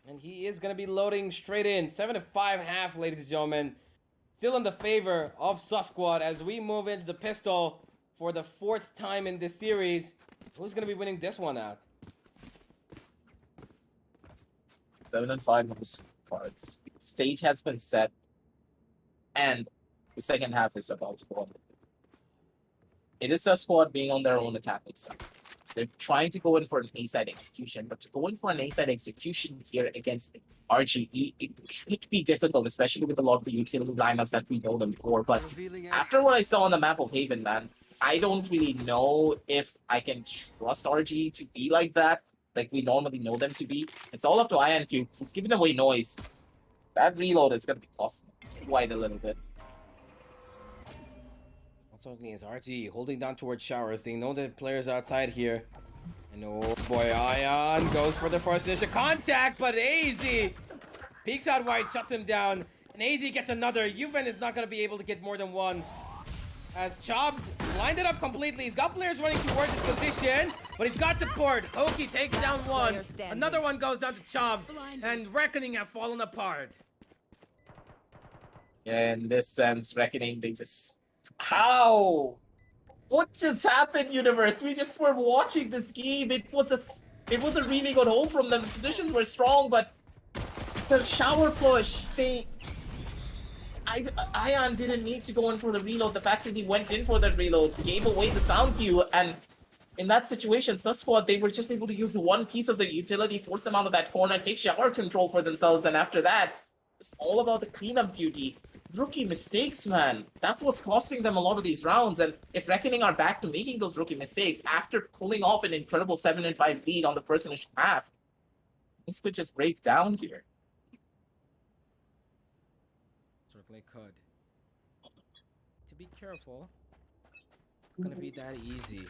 and he is gonna be loading straight in. 7-5 half, ladies and gentlemen. Still in the favor of Squad as we move into the pistol for the 4th time in this series. Who's gonna be winning this one out? 7-5 of the cards. Stage has been set, and the second half is about to go on. It is a squad being on their own attacking side. They're trying to go in for an A-side execution, but to go in for an A-side execution here against RGE, it could be difficult, especially with a lot of the utility lineups that we know them for. But Revealing after what I saw on the map of Haven, man, I don't really know if I can trust RGE to be like that, like we normally know them to be. It's all up to INQ. He's giving away noise. That reload is going to be costing quite a little bit. Talking is RG holding down towards showers. They know the players outside here. And oh boy, Ion goes for the first initial contact, but AZ peeks out wide, shuts him down. And AZ gets another. Juven is not going to be able to get more than one. As Chobs lined it up completely. He's got players running towards his position, but he's got support. Hoki takes down one. Another one goes down to Chobs. And Reckoning have fallen apart. Yeah, in this sense, Reckoning, they just... How? What just happened, Universe? We just were watching this game. It was a really good hold from them. The positions were strong, but the shower push, Ion didn't need to go in for the reload. The fact that he went in for that reload gave away the sound cue, and in that situation, Squad, they were just able to use one piece of the utility, force them out of that corner, take shower control for themselves, and after that, it's all about the cleanup duty. Rookie mistakes, man. That's what's costing them a lot of these rounds. And if Reckoning are back to making those rookie mistakes after pulling off an incredible 7-5 lead on the first initial half, this could just break down here. Certainly could. To be careful, it's gonna be that easy.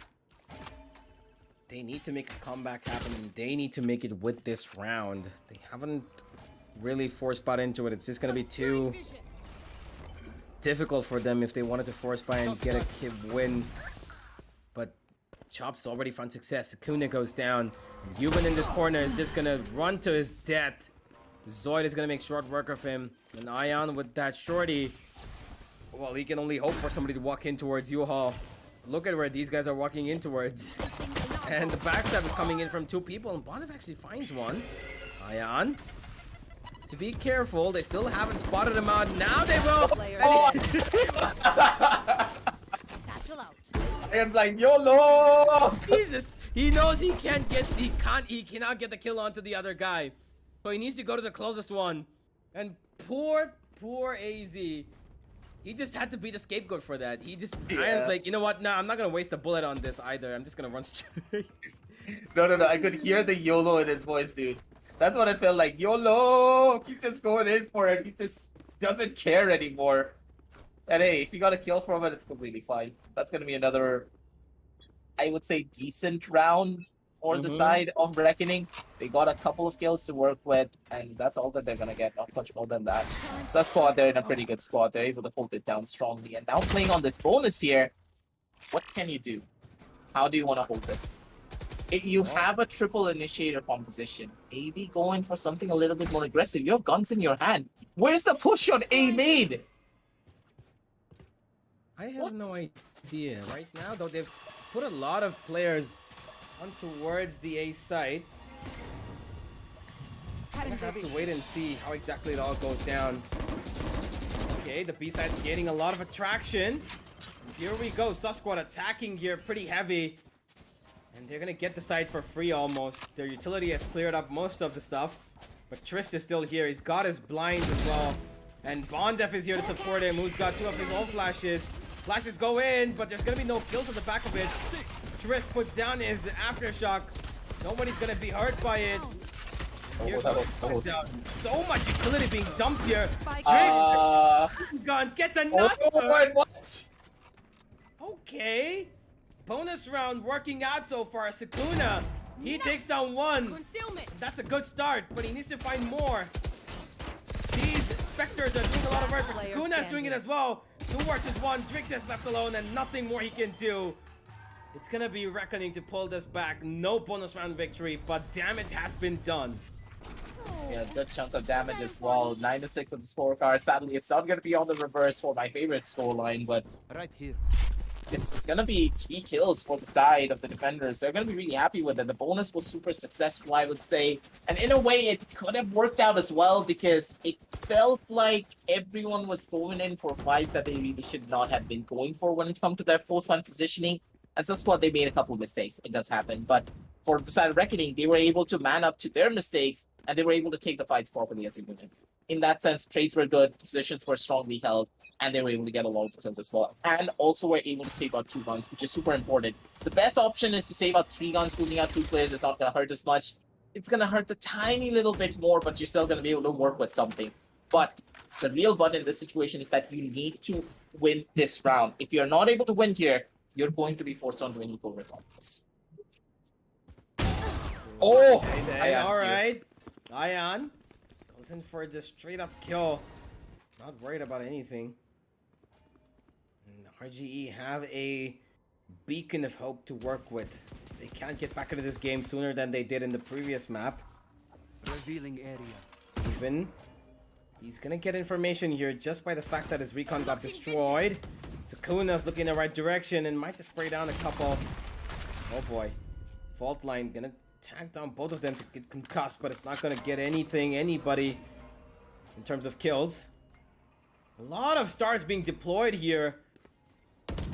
They need to make a comeback happen, and they need to make it with this round. They haven't really force bought into it. It's just gonna be too difficult for them if they wanted to force buy and get a kid win. But Chop's already found success. Sakuna goes down. Yuban in this corner is just gonna run to his death. Zoid is gonna make short work of him. And Ion with that shorty, well, he can only hope for somebody to walk in towards U-Haul. Look at where these guys are walking in towards. And the backstab is coming in from 2 people, and Bonnev actually finds one. Ion. To be careful, they still haven't spotted him out. Now they will. Oh! It's like YOLO! He knows he cannot get the kill onto the other guy. So he needs to go to the closest one. And poor AZ. He just had to be the scapegoat for that. Ion's like, you know what? Nah, I'm not gonna waste a bullet on this either. I'm just gonna run straight. No. I could hear the YOLO in his voice, dude. That's what it felt like. YOLO! He's just going in for it. He just doesn't care anymore. And hey, if you got a kill from it, it's completely fine. That's going to be another, I would say, decent round for the side of Reckoning. They got a couple of kills to work with, and that's all that they're going to get. Not much more than that. So that squad, they're in a pretty good squad. They're able to hold it down strongly. And now playing on this bonus here, what can you do? How do you want to hold it? You have a triple initiator composition. Maybe going for something a little bit more aggressive. You have guns in your hand. Where's the push on A mid? I have no idea. Right now, though, they've put a lot of players on towards the A site. I'm gonna have to wait and see how exactly it all goes down. Okay, the B side's gaining a lot of attraction. Here we go. Squad attacking here pretty heavy. And they're gonna get the side for free almost. Their utility has cleared up most of the stuff. But Trist is still here. He's got his blinds as well. And Bondef is here to support him, who's got 2 of his own flashes. Flashes go in, but there's gonna be no kills at the back of it. Trist puts down his aftershock. Nobody's gonna be hurt by it. Here that was so much utility being dumped here. Guns gets another. What? Okay. Bonus round working out so far. Sukuna, he takes down 1. Concealment. That's a good start, but he needs to find more. These Spectres are doing a lot of work, but Sukuna's doing it as well. 2 versus 1. Drix is left alone and nothing more he can do. It's gonna be Reckoning to pull this back. No bonus round victory, but damage has been done. Yeah, good chunk of damage as well. 9-6 on the scorecard. Sadly, it's not going to be on the reverse for my favorite scoreline, but Right here. it's going to be 3 kills for the side of the defenders. They're going to be really happy with it. The bonus was super successful, I would say. And in a way, it could have worked out as well because it felt like everyone was going in for fights that they really should not have been going for when it comes to their post-one positioning. And so squad, they made a couple of mistakes. It does happen. But for the side of Reckoning, they were able to man up to their mistakes and they were able to take the fights properly as a unit. In that sense, trades were good, positions were strongly held, and they were able to get a lot of kills as well. And also were able to save out 2 guns, which is super important. The best option is to save out 3 guns. Losing out 2 players is not going to hurt as much. It's going to hurt a tiny little bit more, but you're still going to be able to work with something. But the real button in this situation is that you need to win this round. If you're not able to win here, you're going to be forced onto an equal regardless. Oh! All right. Ion goes in for the straight up kill. Not worried about anything. And RGE have a beacon of hope to work with. They can't get back into this game sooner than they did in the previous map. Revealing area. Even he's gonna get information here just by the fact that his recon got destroyed. Sukuna's looking in the right direction and might just spray down a couple. Oh boy. Fault line gonna tag down both of them to get concussed, but it's not gonna get anybody in terms of kills. A lot of stars being deployed here.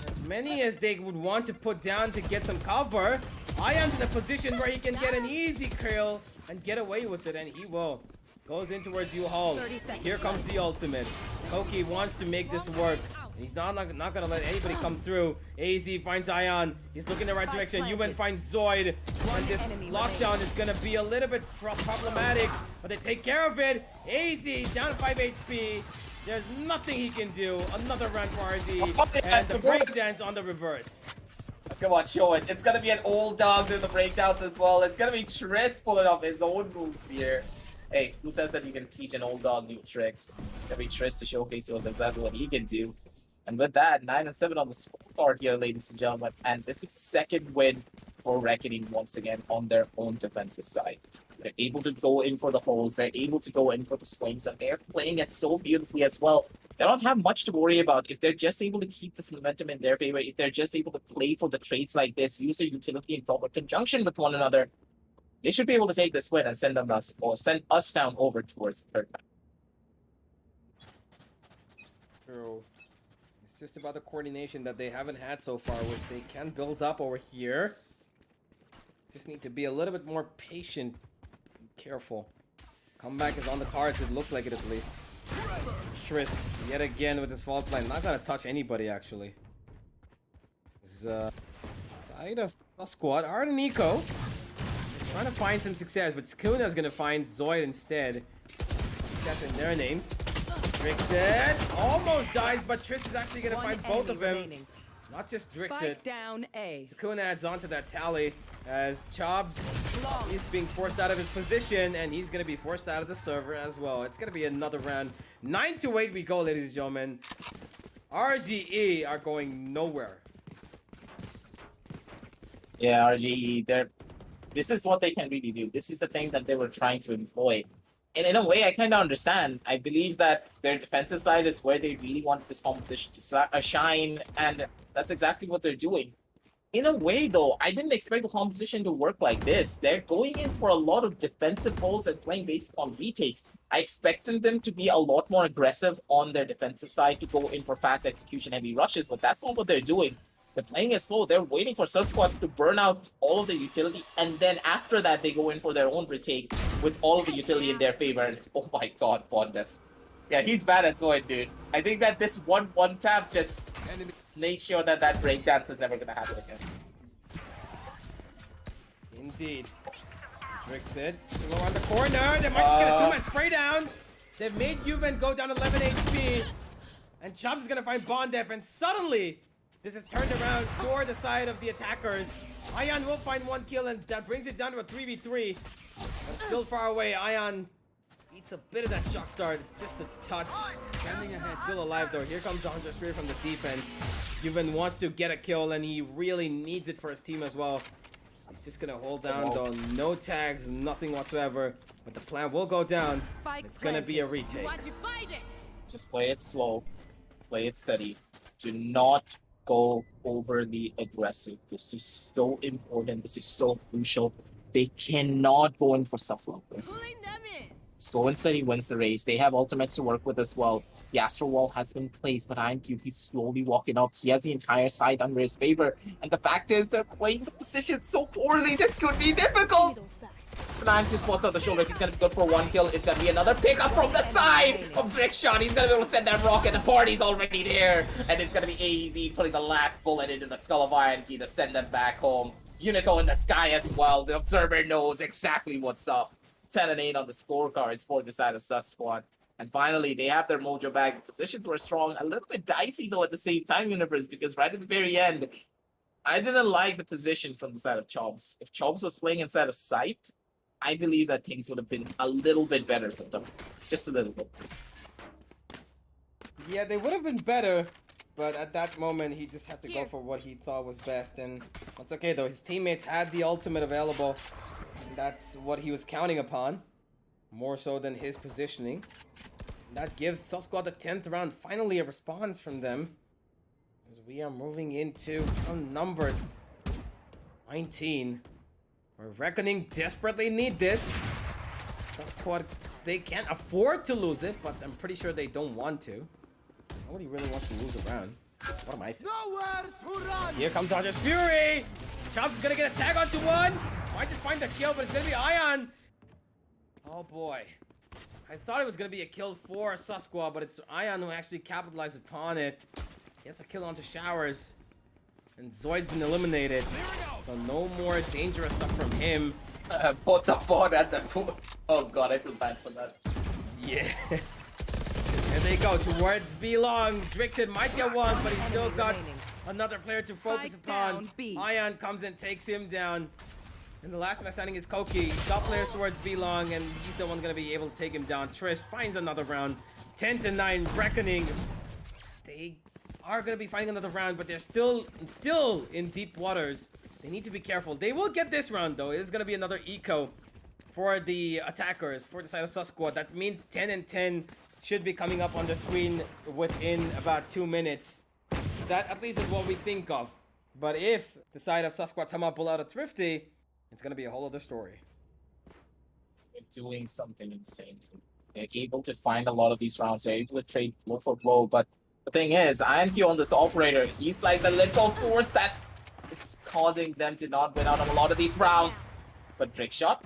As many as they would want to put down to get some cover. Ion's in a position where he can get an easy kill and get away with it, and he will. Goes in towards U-Haul. Here comes the ultimate. Koki wants to make this work. He's not gonna let anybody come through. AZ finds Ion. He's looking in the right direction. Yuman finds Zoid. And this lockdown is gonna be a little bit problematic, but they take care of it. AZ down 5 HP. There's nothing he can do. Another round for RG. And the breakdance on the reverse. Come on, show it. It's gonna be an old dog doing the breakdowns as well. It's gonna be Trist pulling off his own moves here. Hey, who says that you can teach an old dog new tricks? It's gonna be Trist to showcase to us exactly what he can do. And with that, 9-7 on the scorecard here, ladies and gentlemen. And this is the second win for Reckoning once again on their own defensive side. They're able to go in for the holes. They're able to go in for the swings. And they're playing it so beautifully as well. They don't have much to worry about. If they're just able to keep this momentum in their favor, if they're just able to play for the trades like this, use their utility in proper conjunction with one another, they should be able to take this win and send us down over towards the third match. True. It's just about the coordination that they haven't had so far, which they can build up over here. Just need to be a little bit more patient and careful. Comeback is on the cards, it looks like it at least. Trist, yet again with his fault line. Not gonna touch anybody, actually. Side of the squad, Art and Nico. Trying to find some success, but Sukuna's gonna find Zoid instead. Success in their names. Drixit almost dies, but Trist is actually gonna find both of them. Not just Drixit. Spike down A. Sukuna adds on to that tally as Chobs is being forced out of his position, and he's gonna be forced out of the server as well. It's gonna be another round. 9-8 we go, ladies and gentlemen. RGE are going nowhere. Yeah, RGE, this is what they can really do. This is the thing that they were trying to employ. And in a way, I kind of understand. I believe that their defensive side is where they really wanted this composition to shine, and that's exactly what they're doing. In a way, though, I didn't expect the composition to work like this. They're going in for a lot of defensive holds and playing based upon retakes. I expected them to be a lot more aggressive on their defensive side, to go in for fast execution, heavy rushes, but that's not what they're doing. They're playing it slow. They're waiting for Squad to burn out all of their utility, and then after that, they go in for their own retake with all of the utility in their favor. And oh my god, Bondef. Yeah, he's bad at Zoid, dude. I think that this one tap just Enemy. made sure that that breakdance is never gonna happen again. Indeed. Drixit still around the corner. They might just get a two-man spray down. They've made Juven go down 11 HP. And Chubbs is gonna find Bondef, and suddenly this is turned around for the side of the attackers. Ion will find one kill, and that brings it down to a 3v3. But still far away. Ion eats a bit of that shock dart, just a touch. Standing ahead, still alive though. Here comes Andre straight from the defense. Juven wants to get a kill, and he really needs it for his team as well. He's just gonna hold down though. No tags, nothing whatsoever. But the plan will go down. It's gonna be a retake. Just play it slow, play it steady. Do not go overly aggressive. This is so important. This is so crucial. They cannot go in for stuff like this. Slow and steady wins the race. They have ultimates to work with as well. The Astro Wall has been placed, but IMQ, he's slowly walking up. He has the entire side under his favor. And the fact is, they're playing the position so poorly. This could be difficult. But IMQ spots out the shoulder. He's going to be good for one kill. It's going to be another pickup from the side of Brickshot. He's going to be able to send that rocket. The party's already there. And it's going to be AZ putting the last bullet into the skull of IMQ to send them back home. Unico in the sky as well. The observer knows exactly what's up. 10 and 8 on the scorecards for the side of Sus Squad. And finally, they have their mojo back. The positions were strong. A little bit dicey, though, at the same time, Universe, because right at the very end, I didn't like the position from the side of Chobs. If Chobs was playing inside of sight, I believe that things would have been a little bit better for them. Just a little bit. Yeah, they would have been better. But at that moment, he just had to go for what he thought was best. And that's okay, though. His teammates had the ultimate available. And that's what he was counting upon. More so than his positioning. And that gives Sus Squad the 10th round. Finally, a response from them. As we are moving into unnumbered 19. We're Reckoning desperately need this. Sus Squad, they can't afford to lose it, but I'm pretty sure they don't want to. Nobody really wants to lose a round. What am I saying? Nowhere to run. Here comes Argus Fury! Chubbs is gonna get a tag onto one! Might just find the kill, but it's gonna be Ion! Oh boy. I thought it was gonna be a kill for Sus Squad, but it's Ion who actually capitalized upon it. He has a kill onto Showers. And Zoid's been eliminated. So no more dangerous stuff from him. Put the bot at the pool. Oh god, I feel bad for that. Yeah. There they go, towards B long. Drixit might get one, but he's still got another player to focus Spike upon. down, B. Ion comes and takes him down. And the last man standing is Koki. He's got players towards B long, and he's the one gonna be able to take him down. Trist finds another round. 10 to 9, Reckoning. They are gonna be fighting another round, but they're still in deep waters. They need to be careful. They will get this round though. It's gonna be another eco for the attackers, for the side of Sus Squad. That means 10 and 10 should be coming up on the screen within about 2 minutes. That at least is what we think of. But if the side of Sus Squad somehow pull out a Thrifty, it's gonna be a whole other story. They're doing something insane. They're able to find a lot of these rounds. They're able to trade blow for blow. But the thing is, IMQ on this operator, he's like the literal force that is causing them to not win out on a lot of these rounds. But Trickshot,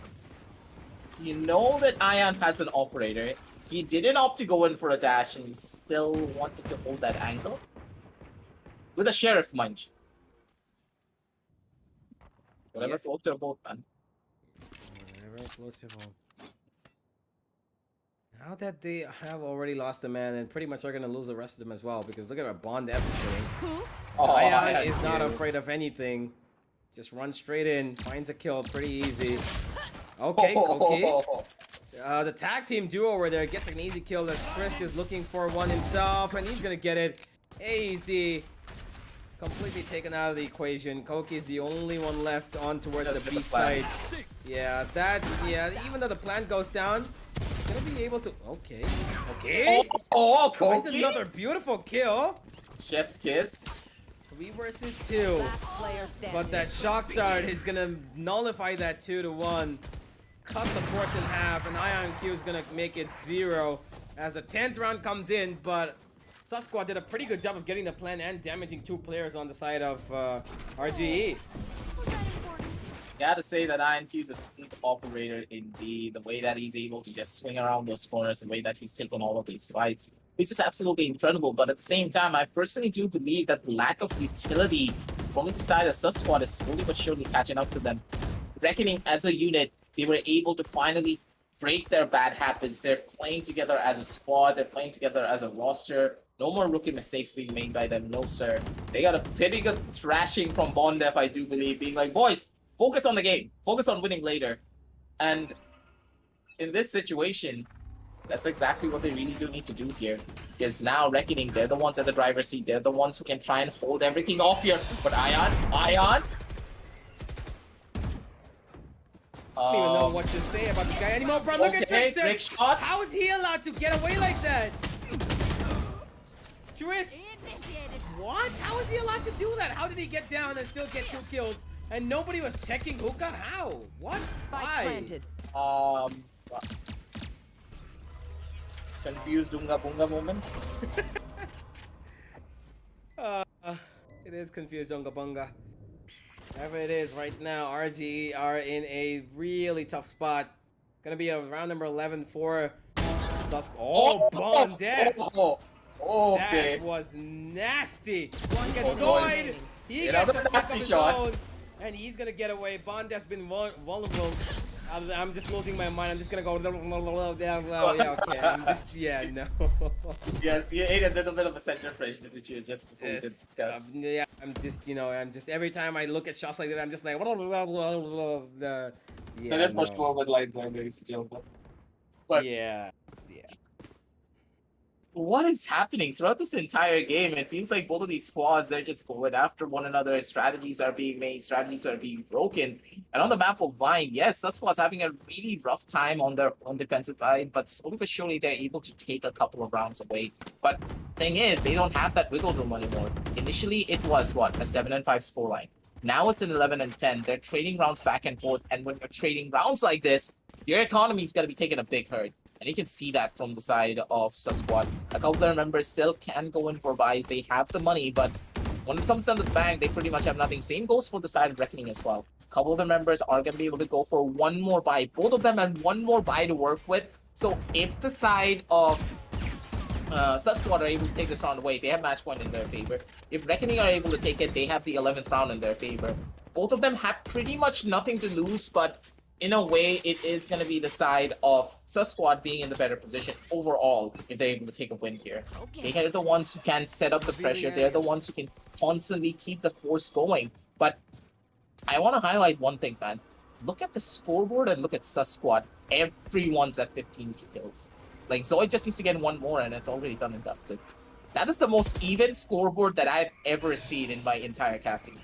you know that Ion has an operator. He didn't opt to go in for a dash, and he still wanted to hold that angle. With a Sheriff Munch. Whatever floats your boat, man. Whatever floats your boat. Now that they have already lost a man, and pretty much are gonna lose the rest of them as well, because look at our Bond episode. Oops. Oh, Ion is not afraid of anything. Just runs straight in, finds a kill, pretty easy. Okay, Koki. The tag team duo over there gets an easy kill as Chris is looking for one himself, and he's gonna get it. Easy. Completely taken out of the equation. Koki is the only one left on towards the B side. Yeah, even though the plant goes down, he's gonna be able to. Okay. Finds Koki! another beautiful kill. Chef's kiss. 3 versus 2. Last player standing. But that shock dart is gonna nullify that 2 to 1. Cut the force in half, and IonQ is gonna make it 0 as the 10th round comes in. But Sus Squad did a pretty good job of getting the plan and damaging 2 players on the side of RGE. Gotta say that INFuse is a smooth operator indeed. The way that he's able to just swing around those corners, the way that he's taken all of these fights, it's just absolutely incredible. But at the same time, I personally do believe that the lack of utility from the side of Sus Squad is slowly but surely catching up to them. Reckoning as a unit, they were able to finally break their bad habits. They're playing together as a squad. They're playing together as a roster. No more rookie mistakes being made by them. No, sir. They got a pretty good thrashing from Bondef, I do believe, being like, boys, focus on the game. Focus on winning later. And in this situation, that's exactly what they really do need to do here. Because now Reckoning, they're the ones at the driver's seat. They're the ones who can try and hold everything off here. But Ion, I don't even know what to say about this guy anymore, bro. Look at okay, Trickster. trick shot. How is he allowed to get away like that? Twist. What? How is he allowed to do that? How did he get down and still get 2 kills? And nobody was checking hookah? How? What? Why? Planted. Confused Unga Bunga moment. It is confused, Unga Bunga. Whatever it is right now, RGE are in a really tough spot. Gonna be a round number 11 for Sus. Oh, Bondef! Okay. That was nasty. One Gets gets Zoid. He gets Another the fuck nasty of his shot. own, and he's gonna get away. Bondef's been vulnerable. I'm just losing my mind. I'm just gonna go. Yeah, okay. I'm just, yeah, no. Yes, you ate a little bit of a center fresh, didn't you? Just before we Yes, discuss. yeah, I'm just, I'm just every time I look at shots like that, I'm just like, yeah, Center fresh no. moment like there, ladies and gentlemen. But Yeah. what is happening throughout this entire game? It feels like both of these squads, they're just going after one another. Strategies are being made, strategies are being broken. And on the map of Vine, yes, Sus Squad's having a really rough time on their own defensive side, but slowly but surely they're able to take a couple of rounds away. But thing is, they don't have that wiggle room anymore. Initially, it was what? A 7-5 scoreline. Now it's an 11-10. They're trading rounds back and forth, and when you're trading rounds like this, your economy's gonna be taking a big hurt. And you can see that from the side of Sus Squad. A couple of their members still can go in for buys. They have the money, but when it comes down to the bank, they pretty much have nothing. Same goes for the side of Reckoning as well. A couple of the members are going to be able to go for one more buy. Both of them have one more buy to work with. So if the side of Sus Squad are able to take this round away, they have match point in their favor. If Reckoning are able to take it, they have the 11th round in their favor. Both of them have pretty much nothing to lose, but in a way, it is going to be the side of Sus Squad being in the better position overall if they're able to take a win here. They are the ones who can set up the pressure. They're the ones who can constantly keep the force going. But I want to highlight one thing, man. Look at the scoreboard and look at Sus Squad. Everyone's at 15 kills. Like, Zoid just needs to get one more and it's already done and dusted. That is the most even scoreboard that I've ever seen in my entire casting.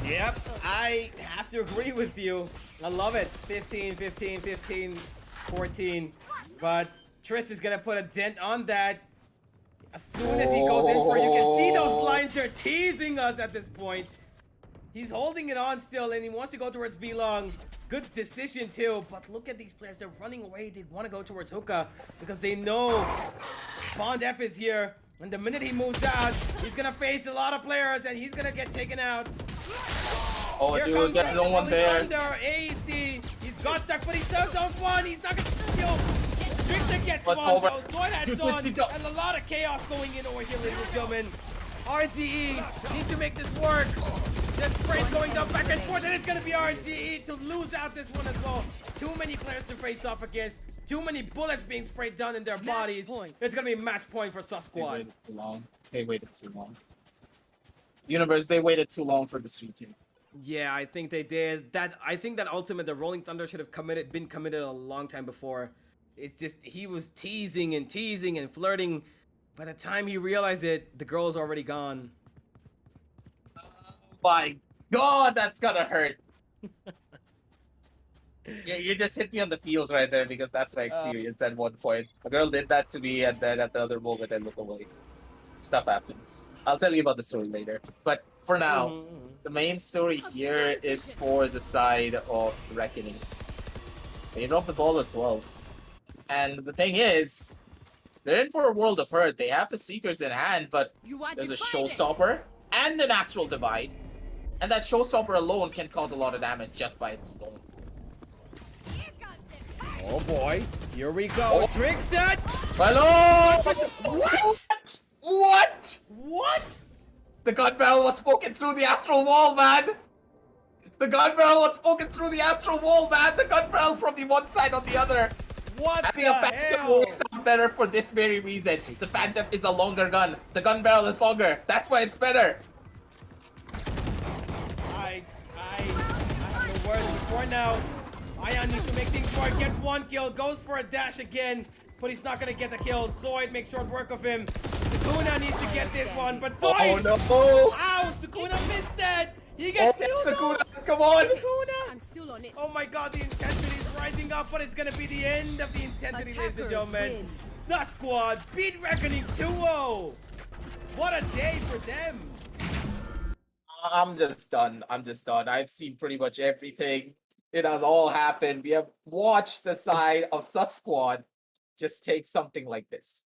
Yep, I have to agree with you. I love it. 15, 15, 15, 14. But Trist is going to put a dent on that. As soon as he goes in for it, you can see those lines. They're teasing us at this point. He's holding it on still, and he wants to go towards B-Long. Good decision, too. But look at these players. They're running away. They want to go towards Hookah because they know Bondef is here. And the minute he moves out, he's going to face a lot of players, and he's going to get taken out. Oh, Here dude, there's no one there. Thunder, AEC. He's got stuck, but he still don't want. He's not going to kill. Trickster gets But spawned, over- though. Zoid has on, and a lot of chaos going in over here, ladies and gentlemen. RGE need to make this work. This sprays going down back and forth, and it's going to be RGE to lose out this one as well. Too many players to face off against. Too many bullets being sprayed down in their bodies. It's going to be match point for Sus They Squad. waited too long. They waited too long. Universe, they waited too long for this retake. Yeah, I think they did. I think that ultimate, the Rolling Thunder should have been committed a long time before. It's just, he was teasing and flirting. By the time he realized it, the girl's already gone. Oh my god, that's gonna hurt. Yeah, you just hit me on the feels right there because that's my experience at one point. A girl did that to me, and then at the other moment I look away. Stuff happens. I'll tell you about the story later. But for now, the main story here is for the side of Reckoning. They dropped the ball as well. And the thing is, they're in for a world of hurt. They have the Seekers in hand, but there's a Showstopper and an Astral Divide. And that showstopper alone can cause a lot of damage just by its own. Oh boy, here we go. Oh. Drink set. Hello! What? What? What? The gun barrel was poking through the astral wall, man! The gun barrel was poking through the astral wall, man! The gun barrel from the one side on the other! What Having the a Phantom hell? works out better for this very reason. The Phantom is a longer gun. The gun barrel is longer. That's why it's better. I have no words before now. Ion needs to make things work. Gets one kill, goes for a dash again, but he's not gonna get the kill. Zoid makes short work of him. Sukuna needs to get this one, but Zoid! Oh no! Ow! Sukuna missed that! He gets Oh, killed! Sakuna, come on! Sukuna! I'm still on it. Oh my god, the intensity is rising up, but it's gonna be the end of the intensity, ladies and Attackers gentlemen. win. The squad beat Reckoning 2-0! What a day for them! I'm just done. I'm just done. I've seen pretty much everything. It has all happened. We have watched the side of Sus Squad just take something like this.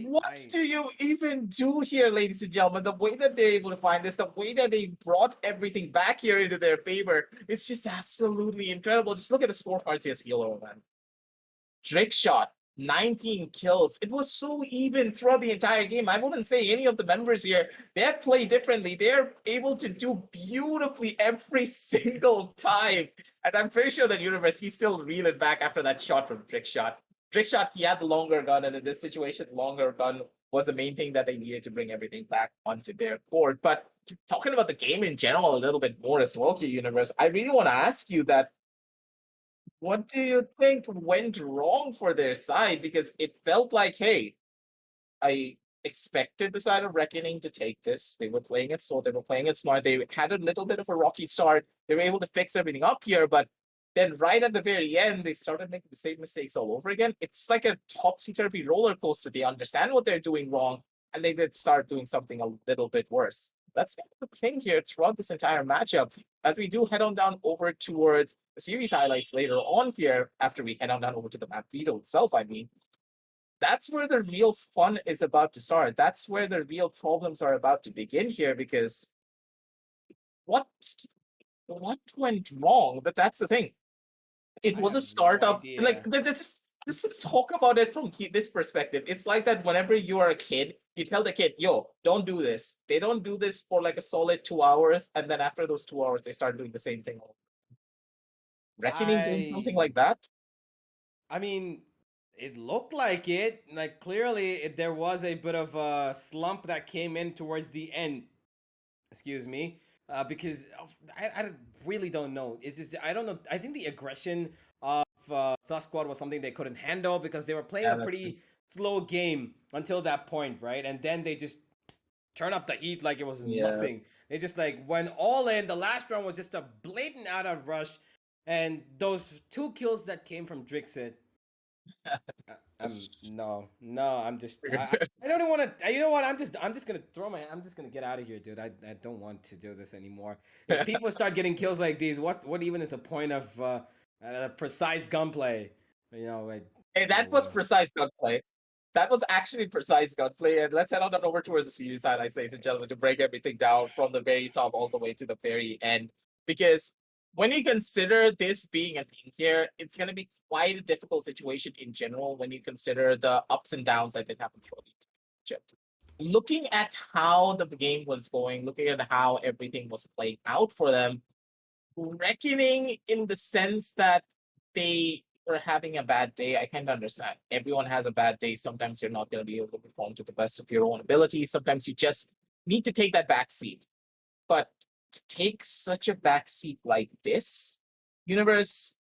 What do you even do here, ladies and gentlemen? The way that they're able to find this, the way that they brought everything back here into their favor, it's just absolutely incredible. Just look at the scorecards here, Skilo, man. Drake shot, 19 kills. It was so even throughout the entire game. I wouldn't say any of the members here, they play differently. They're able to do beautifully every single time. And I'm pretty sure that Universe, he's still reeling back after that shot from Drake shot. Trick shot, he had the longer gun, and in this situation, longer gun was the main thing that they needed to bring everything back onto their court. But talking about the game in general a little bit more as well, Q Universe, I really want to ask you that, what do you think went wrong for their side? Because it felt like, hey, I expected the side of Reckoning to take this. They were playing it slow, they were playing it smart, they had a little bit of a rocky start, they were able to fix everything up here, but then right at the very end, they started making the same mistakes all over again. It's like a topsy-turvy roller coaster. They understand what they're doing wrong, and they did start doing something a little bit worse. That's kind of the thing here throughout this entire matchup. As we do head on down over towards the series highlights later on here, after we head on down over to the map video itself, I mean, that's where the real fun is about to start. That's where the real problems are about to begin here, because what went wrong? But that's the thing. It I was a have no startup. idea. Like, just talk about it from this perspective. It's like that whenever you are a kid, you tell the kid, yo, don't do this. They don't do this for like a solid 2 hours, and then after those 2 hours, they start doing the same thing. Reckoning doing something like that? I mean, it looked like it. Like, clearly, there was a bit of a slump that came in towards the end. Excuse me. Because I really don't know. It's just, I don't know. I think the aggression of Sus Squad was something they couldn't handle because they were playing a pretty slow game until that point, right? And then they just turn up the heat like it was nothing. They just like went all in. The last round was just a blatant out rush. And those 2 kills that came from Drixit, I'm just I don't want to. You know what? I'm just gonna I'm just gonna get out of here, dude. I don't want to do this anymore. If people start getting kills like these, what even is the point of precise gunplay? You know, Hey, that was precise gunplay. That was actually precise gunplay. And let's head on over towards the series highlights, ladies and gentlemen, to break everything down from the very top all the way to the very end. Because when you consider this being a thing here, it's going to be quite a difficult situation in general when you consider the ups and downs that did happen throughout the chip. Looking at how the game was going, looking at how everything was playing out for them, Reckoning in the sense that they were having a bad day, I kind of understand. Everyone has a bad day. Sometimes you're not going to be able to perform to the best of your own ability. Sometimes you just need to take that back seat. But to take such a backseat like this, Universe,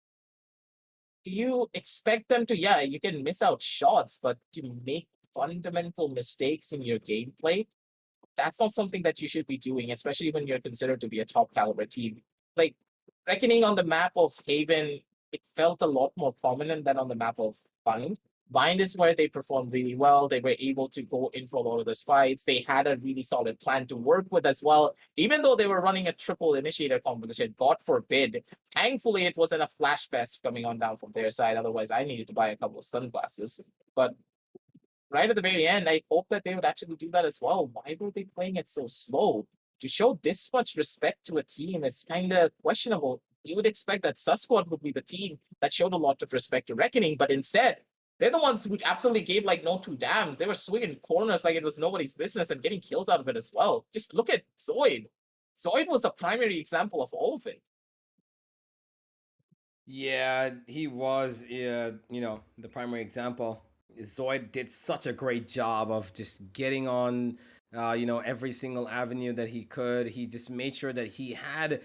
you expect them to, yeah, you can miss out shots, but to make fundamental mistakes in your gameplay, that's not something that you should be doing, especially when you're considered to be a top caliber team. Like, Reckoning on the map of Haven, it felt a lot more prominent than on the map of Bind. Bind is where they performed really well. They were able to go in for a lot of those fights. They had a really solid plan to work with as well. Even though they were running a triple initiator composition, God forbid. Thankfully, it wasn't a flash fest coming on down from their side. Otherwise, I needed to buy a couple of sunglasses. But right at the very end, I hope that they would actually do that as well. Why were they playing it so slow? to show this much respect to a team is kind of questionable. You would expect that Squad would be the team that showed a lot of respect to Reckoning, but instead, they're the ones who absolutely gave like no two dams. They were swinging corners like it was nobody's business and getting kills out of it as well. Just look at Zoid. Zoid was the primary example of all of it. Yeah, he was, you know, the primary example. Zoid did such a great job of just getting on, you know, every single avenue that he could. He just made sure that he had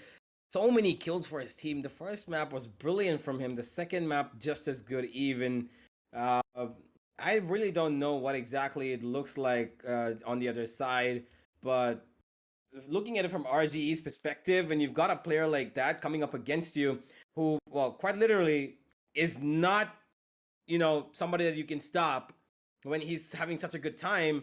so many kills for his team. The first map was brilliant from him. The second map just as good even. I really don't know what exactly it looks like on the other side, but looking at it from RGE's perspective, and you've got a player like that coming up against you who, well, quite literally is not, you know, somebody that you can stop when he's having such a good time,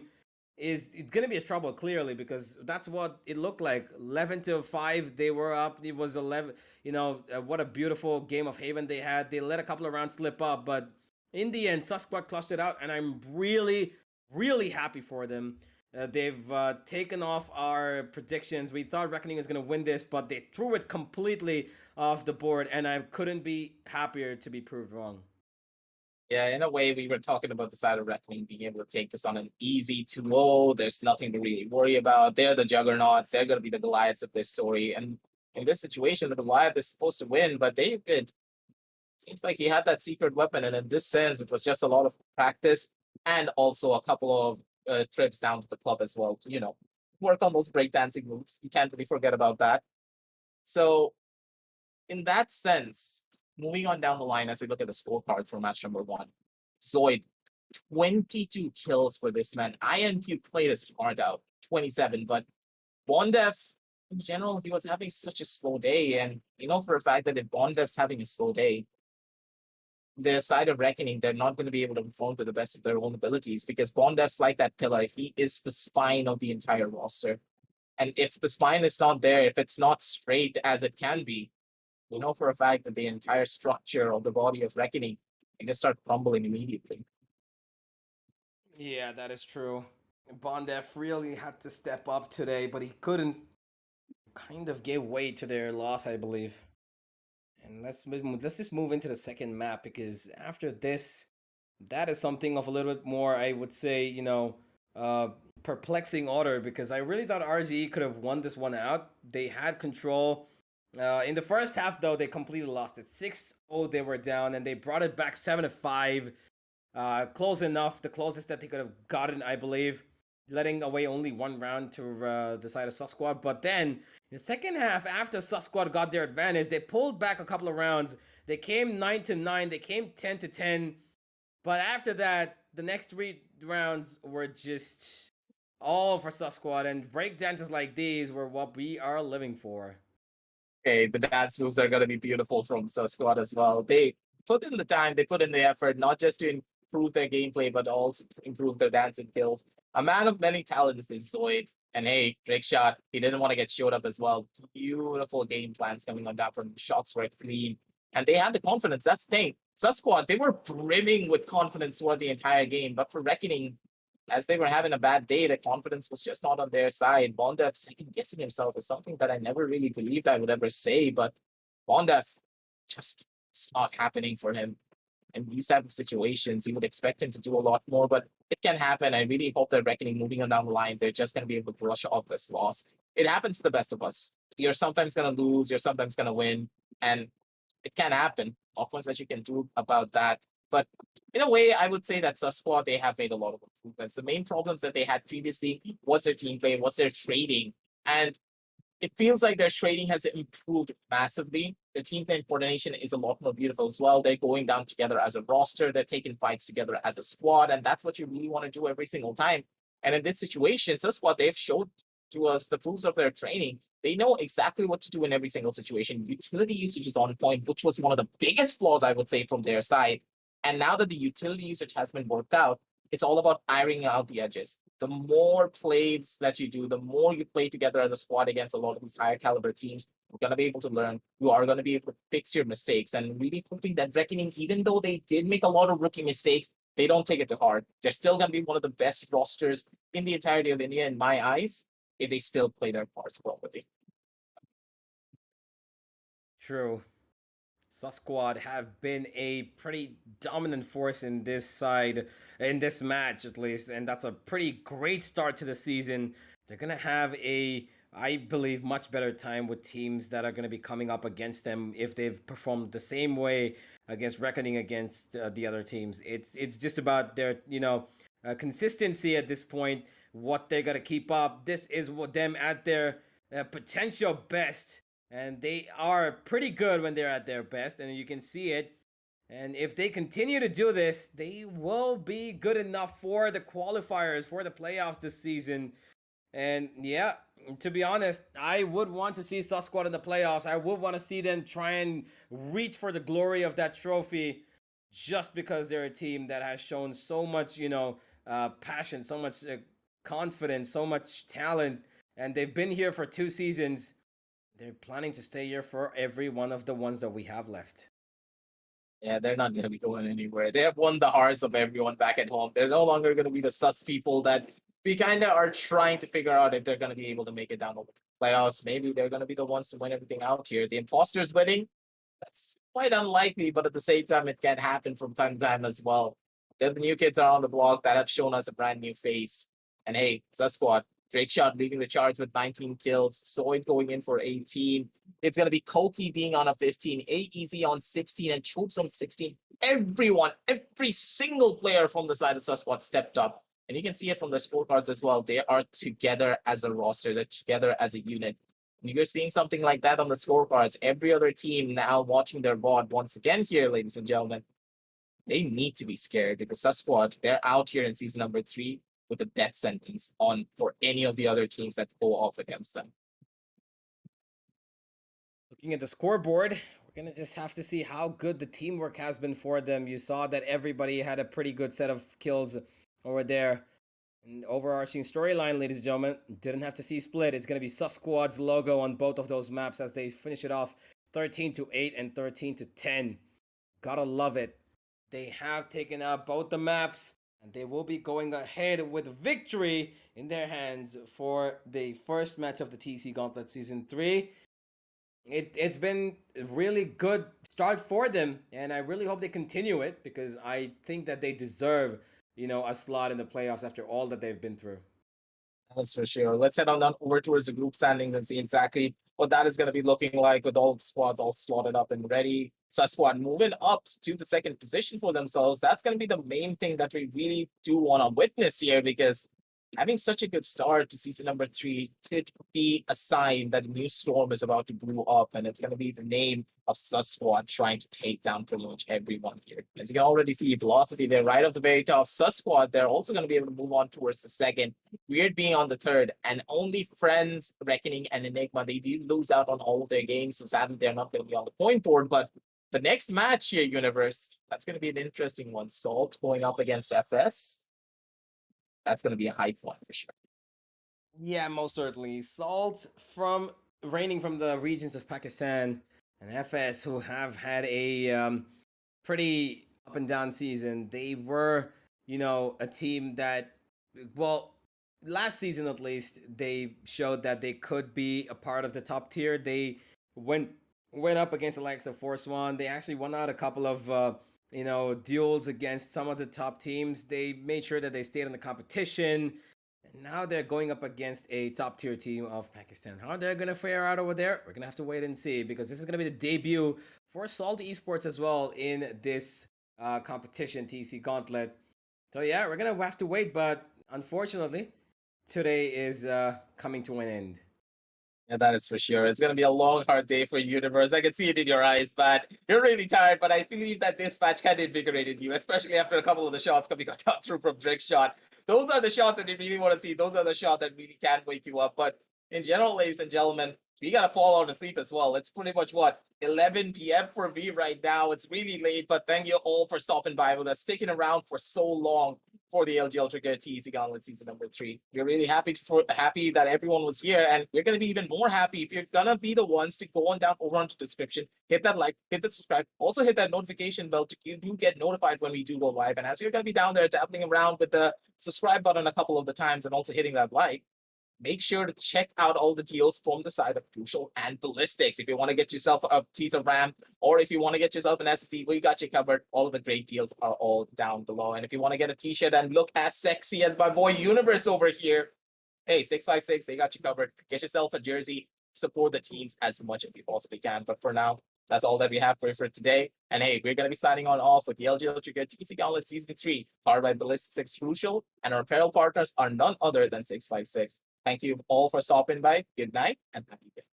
is it's going to be a trouble, clearly, because that's what it looked like. 11-5, they were up. It was 11, you know, what a beautiful game of Haven they had. They let a couple of rounds slip up, but in the end, Squad clutched it out, and I'm really, really happy for them. They've taken off our predictions. We thought Reckoning was going to win this, but they threw it completely off the board, and I couldn't be happier to be proved wrong. Yeah, in a way, we were talking about the side of Reckoning being able to take this on an easy 2-0. There's nothing to really worry about. They're the juggernauts. They're going to be the Goliaths of this story. And in this situation, the Goliath is supposed to win, but David seems like he had that secret weapon. And in this sense, it was just a lot of practice and also a couple of trips down to the club as well to, you know, work on those breakdancing moves. You can't really forget about that. So in that sense, moving on down the line as we look at the scorecards for match number 1, Zoid, 22 kills for this man. INQ played his heart out, 27, but Bondev, in general, he was having such a slow day. And you know for a fact that if Bondev's having a slow day, the side of Reckoning, they're not going to be able to perform to the best of their own abilities because Bondev's like that pillar. He is the spine of the entire roster. And if the spine is not there, if it's not straight as it can be, we know for a fact that the entire structure of the body of Reckoning can just start crumbling immediately. Yeah, that is true. Bondev really had to step up today, but he couldn't. Kind of gave way to their loss, I believe. And let's just move into the second map, because after this, that is something of a little bit more, I would say, you know, perplexing order, because I really thought RGE could have won this one out. They had control. In the first half, though, they completely lost it. 6-0 they were down, and they brought it back 7-5. Close enough, the closest that they could have gotten, I believe, letting away only one round to the side of Squad. But then, in the second half, after Squad got their advantage, they pulled back a couple of rounds. They came 9-9, they came 10-10. But after that, the next 3 rounds were just all for Squad, and breakdances like these were what we are living for. Okay, the dance moves are going to be beautiful from Squad as well. They put in the time, they put in the effort, not just to improve their gameplay, but also to improve their dancing kills. A man of many talents, this Zoid. And hey, trick shot, he didn't want to get showed up as well. Beautiful game plans coming on down from shots were clean. And they had the confidence. That's the thing. Squad, they were brimming with confidence throughout the entire game. But for Reckoning, as they were having a bad day, the confidence was just not on their side. Bondev second-guessing himself is something that I never really believed I would ever say. But Bondev, just it's not happening for him. In these type of situations, you would expect him to do a lot more, but it can happen. I really hope that Reckoning moving on down the line, they're just going to be able to brush off this loss. It happens to the best of us. You're sometimes going to lose, you're sometimes going to win, and it can happen. Not much that you can do about that. But in a way, I would say that Squad, they have made a lot of improvements. The main problems that they had previously was their team play, was their trading, and it feels like their trading has improved massively. Their team play coordination is a lot more beautiful as well. They're going down together as a roster. They're taking fights together as a squad. And that's what you really want to do every single time. And in this situation, Squad, they've showed to us the fruits of their training. They know exactly what to do in every single situation. Utility usage is on point, which was one of the biggest flaws, I would say, from their side. And now that the utility usage has been worked out, it's all about ironing out the edges. The more plays that you do, the more you play together as a squad against a lot of these higher caliber teams, you're going to be able to learn. You are going to be able to fix your mistakes, and really hoping that Reckoning, even though they did make a lot of rookie mistakes, they don't take it to heart. They're still going to be one of the best rosters in the entirety of India in my eyes. if they still play their parts properly. True. Sus Squad have been a pretty dominant force in this side, in this match at least, and that's a pretty great start to the season. They're gonna have I believe, much better time with teams that are gonna be coming up against them if they've performed the same way against Reckoning against the other teams. It's just about their consistency at this point, what they're gonna keep up. This is what them at their potential best. And they are pretty good when they're at their best, and you can see it. And if they continue to do this, they will be good enough for the qualifiers, for the playoffs this season. And yeah, to be honest, I would want to see Sus Squad in the playoffs. I would want to see them try and reach for the glory of that trophy, just because they're a team that has shown so much, passion, so much confidence, so much talent. And they've been here for 2 seasons. They're planning to stay here for every one of the ones that we have left. Yeah, they're not going to be going anywhere. They have won the hearts of everyone back at home. They're no longer going to be the sus people that we kind of are trying to figure out if they're going to be able to make it down over to the playoffs. Maybe they're going to be the ones to win everything out here. The imposters winning, that's quite unlikely, but at the same time, it can happen from time to time as well. The new kids are on the block that have shown us a brand new face. And hey, Sus Squad, Drake Shot leading the charge with 19 kills, Zoid going in for 18. It's going to be Koki being on a 15, AEZ on 16, and Troops on 16. Everyone, every single player from the side of Sus Squad stepped up. And you can see it from the scorecards as well. They are together as a roster. They're together as a unit. And you're seeing something like that on the scorecards. Every other team now watching their VOD once again here, ladies and gentlemen. They need to be scared because Sus Squad, they're out here in season number 3 with a death sentence on for any of the other teams that go off against them. Looking at the scoreboard, we're going to just have to see how good the teamwork has been for them. You saw that everybody had a pretty good set of kills over there. And overarching storyline, ladies and gentlemen, didn't have to see split. It's going to be Sus Squad's logo on both of those maps as they finish it off 13-8 and 13-10. Gotta love it. They have taken out both the maps, and they will be going ahead with victory in their hands for the first match of the Tec Gauntlet Season 3. It's been a really good start for them, and I really hope they continue it because I think that they deserve, a slot in the playoffs after all that they've been through. That's for sure. Let's head on down over towards the group standings and see exactly what that is going to be looking like with all the squads all slotted up and ready. Sus Squad moving up to the second position for themselves. That's going to be the main thing that we really do want to witness here because having such a good start to season number 3 could be a sign that a new storm is about to brew up, and it's going to be the name of Sus Squad trying to take down pretty much everyone here. As you can already see, Velocity, they're right off the very top. Sus Squad, they're also going to be able to move on towards the second. Weird being on the third, and only Friends, Reckoning, and Enigma, they do lose out on all of their games, so sadly they're not going to be on the point board, but the next match here, Universe, that's going to be an interesting one. Salt going up against FS. That's going to be a hype one for sure. Yeah, most certainly. Salt reigning from the regions of Pakistan and FS, who have had a pretty up and down season. They were, a team that, last season at least, they showed that they could be a part of the top tier. They went up against the likes of Force One. They actually won out a couple of duels against some of the top teams. They made sure that they stayed in the competition. And now they're going up against a top tier team of Pakistan. How they're going to fare out over there, we're going to have to wait and see, because this is going to be the debut for Salt Esports as well in this competition, Tec Gauntlet. So yeah, we're going to have to wait, but unfortunately, today is coming to an end. Yeah, that is for sure. It's going to be a long, hard day for Universe. I can see it in your eyes, but you're really tired. But I believe that this match kind of invigorated you, especially after a couple of the shots coming out through from Drake Shot. Those are the shots that you really want to see. Those are the shots that really can wake you up. But in general, ladies and gentlemen, we got to fall on to sleep as well. It's pretty much, 11 p.m. for me right now. It's really late, but thank you all for stopping by with us, sticking around for so long for the LG Ultragear Tec Gauntlet Season number 3. We're really happy that everyone was here, and we're going to be even more happy if you're going to be the ones to go on down over onto the description, hit that like, hit the subscribe, also hit that notification bell to you get notified when we do go live. And as you're going to be down there dabbling around with the subscribe button a couple of the times and also hitting that like, make sure to check out all the deals from the side of Crucial and Ballistix. If you want to get yourself a piece of RAM, or if you want to get yourself an SSD, we got you covered. All of the great deals are all down below. And if you want to get a t-shirt and look as sexy as my boy Universe over here, hey, 656, they got you covered. Get yourself a jersey, support the teams as much as you possibly can. But for now, that's all that we have for today. And hey, we're going to be signing on off with the LG Ultragear Tec Gauntlet Season 3, powered by Ballistix Crucial, and our apparel partners are none other than 656. Thank you all for stopping by. Good night and happy day.